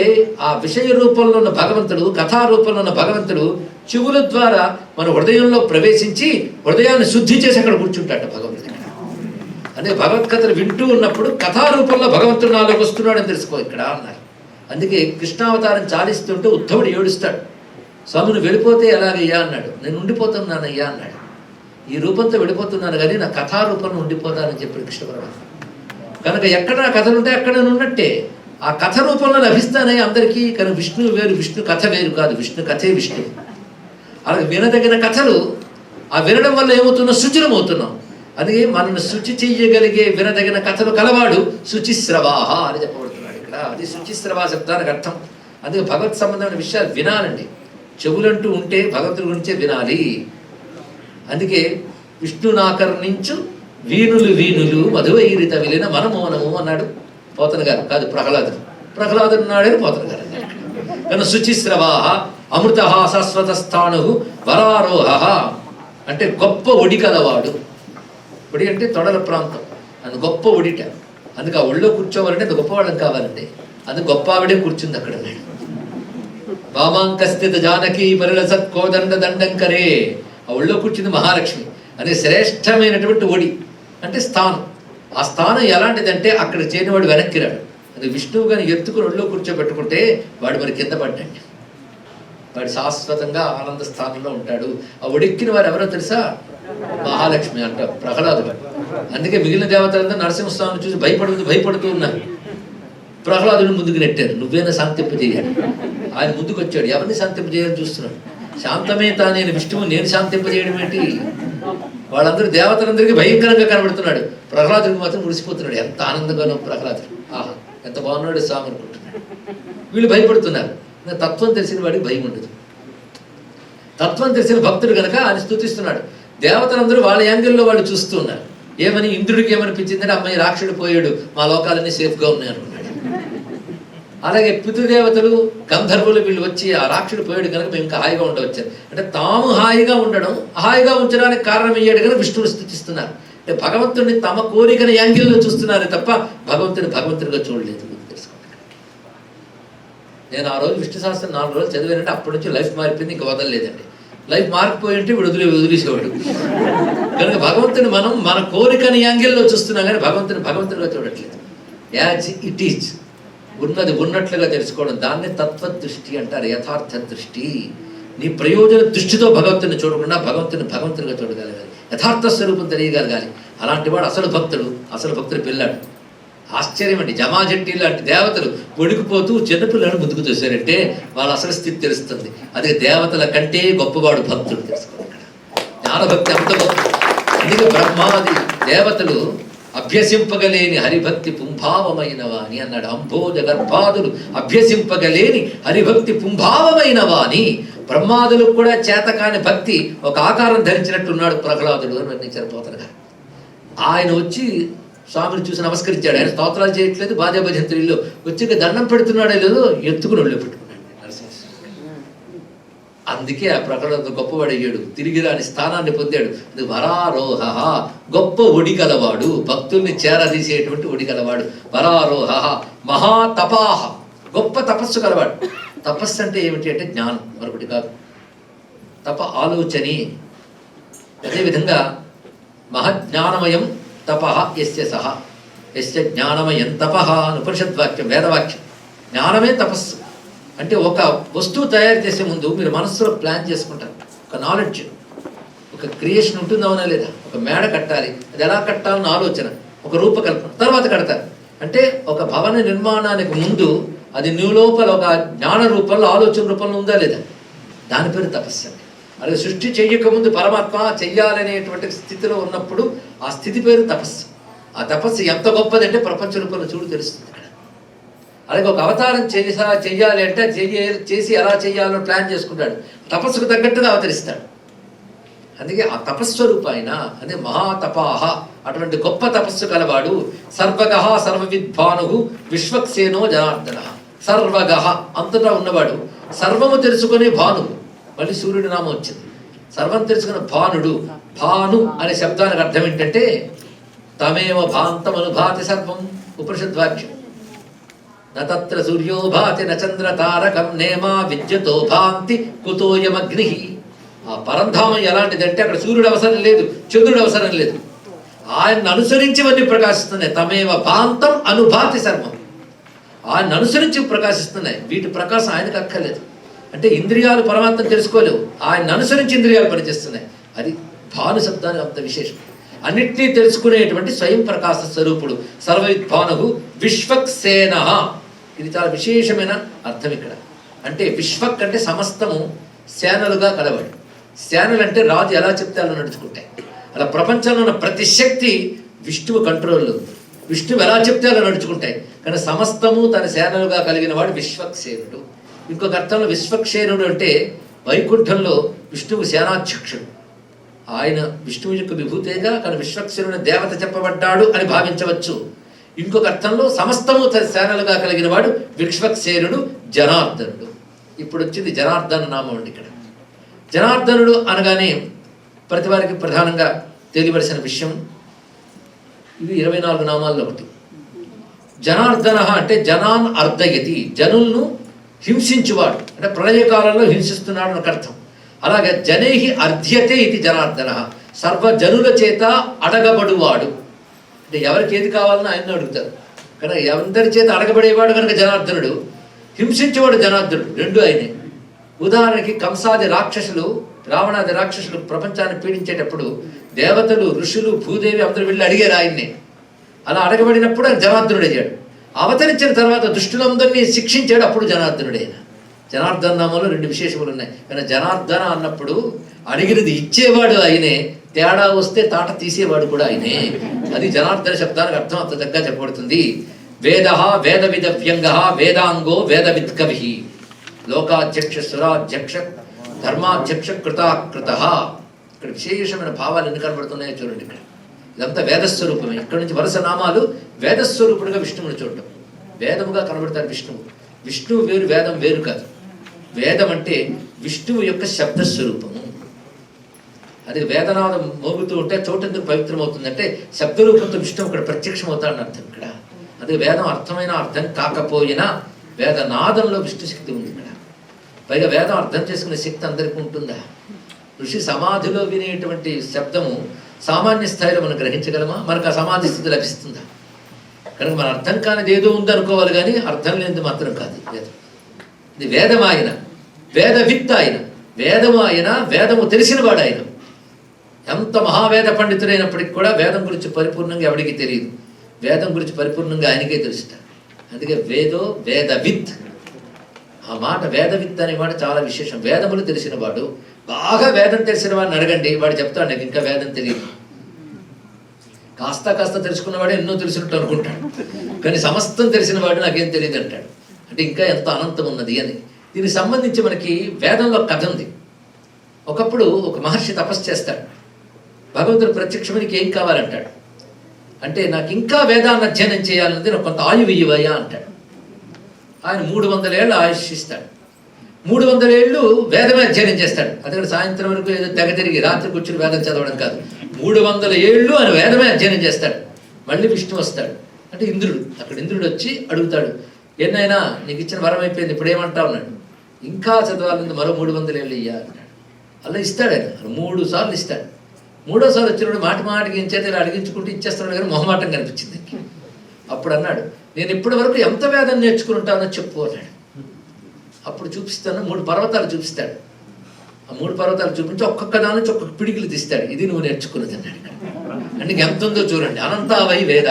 ఆ విషయ రూపంలో ఉన్న భగవంతుడు, కథారూపంలో ఉన్న భగవంతుడు చెవుల ద్వారా మన హృదయంలో ప్రవేశించి హృదయాన్ని శుద్ధి చేసి అక్కడ కూర్చుంటాడు భగవంతుడు. అంటే భగవద్గీతలు వింటూ ఉన్నప్పుడు కథారూపంలో భగవంతుడు నాలోకి వస్తున్నాడని తెలుసుకో ఇక్కడ అన్నారు. అందుకే కృష్ణావతారం చాలిస్తుంటే ఉద్ధవుడు ఏడుస్తాడు. స్వామి నువ్వు వెళ్ళిపోతే ఎలాగయ్యా అన్నాడు. నేను ఉండిపోతున్నానయ్యా అన్నాడు. ఈ రూపంతో వెళ్ళిపోతున్నాను కానీ నా కథారూపంలో ఉండిపోతానని చెప్పాడు కృష్ణ పరమాత్మ. కనుక ఎక్కడ నా కథలు ఉంటే అక్కడ నేను ఉన్నట్టే, ఆ కథ రూపంలో లభిస్తానే అందరికీ. కానీ విష్ణువు వేరు, విష్ణు కథ వేరు కాదు. విష్ణు కథే విష్ణు. అలాగే వినదగిన కథలు, ఆ వినడం వల్ల ఏమవుతున్నా శుచిరం అవుతున్నాం. అది మనల్ని శుచి చెయ్యగలిగే వినదగిన కథలు కలవాడు శుచిశ్రవాహ అని చెప్పబడుతున్నాడు ఇక్కడ. అది శుచిశ్రవా శబ్దానికి అర్థం. అందుకే భగవత్ సంబంధమైన విషయాలు వినాలండి. చెవులంటూ ఉంటే భగవంతుడి గురించే వినాలి. అందుకే విష్ణునాకర్ణించు వీణులు వీణులు మధువైరిత విలిన మనమోనము అన్నాడు పోతన గారు. కాదు ప్రహ్లాదుడు. ప్రహ్లాదుడు నాడని పోతన గారు అన్నాడు. కానీ శుచిశ్రవాహ అమృత శాశ్వత స్థాణు వరారోహ అంటే గొప్ప ఒడి కలవాడు. ఒడి అంటే తొడల ప్రాంతం, అది గొప్ప ఒడిట. అందుకే ఆ ఒళ్ళో కూర్చోవాలంటే అది గొప్పవాళ్ళం కావాలండి. అది గొప్ప ఆవిడే కూర్చుంది అక్కడ. వామాంకస్థిత జానకి పరిలసత్ కోదండ దండంకరే. ఆ ఒళ్ళో కూర్చుంది మహాలక్ష్మి. అదే శ్రేష్టమైనటువంటి ఒడి అంటే స్థానం. ఆ స్థానం ఎలాంటిదంటే అక్కడ చేరినవాడు వెనక్కి రాడు. అది విష్ణువు కానీ ఎత్తుకుని ఒళ్ళో కూర్చోబెట్టుకుంటే వాడు మరి కింద పడ్డండి. వాడు శాశ్వతంగా ఆనంద స్థానంలో ఉంటాడు. ఆ ఒడిక్కిన వారు ఎవరో తెలుసా? మహాలక్ష్మి అంటారు ప్రహ్లాదుడు. అందుకే మిగిలిన దేవతలంతా నరసింహస్వామిని చూసి భయపడుతూ ఉన్నారు. ప్రహ్లాదుని ముందుకు నెట్టారు. నువ్వేనా శాంతింపజేయాలి. ఆయన ముందుకు వచ్చాడు. ఎవరిని శాంతింపజేయాలని చూస్తున్నాడు. శాంతమే తానేను విష్ణువు నేను శాంతింపజేయడం ఏంటి? వాళ్ళందరూ దేవతలందరికీ భయంకరంగా కనబడుతున్నాడు. ప్రహ్లాదుడికి మాత్రం ముడిసిపోతున్నాడు. ఎంత ఆనందంగానో ప్రహ్లాదుడు. ఆహా ఎంత బాగున్నాడు స్వామి అనుకుంటున్నాడు. వీళ్ళు భయపడుతున్నారు. తత్వం తెలిసిన వాడికి భయం ఉండదు. తత్వం తెలిసిన భక్తుడు కనుక ఆయన స్తుతిస్తున్నాడు. దేవతలందరూ వాళ్ళ యాంగిల్లో వాళ్ళు చూస్తూ ఉన్నారు. ఏమని ఇంద్రుడికి ఏమనిపించిందంటే అమ్మాయి రాక్షసుడు పోయాడు, మా లోకాలన్నీ సేఫ్గా ఉన్నాయి అనుకున్నాడు. అలాగే పితృదేవతలు గంధర్వులు వీళ్ళు వచ్చి ఆ రాక్షసుడు పోయాడు కనుక మేము ఇంకా హాయిగా ఉండవచ్చారు. అంటే తాము హాయిగా ఉండడం, హాయిగా ఉంచడానికి కారణం అయ్యాడు కనుక విష్ణువుని స్తుతిస్తున్నారు. అంటే భగవంతుడిని తమ కోరికల యాంగిల్లో చూస్తున్నారే తప్ప భగవంతుడిగా చూడలేదు. నేను ఆ రోజు విష్ణు సహస్రం 4 రోజులు చదివానంటే అప్పటి నుంచి లైఫ్ మారిపోయింది. ఇంకా వదలలేదండి. లైఫ్ మారిపోయి ఉంటే ఇప్పుడు వదిలేసేవాడు. కనుక భగవంతుని మనం మన కోరికని యాంగిల్లో చూస్తున్నాం కానీ భగవంతుడిగా చూడట్లేదు. యాజ్ ఇట్ ఈజ్ ఉన్నది ఉన్నట్లుగా తెలుసుకోవడం, దాన్ని తత్వదృష్టి అంటారు. యథార్థ దృష్టి. నీ ప్రయోజన దృష్టితో భగవంతుని చూడకుండా భగవంతునిగా చూడగలగాలి. యథార్థ స్వరూపం తెలియగలగాలి. అలాంటి వాడు అసలు భక్తుడు పిల్లాడు. ఆశ్చర్యం అండి. జమాజట్టి లాంటి దేవతలు వణికిపోతూ చిన్నపిల్లాడు ముందుకు చూశారంటే వాళ్ళ అసలు స్థితి తెలుస్తుంది. అదే దేవతల కంటే గొప్పవాడు భక్తుడు తెలుసుకోవాలి. ఇక్కడ జ్ఞానభక్తి అంత గొప్ప. అందుకే బ్రహ్మాది దేవతలు అభ్యసింపగలేని హరిభక్తి పుంభావమైనవాని అన్నాడు. అంభోజ గర్భాదులు అభ్యసింపగలేని హరిభక్తి పుంభావమైనవాని. బ్రహ్మాదులకు కూడా చేతకాని భక్తి ఒక ఆకారం ధరించినట్టున్నాడు ప్రహ్లాదుడు అని వర్ణించారు పోతనగా. ఆయన వచ్చి స్వామిని చూసి నమస్కరించాడు. ఆయన స్తోత్రాలు చేయట్లేదు, బాధ్య భజంత్రిలో వచ్చి దండం పెడుతున్నాడో లేదో ఎత్తుకుని ఒళ్ళు పెట్టుకున్నాడు నరసింహస్వామి. అందుకే ఆ ప్రకటన గొప్పవాడయ్యాడు. తిరిగి రాని స్థానాన్ని పొందాడు. అది వరారోహ గొప్ప ఒడి కలవాడు, భక్తుల్ని చేరదీసేటువంటి ఒడి కలవాడు. వరారోహ మహాతపాహ గొప్ప తపస్సు కలవాడు. తపస్సు అంటే ఏమిటి అంటే జ్ఞానం, మరొకటి కాదు. తప ఆలోచని. అదేవిధంగా మహజ్ఞానమయం తపః యస్య సహ యస్య జ్ఞానమయం తపః అని ఉపనిషద్వాక్యం, వేదవాక్యం. జ్ఞానమే తపస్సు. అంటే ఒక వస్తువు తయారు చేసే ముందు మీరు మనస్సులో ప్లాన్ చేసుకుంటారు. ఒక నాలెడ్జ్, ఒక క్రియేషన్ ఉంటుందవునా లేదా? ఒక మేడ కట్టాలి, అది ఎలా కట్టాలని ఆలోచన, ఒక రూపకల్పన, తర్వాత కడతారు. అంటే ఒక భవన నిర్మాణానికి ముందు అది నీ లోపల ఒక జ్ఞాన రూపంలో, ఆలోచన రూపంలో ఉందా లేదా? దాని పేరు తపస్సు అండి. అలాగే సృష్టి చెయ్యకముందు పరమాత్మ చెయ్యాలనేటువంటి స్థితిలో ఉన్నప్పుడు ఆ స్థితి పేరు తపస్సు. ఆ తపస్సు ఎంత గొప్పదంటే ప్రపంచ రూపంలో చూడు తెలుస్తుంది ఇక్కడ. అలాగే ఒక అవతారం చెయ్యాలి అంటే చేసి ఎలా చెయ్యాలని ప్లాన్ చేసుకుంటాడు. తపస్సుకు తగ్గట్టుగా అవతరిస్తాడు. అందుకే ఆ తపస్వరూప ఆయన అదే మహాతపాహ, అటువంటి గొప్ప తపస్సు కలవాడు. సర్వగః సర్వవిద్భాను విశ్వక్సేనో జనార్దన. సర్వగః అంతటా ఉన్నవాడు, సర్వము తెలుసుకునే భానువు. మళ్ళీ సూర్యుడి నామం వచ్చింది. సర్వం తెలుసుకున్న భానుడు. భాను అనే శబ్దానికి అర్థం ఏంటంటే తమేవ భాంతం అనుభాతి సర్వం. ఉపనిషద్వాక్యం. నత్ర సూర్యో భాతి నచంద్ర తారకం నేమా విద్యుతో భాంతి కుతోయమగ్ని. ఆ పరంధామం ఎలాంటిదంటే అక్కడ సూర్యుడు అవసరం లేదు, చంద్రుడు అవసరం లేదు. ఆయన్ని అనుసరించి ఇవన్నీ ప్రకాశిస్తున్నాయి. తమేవ భాంతం అనుభాతి సర్వం. ఆయన అనుసరించి ప్రకాశిస్తున్నాయి. వీటి ప్రకాశం ఆయనకు అక్కర్లేదు. అంటే ఇంద్రియాలు పరమాత్మను తెలుసుకోలేవు, ఆయన అనుసరించి ఇంద్రియాలు పనిచేస్తున్నాయి. అది భాను శబ్దానికి అంత విశేషం. అన్నిటినీ తెలుసుకునేటువంటి స్వయం ప్రకాశ స్వరూపుడు. సర్వవిద్భాను విశ్వక్సేన. ఇది చాలా విశేషమైన అర్థం ఇక్కడ. అంటే విశ్వక్ అంటే సమస్తము, సేనలుగా కలవాడు. సేనలు అంటే రాజు ఎలా చెప్తే అలా నడుచుకుంటాయి. అలా ప్రపంచంలో ఉన్న ప్రతి శక్తి విష్ణువు కంట్రోల్లో ఉంది. విష్ణువు ఎలా చెప్తే అలా నడుచుకుంటాయి. కానీ సమస్తము తన సేనలుగా కలిగిన వాడు విశ్వక్సేనుడు. ఇంకొక అర్థంలో విశ్వక్సేనుడు అంటే వైకుంఠంలో విష్ణువు సేనాధ్యక్షుడు. ఆయన విష్ణువు యొక్క విభూతేగా కానీ విశ్వక్సేనుడు దేవత చెప్పబడ్డాడు అని భావించవచ్చు. ఇంకొక అర్థంలో సమస్తము తన సేనలుగా కలిగిన వాడు విశ్వక్సేనుడు జనార్దనుడు. ఇప్పుడు వచ్చింది జనార్దన నామం అండి. ఇక్కడ జనార్దనుడు అనగానే ప్రతి వారికి ప్రధానంగా తెలియవలసిన విషయం, ఇవి 24 నామాల్లో ఒకటి. జనార్దన అంటే జనాన్ అర్ధయతి, జనులను హింసించువాడు. అంటే ప్రళయకాలంలో హింసిస్తున్నాడు అని అర్థం. అలాగే జనైహి అర్ధ్యతే ఇది జనార్దన, సర్వజనుల చేత అడగబడువాడు. అంటే ఎవరికి ఏది కావాలని ఆయన అడుగుతారు కనుక ఎవరి చేత అడగబడేవాడు కనుక జనార్దనుడు. హింసించేవాడు జనార్దనుడు, రెండు ఆయనే. ఉదాహరణకి కంసాది రాక్షసులు, రావణాది రాక్షసులు ప్రపంచాన్ని పీడించేటప్పుడు దేవతలు, ఋషులు, భూదేవి అందరూ వెళ్ళి అడిగారు ఆయన్ని. అలా అడగబడినప్పుడు ఆయన జనార్దనుడు అయ్యాడు. అవతరించిన తర్వాత దుష్టులందరినీ శిక్షించాడు, అప్పుడు జనార్దనుడైన. జనార్దన నామంలో 2 విశేషములు ఉన్నాయి. కానీ జనార్దన అన్నప్పుడు అడిగినది ఇచ్చేవాడు ఆయనే, తేడా వస్తే తాట తీసేవాడు కూడా ఆయనే. అది జనార్దన శబ్దానికి అర్థం అంత దగ్గర చెప్పబడుతుంది. వేద వేద విదవ్యంగ వేదాంగో వేదవిత్ కవి. లోకాధ్యక్ష సురాధ్యక్ష ధర్మాధ్యక్ష కృతాకృత. ఇక్కడ విశేషమైన భావాలు ఎన్ని కనబడుతున్నాయో చూడండి. ఇక్కడ ఇదంతా వేదస్వరూపమే. ఇక్కడ నుంచి వరుస నామాలు వేదస్వరూపుడుగా విష్ణువుని చూడటం. వేదముగా కనబడతాడు విష్ణువు. విష్ణువు వేరు, వేదం వేరు కాదు. వేదం అంటే విష్ణువు యొక్క శబ్దస్వరూపము. అది వేదనాదం మోగుతూ ఉంటే చోటెందుకు పవిత్రం అవుతుందంటే శబ్దరూపంతో విష్ణువు ఇక్కడ ప్రత్యక్షం అవుతాడని అర్థం. ఇక్కడ అదే వేదం అర్థమైన అర్థం కాకపోయినా వేదనాదంలో విష్ణు శక్తి ఉంది. ఇక్కడ పైగా వేదం అర్థం చేసుకునే శక్తి అందరికీ ఉంటుందా? ఋషి సమాధిలో వినేటువంటి శబ్దము సామాన్య స్థాయిలో మనం గ్రహించగలమా? మనకు ఆ సమాధి స్థితి లభిస్తుందా? కనుక మన అర్థం కానిది ఏదో ఉందనుకోవాలి, కానీ అర్థం లేనిది మాత్రం కాదు వేదం. ఇది వేదం ఆయన, వేదవిత్ ఆయన, వేదము ఆయన, వేదము తెలిసినవాడు ఆయన. ఎంత మహావేద పండితుడైనప్పటికీ కూడా వేదం గురించి పరిపూర్ణంగా ఎవడికి తెలియదు. వేదం గురించి పరిపూర్ణంగా ఆయనకే తెలుసుట. అందుకే వేదో వేదవిత్. ఆ మాట వేదవిత్ అనే మాట చాలా విశేషం. వేదములు తెలిసినవాడు. బాగా వేదం తెలిసిన వాడిని అడగండి, వాడు చెప్తాడు నాకు ఇంకా వేదం తెలియదు. కాస్త తెలుసుకున్నవాడే ఎన్నో తెలిసినట్టు అనుకుంటాడు, కానీ సమస్తం తెలిసిన వాడు నాకేం తెలియదు అంటాడు. అంటే ఇంకా ఎంత అనంతం ఉన్నది అని. దీనికి సంబంధించి మనకి వేదంలో కథ ఉంది. ఒకప్పుడు ఒక మహర్షి తపస్సు చేస్తాడు. భగవంతుడు ప్రత్యక్షమనికి ఏం కావాలంటాడు. అంటే నాకు ఇంకా వేదాన్ని అధ్యయనం చేయాలన్నది నాకు కొంత ఆయువు ఇవ్వయ్యా అంటాడు. ఆయన 300 ఏళ్ళు ఆయుష్యిస్తాడు. 300 ఏళ్ళు వేదమే అధ్యయనం చేస్తాడు. అదే సాయంత్రం వరకు ఏదో తెగ తిరిగి రాత్రి కూర్చుని వేదం చదవడం కాదు. 300 ఏళ్ళు ఆయన వేదమే అధ్యయనం చేస్తాడు. మళ్ళీ విష్ణు వస్తాడు. అంటే ఇంద్రుడు, అక్కడ ఇంద్రుడు వచ్చి అడుగుతాడు, ఎన్నైనా నీకు ఇచ్చిన వరం అయిపోయింది, ఇప్పుడు ఏమంటావు అన్నాడు. ఇంకా చదవాలని మరో 300 ఏళ్ళు ఇయ్యా అన్నాడు. అలా ఇస్తాడు ఆయన. 3 సార్లు ఇస్తాడు. 3వ సారి వచ్చినప్పుడు మాటికి ఏం చేత ఇలా అడిగించుకుంటూ ఇచ్చేస్తున్నాడు, కానీ మొహమాటం కనిపించింది. అప్పుడు అన్నాడు, నేను ఇప్పటి వరకు ఎంత వేదం నేర్చుకుని ఉంటానో చెప్పు అన్నాడు. అప్పుడు చూపిస్తాను, 3 పర్వతాలు చూపిస్తాడు. ఆ 3 పర్వతాలు చూపించి ఒక్కొక్క దాని నుంచి ఒక్కొక్క పిడికిలు తీస్తాడు. ఇది నువ్వు నేర్చుకున్నది అన్నాడు. అంటే ఎంత ఉందో చూడండి. అనంతావై వేద.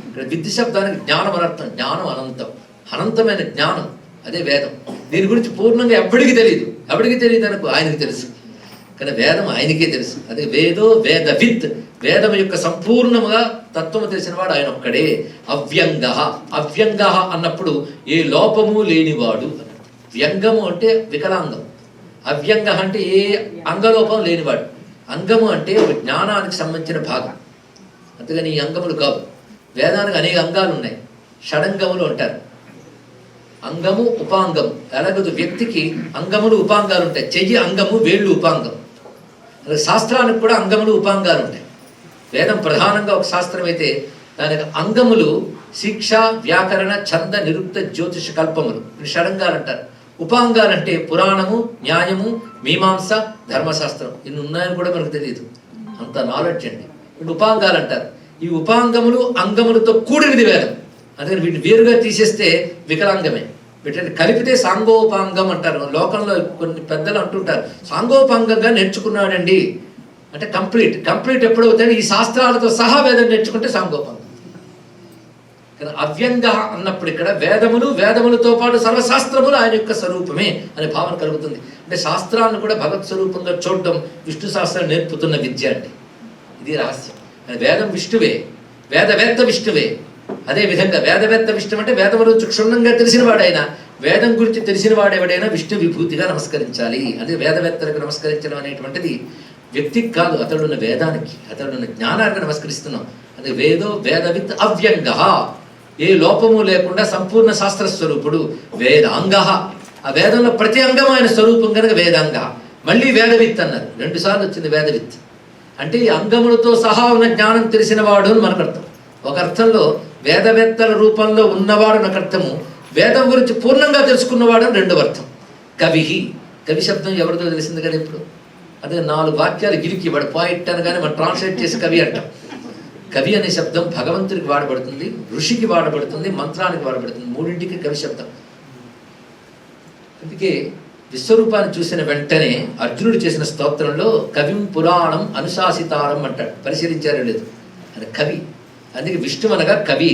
ఇక్కడ విద్య శబ్దానికి జ్ఞానం అనర్థం. జ్ఞానం అనంతం, అనంతమైన జ్ఞానం, అదే వేదం. దీని గురించి పూర్ణంగా ఎవడికి తెలియదు. ఎవడికి తెలియదు అనుకో, ఆయనకు తెలుసు. కానీ వేదం ఆయనకే తెలుసు. అదే వేదో వేదవిత్. వేదం యొక్క సంపూర్ణముగా తత్వము తెలిసిన వాడు ఆయన ఒక్కడే. అవ్యంగ. అవ్యంగ అన్నప్పుడు ఏ లోపము లేనివాడు. వ్యంగము అంటే వికలాంగం, అవ్యంగ అంటే ఏ అంగలోపం లేనివాడు. అంగము అంటే ఒక జ్ఞానానికి సంబంధించిన భాగం, అంతేగాని ఈ అంగములు కావు. వేదానికి అనేక అంగాలు ఉన్నాయి, షడంగములు అంటారు. అంగము ఉపాంగం, అలాగే వ్యక్తికి అంగములు ఉపాంగాలు ఉంటాయి. చెయ్యి అంగము, వేళ్ళు ఉపాంగం. అలాగే శాస్త్రానికి కూడా అంగములు ఉపాంగాలు ఉంటాయి. వేదం ప్రధానంగా ఒక శాస్త్రం అయితే దానికి అంగములు శిక్ష, వ్యాకరణ, ఛంద, నిరుక్త, జ్యోతిష, కల్పములు షడంగాలు అంటారు. ఉపాంగాలంటే పురాణము, న్యాయము, మీమాంస, ధర్మశాస్త్రం. ఇన్ని ఉన్నాయని కూడా మనకు తెలియదు, అంత నాలెడ్జ్ అండి. వీటి ఉపాంగాలు అంటారు. ఈ ఉపాంగములు అంగములతో కూడినది వేదం. అందుకని వీటిని వేరుగా తీసేస్తే వికలాంగమే. వీటిని కలిపితే సాంగోపాంగం అంటారు. లోకంలో కొన్ని పెద్దలు అంటుంటారు సాంగోపాంగంగా నేర్చుకున్నాడండి అంటే కంప్లీట్ ఎప్పుడవుతాడు? ఈ శాస్త్రాలతో సహా వేదం నేర్చుకుంటే సాంగోపాంగం. అవ్యంగ అన్నప్పుడు ఇక్కడ వేదములతో పాటు సర్వశాస్త్రములు ఆయన యొక్క స్వరూపమే అనే భావన కలుగుతుంది. అంటే శాస్త్రాలను కూడా భగవత్ స్వరూపంగా చూడడం విష్ణు శాస్త్రం నేర్పుతున్న విద్య అండి. ఇది రహస్యం. వేదం విష్ణువే, వేదవేత్త విష్ణువే. అదేవిధంగా వేదవేత్త విష్ణు అంటే వేదములు క్షుణ్ణంగా తెలిసిన వాడైనా, వేదం గురించి తెలిసిన వాడెవడైనా విష్ణు విభూతిగా నమస్కరించాలి. అదే వేదవేత్తలకు నమస్కరించడం అనేటువంటిది వ్యక్తికి కాదు, అతడున్న వేదానికి, అతడున్న జ్ఞానానికి నమస్కరిస్తున్నాం. అదే వేదవిత్ అవ్యంగ, ఏ లోపము లేకుండా సంపూర్ణ శాస్త్ర స్వరూపుడు. వేదాంగ, ఆ వేదంలో ప్రతి అంగం ఆయన స్వరూపం కనుక వేదాంగ. మళ్ళీ వేదవిత్ అన్నారు, 2 సార్లు వచ్చింది వేదవిత్. అంటే ఈ అంగములతో సహా ఉన్న జ్ఞానం తెలిసిన వాడు అని మనకు అర్థం. ఒక అర్థంలో వేదవేత్తల రూపంలో ఉన్నవాడు నాకు అర్థము, వేదం గురించి పూర్ణంగా తెలుసుకున్నవాడు అని 2వ అర్థం. కవి శబ్దం ఎవరితో తెలిసింది కదా ఇప్పుడు. అదే 4 వాక్యాలు గిరికి వాడు పాయింట్ అనగానే మనం ట్రాన్స్లేట్ చేసి కవి అంటాం. కవి అనే శబ్దం భగవంతుడికి వాడబడుతుంది, ఋషికి వాడబడుతుంది, మంత్రానికి వాడబడుతుంది. 3ంటికి కవి శబ్దం. అందుకే విశ్వరూపాన్ని చూసిన వెంటనే అర్జునుడు చేసిన స్తోత్రంలో కవిం పురాణం అనుశాసితారం అంటాడు. పరిశీలించారో లేదు, అది కవి. అందుకే విష్ణు అనగా కవి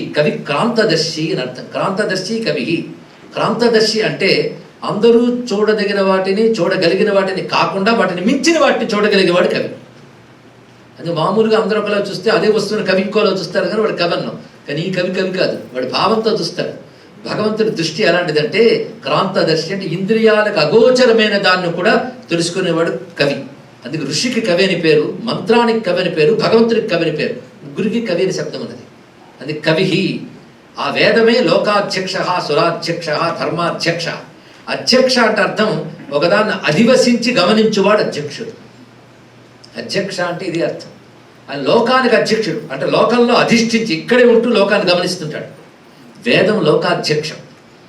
క్రాంతదర్శి అని అర్థం. క్రాంతదర్శి కవి. క్రాంతదర్శి అంటే అందరూ చూడదగిన వాటిని, చూడగలిగిన వాటిని కాకుండా వాటిని మించిన వాటిని చూడగలిగేవాడు కవి. అది మామూలుగా అందరూ ఒకలా చూస్తే అదే వస్తువుని కవి ఇంకోలా చూస్తారు, కానీ వాడు కవి అన్నాం. కానీ ఈ కవి కాదు, వాడు భావంతో చూస్తాడు. భగవంతుడి దృష్టి ఎలాంటిదంటే క్రాంతదర్శి, అంటే ఇంద్రియాలకు అగోచరమైన దాన్ని కూడా తెలుసుకునేవాడు కవి. అందుకే ఋషికి కవి అని పేరు, మంత్రానికి కవి అని పేరు, భగవంతుడికి కవి అని పేరు. ముగ్గురికి కవి అని శబ్దం ఉన్నది. అది కవి. ఆ వేదమే లోకాధ్యక్ష, సురాధ్యక్ష, ధర్మాధ్యక్ష. అధ్యక్ష అంటే అర్థం ఒకదాన్ని అధివసించి గమనించువాడు అధ్యక్షుడు. అధ్యక్ష అంటే ఇది అర్థం. ఆయన లోకానికి అధ్యక్షుడు అంటే లోకంలో అధిష్ఠించి ఇక్కడే ఉంటూ లోకాన్ని గమనిస్తుంటాడు. వేదం లోకాధ్యక్షం.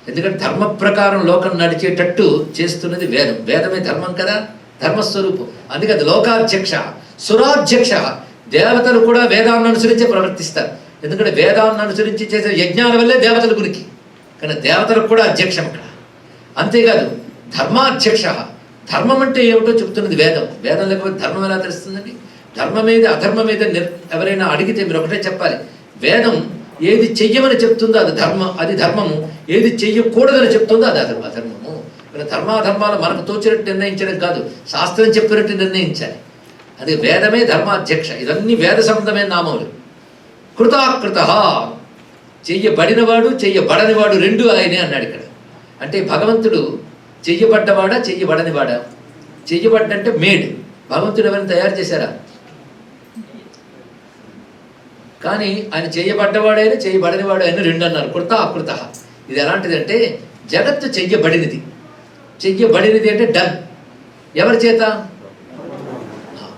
ఎందుకంటే ధర్మ ప్రకారం లోకం నడిచేటట్టు చేస్తున్నది వేదం. వేదమే ధర్మం కదా, ధర్మస్వరూపం. అందుకే అది లోకాధ్యక్ష. సురాధ్యక్ష, దేవతలు కూడా వేదాన్ని అనుసరించే ప్రవర్తిస్తారు. ఎందుకంటే వేదాన్ని అనుసరించి చేసే యజ్ఞాల వల్లే దేవతల గురికి, కానీ దేవతలకు కూడా అధ్యక్షం అక్కడ. అంతేకాదు ధర్మాధ్యక్ష, ధర్మం అంటే ఏమిటో చెప్తున్నది వేదం. వేదం లేకపోతే ధర్మం ఎలా తెలుస్తుందండి? ధర్మం మీద అధర్మం మీద ఎవరైనా అడిగితే మీరు ఒకటే చెప్పాలి. వేదం ఏది చెయ్యమని చెప్తుందో అది ధర్మము, ఏది చెయ్యకూడదని చెప్తుందో అది అధర్మము. ధర్మాధర్మాలు మనకు తోచినట్టు నిర్ణయించడం కాదు, శాస్త్రం చెప్పినట్టు నిర్ణయించాలి. అది వేదమే ధర్మాధ్యక్ష. ఇవన్నీ వేద సంబంధమైన నామములు. కృతాకృత, చెయ్యబడినవాడు చెయ్యబడనివాడు 2 ఆయనే అన్నాడు ఇక్కడ. అంటే భగవంతుడు చెయ్యబడ్డవాడా చెయ్యబడనివాడా? చెయ్యబడ్డంటే మేడ్. భగవంతుడు ఎవరిని తయారు చేశారా? కానీ ఆయన చేయబడ్డవాడైనా చేయబడనివాడు అయినా 2 అన్నారు. కృత అకృత. ఇది ఎలాంటిదంటే జగత్తు చెయ్యబడినది. చెయ్యబడినది అంటే డన్. ఎవరి చేత?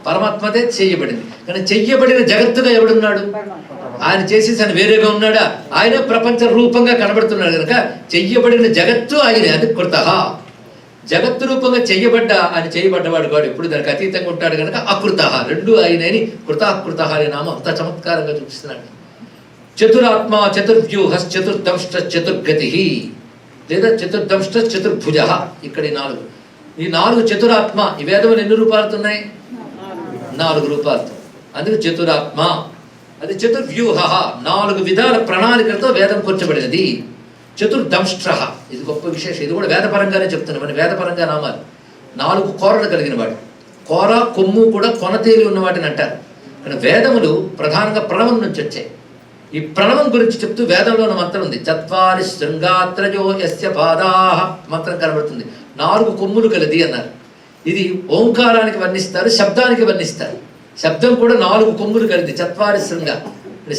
పరమాత్మదే చెయ్యబడింది. కానీ చెయ్యబడిన జగత్తుగా ఎవడున్నాడు? ఆయన చేసేసి ఆయన వేరేగా ఉన్నాడా? ఆయన ప్రపంచ రూపంగా కనబడుతున్నాడు కనుక చెయ్యబడిన జగత్తు ఆయనే. అది కృత. జగత్తు రూపంగా ఆయన చేయబడ్డవాడు కాడు, ఎప్పుడు దానికి అతీతంగా ఉంటాడు కనుక అకృత. 2 ఆయనని కృతాకృత అనే నామం అంత చమత్కారంగా చూపిస్తున్నాడు. చతురాత్మ చతుర్వ్యూహ చతుర్దంష్ట చతుర్గతి, లేదా చతుర్దంష్ట చతుర్భుజ. ఇక్కడ ఈ 4 చతురాత్మ. ఈ వేదములు ఎన్ని రూపాలతో ఉన్నాయి? 4 రూపాలతో. అందుకు చతురాత్మ. అది చతుర్వ్యూహ, 4 విధాల ప్రణాళికలతో వేదం కూర్చబడినది. చతుర్దంష్ట్ర, ఇది గొప్ప విశేషం. ఇది కూడా వేదపరంగానే చెప్తున్నాం. మన వేదపరంగా నామాలు. 4 కోరలు కలిగిన వాడు. కోర కొమ్ము కూడా కొనతేలి ఉన్న వాటిని అంటారు. కానీ వేదములు ప్రధానంగా ప్రణవం నుంచి వచ్చాయి. ఈ ప్రణవం గురించి చెప్తూ వేదంలో ఉన్న మంత్రం ఉంది. చత్వారి శృంగాత్రజో యస్య పాదాః మంత్రం కనబడుతుంది. 4 కొమ్ములు కలది అన్నారు. ఈ ఇది ఓంకారానికి వర్ణిస్తారు, శబ్దానికి వర్ణిస్తారు. శబ్దం కూడా 4 కొమ్ములు కలిగింది, చత్వారిశృంగ.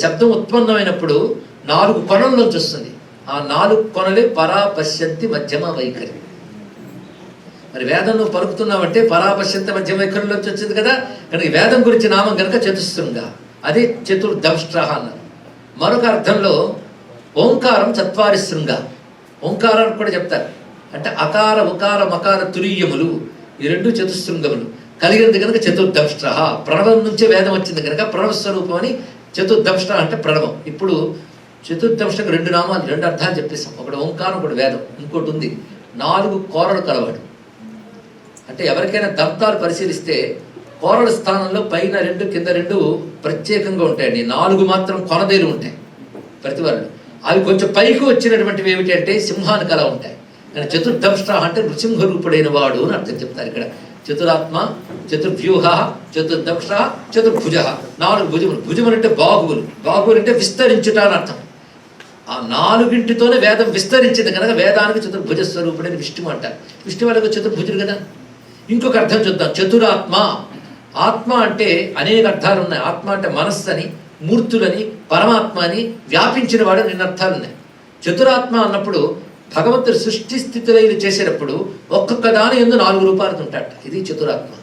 శబ్దం ఉత్పన్నమైనప్పుడు 4 కొనల నుంచి వస్తుంది. ఆ 4 కొనలే పరాపశ్యంతి మధ్యమ వైఖరి. మరి వేదం నువ్వు పలుకుతున్నావంటే పరాపశ్యంతి మధ్యమ వైఖరిలోంచి వచ్చింది కదా. కనుక వేదం గురించి నామం కనుక చతుశృంగ, అదే చతుర్దంష్ట్ర అన్నారు. మరొక అర్థంలో ఓంకారం చత్వారిశృంగ, ఓంకారాన్ని కూడా చెప్తారు. అంటే అకార ఉకార మకార తురీయములు, ఈ 2 చతుశృంగములు కలిగినది కనుక చతుర్దంష్ట్ర. ప్రణవం నుంచే వేదం వచ్చింది కనుక ప్రణవ స్వరూపం అని చతుర్దంష్ట్ర అంటే ప్రణవం. ఇప్పుడు చతుర్దంష్ట్రకు 2 నామాలు, 2 అర్థాలు చెప్పేసాం. ఒకటి ఓంకారం, ఒకటి వేదం. ఇంకోటి ఉంది 4 కోరలు కలవాడు. అంటే ఎవరికైనా దంతాలు పరిశీలిస్తే కోరల స్థానంలో పైన 2 కింద 2 ప్రత్యేకంగా ఉంటాయండి. 4 మాత్రం కొనదేలు ఉంటాయి ప్రతి వాళ్ళు. అవి కొంచెం పైకి వచ్చినటువంటివి ఏమిటి అంటే సింహానికి అలా ఉంటాయి. కానీ చతుర్దంష్ట్ర అంటే నృసింహ రూపుడైన వాడు అని అర్థం చెప్తారు ఇక్కడ. చతురాత్మ, చతుర్వ్యూహ, చతుర్దంష్ట్ర, చతుర్భుజ, 4 భుజములు. భుజములు అంటే బాహువులు, బాహువులు అంటే విస్తరించుట అని అర్థం. ఆ 4గింటితోనే వేదం విస్తరించింది కనుక వేదానికి చతుర్భుజ స్వరూపుడని విష్ణువు అంటారు. విష్ణువు వాళ్ళకు చతుర్భుజుడు కదా. ఇంకొక అర్థం చూద్దాం, చతురాత్మ. ఆత్మ అంటే అనేక అర్థాలు ఉన్నాయి. ఆత్మ అంటే మనస్సు అని, మూర్తులని, పరమాత్మ అని, వ్యాపించిన వాడు అన్ని అర్థాలు ఉన్నాయి. చతురాత్మ అన్నప్పుడు భగవంతుడు సృష్టి స్థితిలైలు చేసేటప్పుడు ఒక్కొక్క దాని యందు 4 రూపాలు ఉంటాడు. ఇది చతురాత్మ.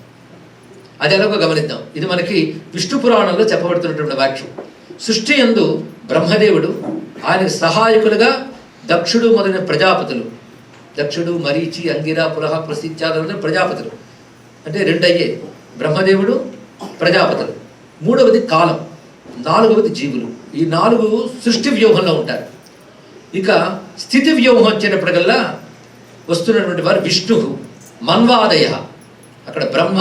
అది ఎలాగో గమనిద్దాం. ఇది మనకి విష్ణు పురాణంలో చెప్పబడుతున్నటువంటి వాక్యం. సృష్టి యందు బ్రహ్మదేవుడు, ఆయనకు సహాయకులుగా దక్షుడు మొదలైన ప్రజాపతులు, దక్షుడు, మరీచి, అంగిర, పులహ, ప్రసిద్ధాదులు ప్రజాపతులు. అంటే 2 అయ్యేది, బ్రహ్మదేవుడు, ప్రజాపతులు. 3వది కాలం, 4వది జీవులు. ఈ 4 సృష్టి వ్యూహంలో ఉంటారు. ఇక స్థితి వ్యూహం వచ్చేటప్పటికల్లా వస్తున్నటువంటి వారు విష్ణువు, మన్వాదయ. అక్కడ బ్రహ్మ,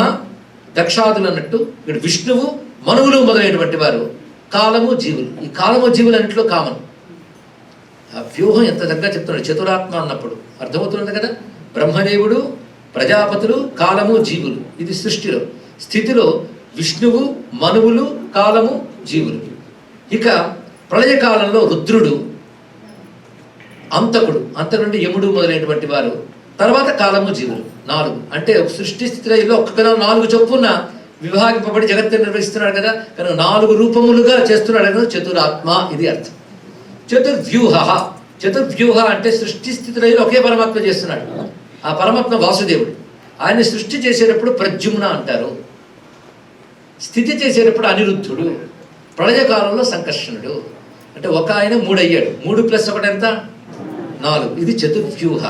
దక్షాదులు అన్నట్టు ఇక్కడ విష్ణువు, మనువులు మొదలైనటువంటి వారు, కాలము, జీవులు. ఈ కాలము జీవులు అన్నింటిలో కామన్. ఆ వ్యూహం ఎంత దగ్గర చెప్తున్నాడు చతురాత్మ అన్నప్పుడు అర్థమవుతుంది కదా. బ్రహ్మదేవుడు, ప్రజాపతులు, కాలము, జీవులు. ఇది సృష్టిలో. స్థితిలో విష్ణువు, మనువులు, కాలము, జీవులు. ఇక ప్రళయకాలంలో రుద్రుడు, అంతకుడు, అంతకుడు యముడు మొదలైనటువంటి వారు, తర్వాత కాలము, జీవులు. 4 అంటే ఒక సృష్టి స్థితిలో ఒక్కొక్క 4 చొప్పున విభాగింపబడి జగత్తుని నిర్వహిస్తున్నాడు కదా. కనుక 4 రూపములుగా చేస్తున్నాడు కదా చతురాత్మ. ఇది అర్థం. చతుర్వ్యూహ, చతుర్వ్యూహ అంటే సృష్టి స్థితిలో ఒకే పరమాత్మ చేస్తున్నాడు. ఆ పరమాత్మ వాసుదేవుడు. ఆయన్ని సృష్టి చేసేటప్పుడు ప్రద్యుమ్న అంటారు, స్థితి చేసేటప్పుడు అనిరుద్ధుడు, ప్రళయకాలంలో సంకర్షణుడు. అంటే ఒక ఆయన 3 అయ్యాడు. 3 + 1 ఎంత? 4. ఇది చతుర్వ్యూహ.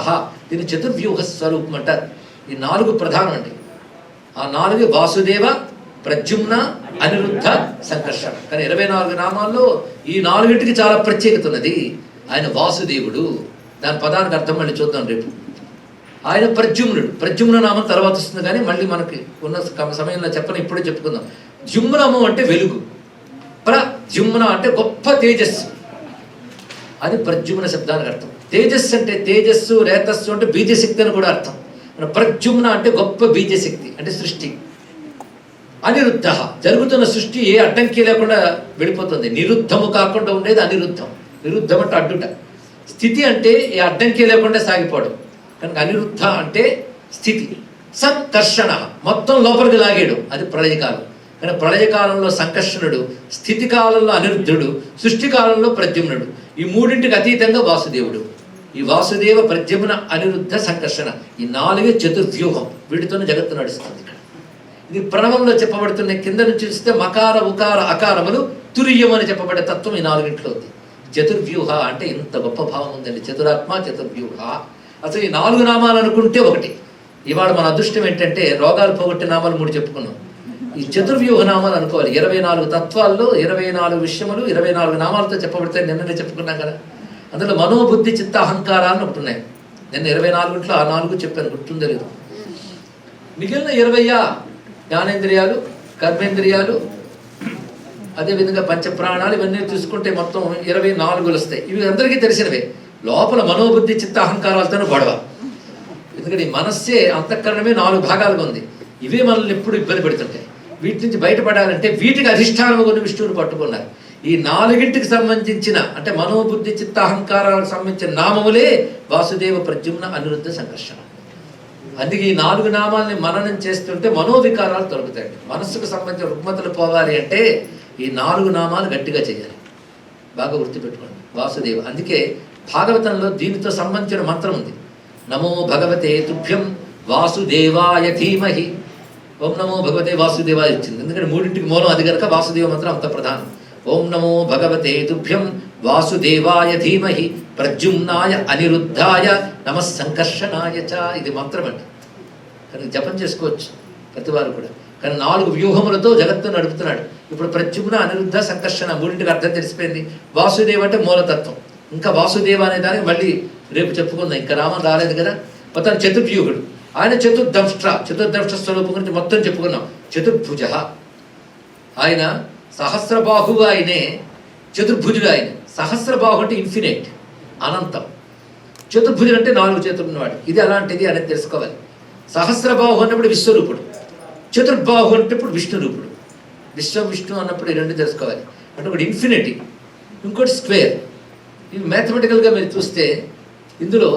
దీన్ని చతుర్వ్యూహ స్వరూపం అంటారు. ఈ 4 ప్రధానం అండి. ఆ 4 వాసుదేవ, ప్రద్యుమ్న, అనిరుద్ధ, సంకర్షణ. కానీ 24 నామాల్లో ఈ 4టికి చాలా ప్రత్యేకత ఉన్నది. ఆయన వాసుదేవుడు, దాని పదానికి అర్థం మళ్ళీ చూద్దాం రేపు. ఆయన ప్రద్యుమ్నుడు. ప్రద్యుమ్న నామం తర్వాత వస్తుంది కానీ మళ్ళీ మనకి ఉన్న సమయంలో చెప్పని ఇప్పుడే చెప్పుకుందాం. ద్యుమ్నము అంటే వెలుగు, ప్రద్యుమ్న అంటే గొప్ప తేజస్సు. అది ప్రద్యుమ్న శబ్దానికి అర్థం. తేజస్సు అంటే తేజస్సు, రేతస్సు అంటే బీజశక్తి అని కూడా అర్థం. ప్రద్యుమ్న అంటే గొప్ప బీజశక్తి, అంటే సృష్టి. అనిరుద్ధ, జరుగుతున్న సృష్టి ఏ అడ్డంకి లేకుండా వెళ్ళిపోతుంది. నిరుద్ధము కాకుండా ఉండేది అనిరుద్ధం. నిరుద్ధం అంటే అడ్డుట. స్థితి అంటే ఏ అడ్డంకి లేకుండా సాగిపోవడం. కనుక అనిరుద్ధ అంటే స్థితి. సంకర్షణ, మొత్తం లోపలికి లాగేయడం, అది ప్రళయకాలం. కానీ ప్రళయకాలంలో సంకర్షణుడు, స్థితి కాలంలో అనిరుద్ధుడు, సృష్టి కాలంలో ప్రద్యుమ్నుడు. ఈ 3టికి అతీతంగా వాసుదేవుడు. ఈ వాసుదేవ, ప్రద్యుమ్న, అనిరుద్ధ, సంకర్షణ, ఈ 4 చతుర్వ్యూహం. వీటితోనే జగత్తు నడుస్తుంది. ఇక్కడ ఇది ప్రణవంలో చెప్పబడుతున్న. కింద నుంచి చూస్తే మకార, ఉకార, అకారములు, తురియం అని చెప్పబడే తత్వం ఈ 4గింట్లో ఉంది. చతుర్వ్యూహ అంటే ఇంత గొప్ప భావం ఉందండి. చతురాత్మ, చతుర్వ్యూహ. అసలు ఈ 4 నామాలు అనుకుంటే ఒకటి. ఇవాళ మన అదృష్టం ఏంటంటే రోగాలు పోగొట్టే నామాలు 3 చెప్పుకున్నాం. ఈ చతుర్వ్యూహ నామాలు అనుకోవాలి. 24 తత్వాల్లో 24 విషయములు 24 నామాలతో చెప్పబడితే నిన్ననే చెప్పుకున్నాం కదా. అందులో మనోబుద్ధి, చిత్త, అహంకారాలు ఒకటి ఉన్నాయి. నిన్న 24 ఆ 4 చెప్పాను, గుర్తుందో లేదు. మిగిలిన 20 జ్ఞానేంద్రియాలు, కర్మేంద్రియాలు, అదేవిధంగా పంచప్రాణాలు, ఇవన్నీ చూసుకుంటే మొత్తం 24 వస్తాయి. ఇవి అందరికీ తెలిసినవే. లోపల మనోబుద్ధి, చిత్త, అహంకారాలతోనే గొడవ. ఎందుకంటే ఈ మనస్సే, అంతఃకరణమే 4 భాగాలుగా ఉంది. ఇవే మనల్ని ఎప్పుడు ఇబ్బంది పెడుతుంటాయి. వీటి నుంచి బయటపడాలంటే వీటికి అధిష్టానం కొన్ని విష్ణువుని పట్టుకున్నారు. ఈ 4టికి సంబంధించిన అంటే మనోబుద్ధి, చిత్త, అహంకారాలకు సంబంధించిన నామములే వాసుదేవ, ప్రద్యుమ్న, అనిరుద్ధ, సంకర్షణ. అందుకే ఈ 4 నామాల్ని మననం చేస్తుంటే మనోవికారాలు తొలగుతాయండి. మనస్సుకు సంబంధించిన రుగ్మతలు పోవాలి అంటే ఈ 4 నామాలు గట్టిగా చేయాలి. బాగా గుర్తుపెట్టుకోండి. వాసుదేవ. అందుకే భాగవతంలో దీనితో సంబంధించిన మంత్రం ఉంది. నమో భగవతే తుభ్యం వాసుదేవాయ ధీమహి. ఓం నమో భగవతే వాసుదేవాయ ఇచ్చింది. ఎందుకంటే 3ంటికి మూలం అది కనుక వాసుదేవ మంత్రం అంత ప్రధానం. ఓం నమో భగవతే తుభ్యం వాసుదేవాయ ధీమహి ప్రద్యుమ్నాయ అనిరుద్ధాయ నమః సంకర్షణాయ చ. ఇది మంత్రం అండి. కానీ జపం చేసుకోవచ్చు ప్రతివారు కూడా. కానీ 4 వ్యూహములతో జగత్తును నడుపుతున్నాడు. ఇప్పుడు ప్రద్యుమ్న అనిరుద్ధ సంకర్షణ 3ంటికి అర్థం తెలిసిపోయింది. వాసుదేవ అంటే మూలతత్వం. ఇంకా వాసుదేవ అనే దానికి మళ్ళీ రేపు చెప్పుకుందాం. ఇంకా రామన్ రాలేదు కదా. మొత్తం చతుర్వ్యూహుడు ఆయన. చతుర్దష్ట స్వరూపం గురించి మొత్తం చెప్పుకున్నాం. చతుర్భుజ ఆయన. సహస్రబాహువు ఆయనే. చతుర్భుజుడు ఆయన. సహస్రబాహు అంటే ఇన్ఫినిట్, అనంతం. చతుర్భుజుడు అంటే 4 చేతులు ఉన్నవాడు. ఇది అలాంటిది అనేది తెలుసుకోవాలి. సహస్రబాహు అన్నప్పుడు విశ్వరూపుడు, చతుర్బాహు అంటే ఇప్పుడు విష్ణురూపుడు. విష్ణు అన్నప్పుడు ఈ 2 తెలుసుకోవాలి. అంటే ఒకటి ఇన్ఫినిటీ, ఇంకోటి స్క్వేర్. ఇవి మ్యాథమెటికల్గా మీరు చూస్తే ఇందులో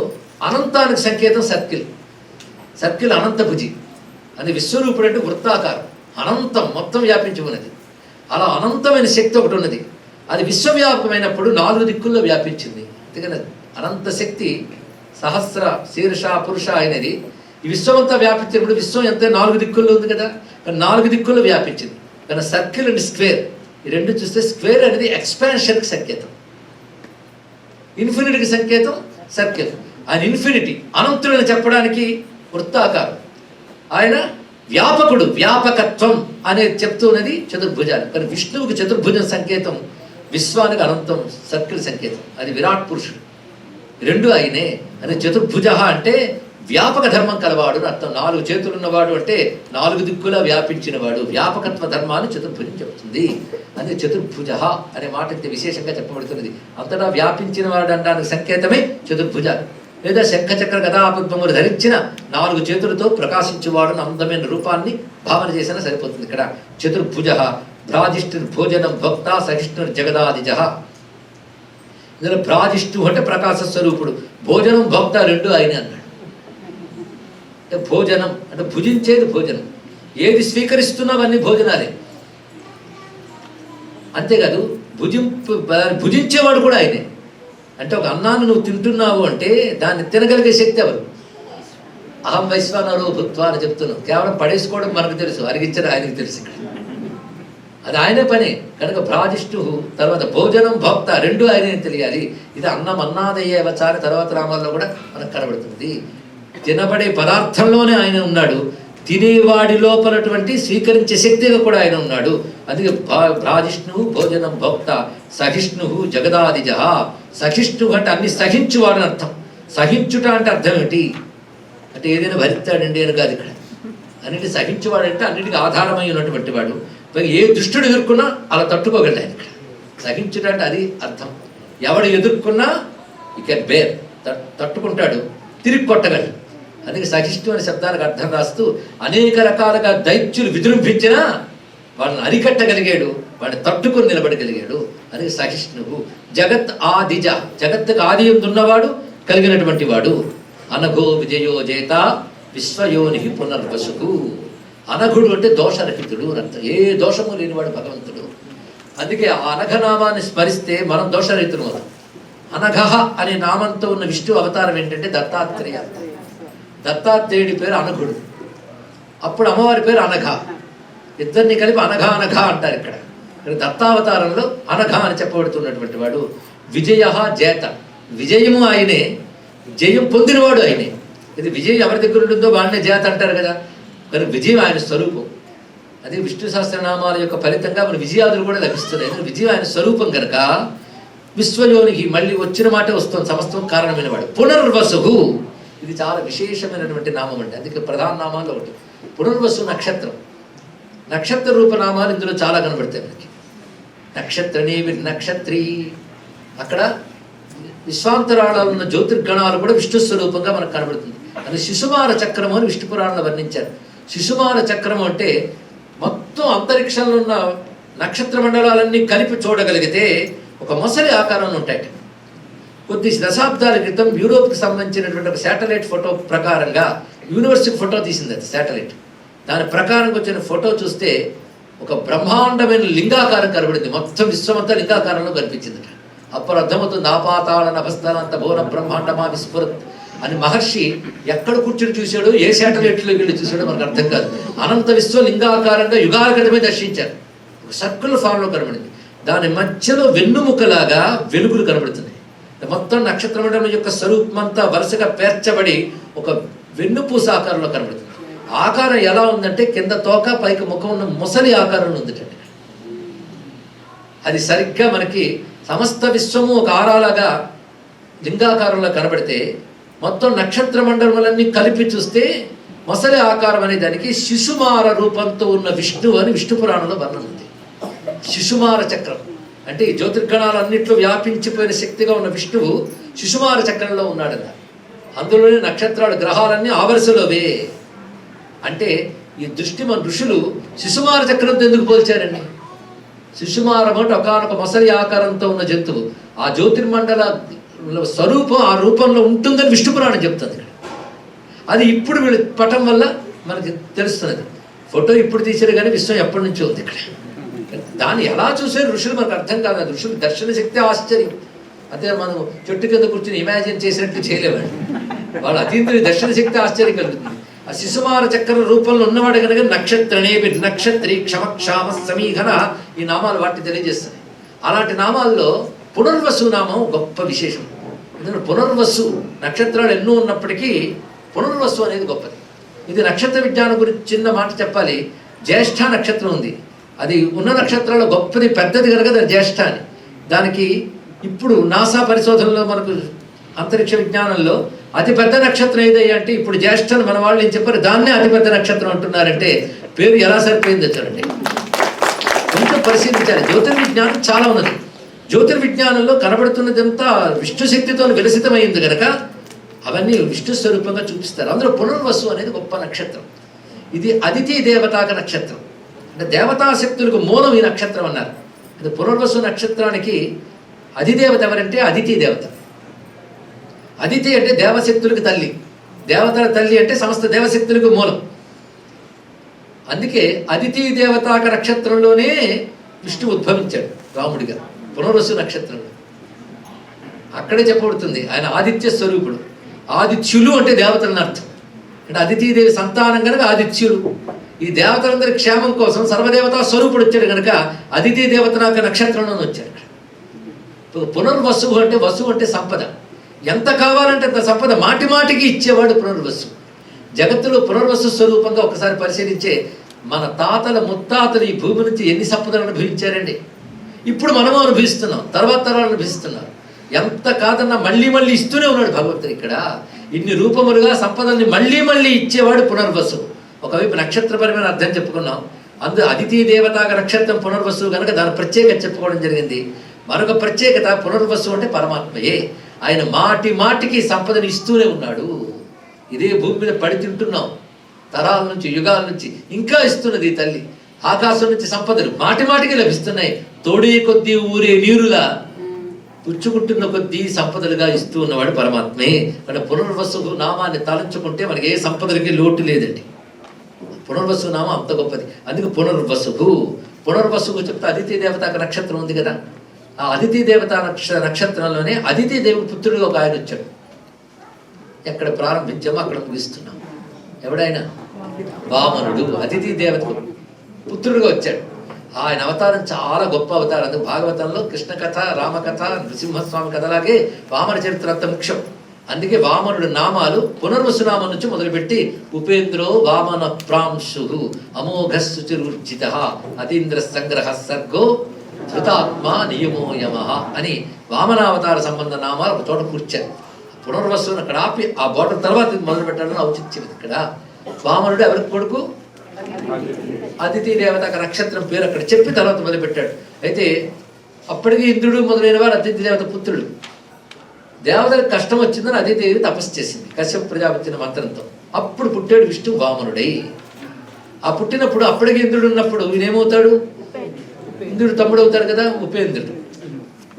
అనంతానికి సంకేతం సర్కిల్ అనంతభుజి అని. విశ్వరూపుడు అంటే వృత్తాకారం, అనంతం మొత్తం వ్యాపించి ఉన్నది. అలా అనంతమైన శక్తి ఒకటి ఉన్నది. అది విశ్వవ్యాపకమైనప్పుడు 4 దిక్కుల్లో వ్యాపించింది. అందుకని అనంత శక్తి సహస్ర శీర్ష పురుష అయినది. ఈ విశ్వమంతా వ్యాపించినప్పుడు విశ్వం ఎంత 4 దిక్కుల్లో ఉంది కదా. 4 దిక్కుల్లో వ్యాపించింది. కానీ సర్కిల్ అండ్ స్క్వేర్ ఈ 2 చూస్తే స్క్వేర్ అనేది ఎక్స్పాన్షన్కి సంకేతం, ఇన్ఫినిటీకి సంకేతం సర్కిల్. ఆయన ఇన్ఫినిటీ, అనంతుడని చెప్పడానికి వృత్తాకారం. ఆయన వ్యాపకుడు, వ్యాపకత్వం అనేది చెప్తున్నది చతుర్భుజాలు. కానీ విష్ణువుకి చతుర్భుజం సంకేతం, విశ్వానికి అనంతం సర్కిల్ సంకేతం. అది విరాట్ పురుషుడు. 2 ఆయనే. అది చతుర్భుజ అంటే వ్యాపక ధర్మం కలవాడు అని అర్థం. 4 చేతులు ఉన్నవాడు అంటే 4 దిక్కులా వ్యాపించినవాడు. వ్యాపకత్వ ధర్మాన్ని చతుర్భుజం చెబుతుంది. అది చతుర్భుజ అనే మాట విశేషంగా చెప్పబడుతున్నది. అంతటా వ్యాపించిన వాడు అనడానికి సంకేతమే చతుర్భుజాలు. లేదా శంఖచక్ర గదాపద్మములు ధరించిన 4 చేతులతో ప్రకాశించేవాడు అందమైన రూపాన్ని భావన చేసినా సరిపోతుంది. ఇక్కడ చతుర్భుజ భ్రాజిష్ఠుర్ భోజనం భక్త సహిష్ణుర్ జగదాదిజ. ఇందులో భ్రాజిష్ఠు అంటే ప్రకాశ స్వరూపుడు, భోజనం భక్త 2 ఆయన అన్నాడు. అంటే భోజనం అంటే భుజించేది భోజనం. ఏది స్వీకరిస్తున్నావన్నీ భోజనాలే. అంతేకాదు భుజించేవాడు కూడా ఆయనే. అంటే ఒక అన్నాన్ని నువ్వు తింటున్నావు అంటే దాన్ని తినగలిగే శక్తి ఎవరు? అహం వైశ్వానరో భుక్త్వా అని చెప్తున్నావు. కేవలం పడేసుకోవడం మనకు తెలుసు, అరిగించడం ఆయనకు తెలుసు. ఇక్కడ అది ఆయనే పని కనుక భ్రాజిష్ఠు. తర్వాత భోజనం భక్త 2 ఆయనే తెలియాలి. ఇది అన్నం అన్నాదయ్యే వచ్చారి తర్వాత రామాల్లో కూడా మనకు కనబడుతుంది. తినబడే పదార్థంలోనే ఆయన ఉన్నాడు, తినేవాడి లోపలటువంటి స్వీకరించే శక్తిగా కూడా ఆయన ఉన్నాడు. అందుకే భ్రాజిష్ణు భోజనం భక్త సహిష్ణు జగదాదిజ. సహిష్ణు అంటే అన్ని సహించువాడని అర్థం. సహించుట అంటే అర్థం ఏంటి అంటే ఏదైనా భరిస్తాడండి అని కాదు. ఇక్కడ అన్నిటి సహించువాడంటే అన్నిటికీ ఆధారమై ఉన్నటువంటి వాడు. ఏ దుష్టుడు ఎదుర్కొన్నా అలా తట్టుకోగలడు ఆయన. ఇక్కడ సహించుట అంటే అది అర్థం. ఎవడు ఎదుర్కొన్నా ఇక బేర్ తట్టుకుంటాడు, తిరిగి కొట్టగలడు. అందుకే సహిష్ణు అనే శబ్దానికి అర్థం రాస్తూ అనేక రకాలుగా దైత్యులు విజృంభించినా వాళ్ళని అరికట్టగలిగాడు, వాడిని తట్టుకొని నిలబడగలిగాడు. అది సహిష్ణువు. జగత్ ఆదిజ, జగత్తుకు ఆది ఉన్నవాడు, కలిగినటువంటి వాడు. అనఘో విజయో జేత విశ్వయోని పునర్వసుకు. అనఘుడు అంటే దోషరహితుడు అర్థం. ఏ దోషము లేనివాడు భగవంతుడు. అందుకే ఆ అనఘనామాన్ని స్మరిస్తే మనం దోషరహితుడు అవుతాం. అనఘ అనే నామంతో ఉన్న విష్ణు అవతారం ఏంటంటే దత్తాత్రేయ. దత్తాత్రేయుడి పేరు అనఘుడు, అప్పుడు అమ్మవారి పేరు అనఘ. ఇద్దరిని కలిపి అనఘ అనఘ అంటారు. ఇక్కడ దత్తావతారంలో అనఘ అని చెప్పబడుతున్నటువంటి వాడు. విజయ జేత, విజయము ఆయనే, జయం పొందినవాడు ఆయనే. ఇది విజయం ఎవరి దగ్గర ఉంటుందో వాడినే జేత అంటారు కదా. కానీ విజయం ఆయన స్వరూపం. అది విష్ణు సహస్రనామాల యొక్క ఫలితంగా మన విజయాదులు కూడా లభిస్తున్నాయి. విజయం ఆయన స్వరూపం కనుక విశ్వయోనికి మళ్ళీ వచ్చిన మాట వస్తుంది. సమస్తం కారణమైన వాడు. పునర్వసు, ఇది చాలా విశేషమైనటువంటి నామం అండి. అందుకే ప్రధాన నామాలు ఒకటి పునర్వసు నక్షత్రం. నక్షత్ర రూపనామాలు ఇందులో చాలా కనబడతాయి మనకి. నక్షత్రనే నక్షత్రి. అక్కడ విశ్వాంతరాళాలు ఉన్న జ్యోతిర్గణాలు కూడా విష్ణు స్వరూపంగా మనకు కనబడుతుంది. అది శిశుమార చక్రము అని విష్ణు పురాణంలో వర్ణించారు. శిశుమార చక్రము అంటే మొత్తం అంతరిక్షంలో ఉన్న నక్షత్ర మండలాలన్నీ కలిపి చూడగలిగితే ఒక మొసలి ఆకారంలో ఉంటాయి. కొద్ది దశాబ్దాల క్రితం యూరోప్కి సంబంధించినటువంటి ఒక శాటిలైట్ ఫోటో ప్రకారంగా యూనివర్సిటీ ఫోటో తీసింది, అది శాటిలైట్. దాని ప్రకారంగా వచ్చిన ఫోటో చూస్తే ఒక బ్రహ్మాండమైన లింగాకారం కనబడింది. మొత్తం విశ్వమంతా లింగాకారంలో కనిపించింది. అప్పుడు అర్థమవుతుంది ఆపాతాళ నభస్థానంత భువన బ్రహ్మాండమా విస్ఫురత్ అని మహర్షి ఎక్కడ కూర్చుని చూశాడో, ఏ శాటిలైట్లో వెళ్ళి చూశాడో మనకు అర్థం కాదు. అనంత విశ్వ లింగాకారంగా యుగాల క్రితమే దర్శించారు. ఒక సర్కిల్ ఫామ్లో కనబడింది. దాని మధ్యలో వెన్నుముకలాగా వెలుగులు కనబడుతుంది. మొత్తం నక్షత్రమండలం యొక్క స్వరూపం అంతా వరుసగా పేర్చబడి ఒక వెన్నుపూస ఆకారంలో కనబడుతుంది. ఆకారం ఎలా ఉందంటే కింద తోక పైకి ముఖం ఉన్న ముసలి ఆకారంలో ఉందిటండి. అది సరిగ్గా మనకి సమస్త విశ్వము ఒక ఆరాలాగా లింగాకారంలో కనబడితే మొత్తం నక్షత్ర మండలములన్నీ కలిపి చూస్తే మొసలి ఆకారం అనే దానికి శిశుమార రూపంతో ఉన్న విష్ణువు అని విష్ణు పురాణంలో వర్ణన ఉంది. శిశుమార చక్రం అంటే ఈ జ్యోతిర్గణాలన్నింటిలో వ్యాపించిపోయిన శక్తిగా ఉన్న విష్ణువు శిశుమార చక్రంలో ఉన్నాడన్న. అందులోనే నక్షత్రాలు గ్రహాలన్నీ ఆవరుసలోవే. అంటే ఈ దృష్టి మన ఋషులు శిశుమార చక్రంతో ఎందుకు పోల్చారండి? శిశుమారం అంటే ఒకనొక మొసలి ఆకారంతో ఉన్న జంతువు. ఆ జ్యోతిర్మండల స్వరూపం ఆ రూపంలో ఉంటుందని విష్ణు పురాణం చెప్తుంది. అది ఇప్పుడు వీళ్ళు పటం వల్ల మనకి తెలుస్తున్నది. ఫోటో ఇప్పుడు తీసారు కానీ విశ్వం ఎప్పటి నుంచో ఉంది ఇక్కడ. దాన్ని ఎలా చూసారు ఋషులు మనకు అర్థం కాదు. అది ఋషులు దర్శన శక్తి ఆశ్చర్యం. అదే మనం చెట్టు కింద కూర్చొని ఇమాజిన్ చేసినట్టు చేయలేమండి. వాళ్ళ అతీతుని దర్శన శక్తి ఆశ్చర్యం కలుగుతుంది. ఆ శిశుమార చక్ర రూపంలో ఉన్నవాడు కనుక నక్షత్రనేవి నక్షత్రి క్షమక్షామ సమీఘన ఈ నామాలు వాటిని తెలియజేస్తాయి. అలాంటి నామాల్లో పునర్వసు నామం గొప్ప విశేషం. ఎందుకంటే పునర్వసు నక్షత్రాలు ఎన్నో ఉన్నప్పటికీ పునర్వసు అనేది గొప్పది. ఇది నక్షత్ర విజ్ఞానం గురించి చిన్న మాట చెప్పాలి. జ్యేష్ఠ నక్షత్రం ఉంది. అది ఉన్న నక్షత్రాల్లో గొప్పది, పెద్దది కనుక దాని జ్యేష్ఠ అని. దానికి ఇప్పుడు నాసా పరిశోధనలో మనకు అంతరిక్ష విజ్ఞానంలో అతిపెద్ద నక్షత్రం ఏదయ్యా అంటే ఇప్పుడు జ్యేష్ఠను మన వాళ్ళు ఏం చెప్పారు, దాన్నే అతిపెద్ద నక్షత్రం అంటున్నారంటే పేరు ఎలా సరిపోయింది వచ్చారండి. కొంచెం పరిశీలించాలి. జ్యోతిర్విజ్ఞానం చాలా ఉన్నది. జ్యోతిర్విజ్ఞానంలో కనబడుతున్నదంతా విష్ణు శక్తితో విలసితమైంది కనుక అవన్నీ విష్ణు స్వరూపంగా చూపిస్తారు. అందులో పునర్వసు అనేది గొప్ప నక్షత్రం. ఇది అదితి దేవతాక నక్షత్రం. అంటే దేవతాశక్తులకు మూలం ఈ నక్షత్రం అన్నారు. అది పునర్వసు నక్షత్రానికి అధిదేవత ఎవరంటే అదితి దేవత. అదితి అంటే దేవశక్తులకు తల్లి, దేవతల తల్లి అంటే సమస్త దేవశక్తులకు మూలం. అందుకే అదితి దేవతాక నక్షత్రంలోనే విష్ణు ఉద్భవించాడు రాముడిగా పునర్వసు నక్షత్రంలో. అక్కడే చెప్పబడుతుంది ఆయన ఆదిత్య స్వరూపుడు. ఆదిత్యులు అంటే దేవతలని అర్థం. అంటే అదితీదేవి సంతానం కనుక ఆదిత్యులు. ఈ దేవతలందరి క్షేమం కోసం సర్వదేవతా స్వరూపుడు వచ్చాడు కనుక అదితి దేవతనాక నక్షత్రంలోనే వచ్చాడు. పునర్వసువు అంటే వసువు అంటే సంపద. ఎంత కావాలంటే అంత సంపద మాటి మాటికి ఇచ్చేవాడు పునర్వసు. జగత్తులో పునర్వసు స్వరూపంగా ఒకసారి పరిశీలించే మన తాతల ముత్తాతలు ఈ భూమి నుంచి ఎన్ని సంపదలు అనుభవించారండి. ఇప్పుడు మనము అనుభవిస్తున్నాం, తర్వాత తరాలు అనుభవిస్తున్నారు. ఎంత కాదన్నా మళ్ళీ మళ్ళీ ఇస్తూనే ఉన్నాడు భగవంతుడు. ఇక్కడ ఇన్ని రూపములుగా సంపదల్ని మళ్ళీ మళ్ళీ ఇచ్చేవాడు పునర్వసు. ఒకవైపు నక్షత్రపరమైన అర్థం చెప్పుకున్నాం. అదితి దేవతాక నక్షత్రం పునర్వసు కనుక దాని ప్రత్యేకత చెప్పుకోవడం జరిగింది. మరొక ప్రత్యేకత పునర్వసు అంటే పరమాత్మయే. ఆయన మాటి మాటికి సంపదను ఇస్తూనే ఉన్నాడు. ఇదే భూమి మీద పడి తింటున్నాం తరాల నుంచి యుగాల నుంచి, ఇంకా ఇస్తున్నది ఈ తల్లి. ఆకాశం నుంచి సంపదలు మాటి మాటికి లభిస్తున్నాయి. తోడే కొద్దీ ఊరే నీరులా పుచ్చుకుంటున్న కొద్దీ సంపదలుగా ఇస్తూ ఉన్నవాడు పరమాత్మే. అంటే పునర్వసు నామాన్ని తలంచుకుంటే మనకి ఏ సంపదలకి లోటు లేదండి. పునర్వసు నామం అంత గొప్పది. అందుకే పునర్వసుకు చెప్తే అదితి దేవతాక నక్షత్రం ఉంది కదా, ఆ అదితి దేవత నక్షత్రంలోనే అదితి దేవి పుత్రుడిగా ఒక ఆయన వచ్చాడు. ఎక్కడ ప్రారంభించామో అక్కడ ముగిస్తున్నాం. ఎవడైనా వామనుడు అదితి దేవతకు పుత్రుడిగా వచ్చాడు. ఆయన అవతారం చాలా గొప్ప అవతారం. అందుకు భాగవతంలో కృష్ణ కథ, రామకథ, నృసింహస్వామి కథలాగే వామన చరిత్ర అంత ముఖ్యం. అందుకే వామనుడు నామాలు పునర్వసు నామం నుంచి మొదలుపెట్టి ఉపేంద్రో వామన ప్రాంశు అమోఘ శుచిరుర్జిత అతీంద్ర సంగ్రహ సర్గో ధృతాత్మ నియమో యమ అని వామనావతార సంబంధ నామాలు ఒక చోట కూర్చారు. పునర్వసును అక్కడ ఆపి ఆ బోర్డర్ తర్వాత మొదలు పెట్టాలని ఔచిత్యం. ఇక్కడ వామనుడు ఎవరికి కొడుకు? అదితి దేవత నక్షత్రం పేరు అక్కడ చెప్పి తర్వాత మొదలుపెట్టాడు. అయితే అప్పటికి ఇంద్రుడు మొదలైన వారు అదితి దేవత పుత్రుడు. దేవతలకు కష్టం వచ్చిందని అదితిదేవి తపస్సు చేసింది కశ్యప ప్రజాపతి మంత్రంతో. అప్పుడు పుట్టాడు విష్ణు వామనుడై. ఆ పుట్టినప్పుడు అప్పటికి ఇంద్రుడు ఉన్నప్పుడు ఈయనేమవుతాడు? ఇంద్రుడు తమ్ముడు అవుతాడు కదా, ఉపేంద్రుడు.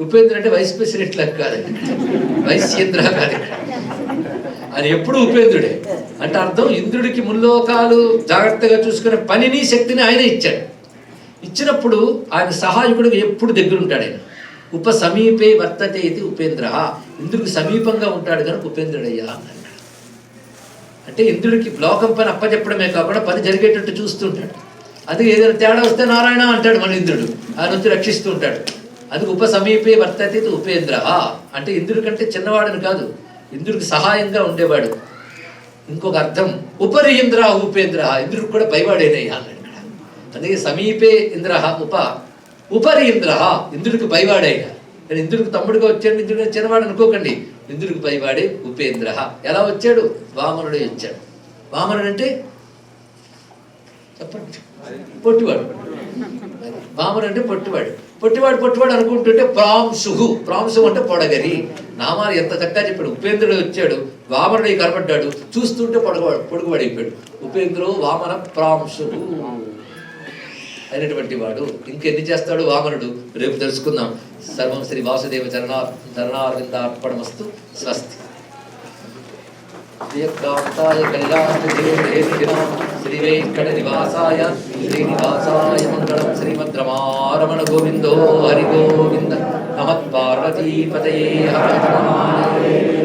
ఉపేంద్రుడు అంటే వైస్ ప్రెసిడెంట్ లాగా కాదండి, వైశ్యేంద్ర కాదు. ఆయన ఎప్పుడు ఉపేంద్రుడే. అంటే అర్థం ఇంద్రుడికి ముల్లోకాలు జాగ్రత్తగా చూసుకునే పనిని శక్తిని ఆయన ఇచ్చాడు. ఇచ్చినప్పుడు ఆయన సహాయకుడికి ఎప్పుడు దగ్గర ఉంటాడు. ఆయన ఉప సమీపే వర్తతే ఇది ఉపేంద్ర, ఇంద్రుడికి సమీపంగా ఉంటాడు కనుక ఉపేంద్రుడయ్యా అన్నాడు. అంటే ఇంద్రుడికి లోకం పని అప్పచెప్పడమే కాకుండా పని జరిగేటట్టు చూస్తుంటాడు. అది ఏదైనా తేడా వస్తే నారాయణ అంటాడు మన ఇంద్రుడు, ఆయన వచ్చి రక్షిస్తూ ఉంటాడు. అది ఉప సమీపే వర్తతే ఇది ఉపేంద్ర, అంటే ఇంద్రుడి కంటే చిన్నవాడని కాదు, ఇంద్రుడికి సహాయంగా ఉండేవాడు. ఇంకొక అర్థం ఉపరి ఇంద్ర ఉపేంద్ర, ఇంద్రుడికి కూడా పైవాడేనయ్యా అన్నాడు. అందుకే సమీపే ఇంద్ర ఉపరి ఇంద్ర, ఇంద్రుడికి పైవాడైనా. కానీ ఇంద్రుడికి తమ్ముడిగా వచ్చాడు, ఇంద్రుడు చిన్నవాడు అనుకోకండి, ఇంద్రుడికి పైవాడే ఉపేంద్ర. ఎలా వచ్చాడు? వామనుడే వచ్చాడు. వామనుడు అంటే చెప్పండి, పొట్టివాడు. వామనుడు అంటే పొట్టివాడు. పొట్టివాడు అనుకుంటుంటే ప్రాంశుహు, ప్రాంశు అంటే పొడగరి. నామాలు ఎంత చక్కగా చెప్పాడు. ఉపేంద్రుడు వచ్చాడు, వామనుడు కనబడ్డాడు, చూస్తుంటే పొడుగువాడైపోయాడు. ఉపేంద్రు వామన ప్రాంశుహు అయినటువంటి వాడు. ఇంకెన్ని చేస్తాడు వామనుడు రేపు తెలుసుకుందాం. సర్వం శ్రీ వాసుదేవ చరణారవిందార్పణమస్తు. స్వస్తి. శ్రీ వెంకట నివాసాయ శ్రీనివాసాయ మంగళం. శ్రీమద్రమారమణ గోవిందో హరి గోవింద. నమః పార్వతీపతయే హర హర మహాదేవ.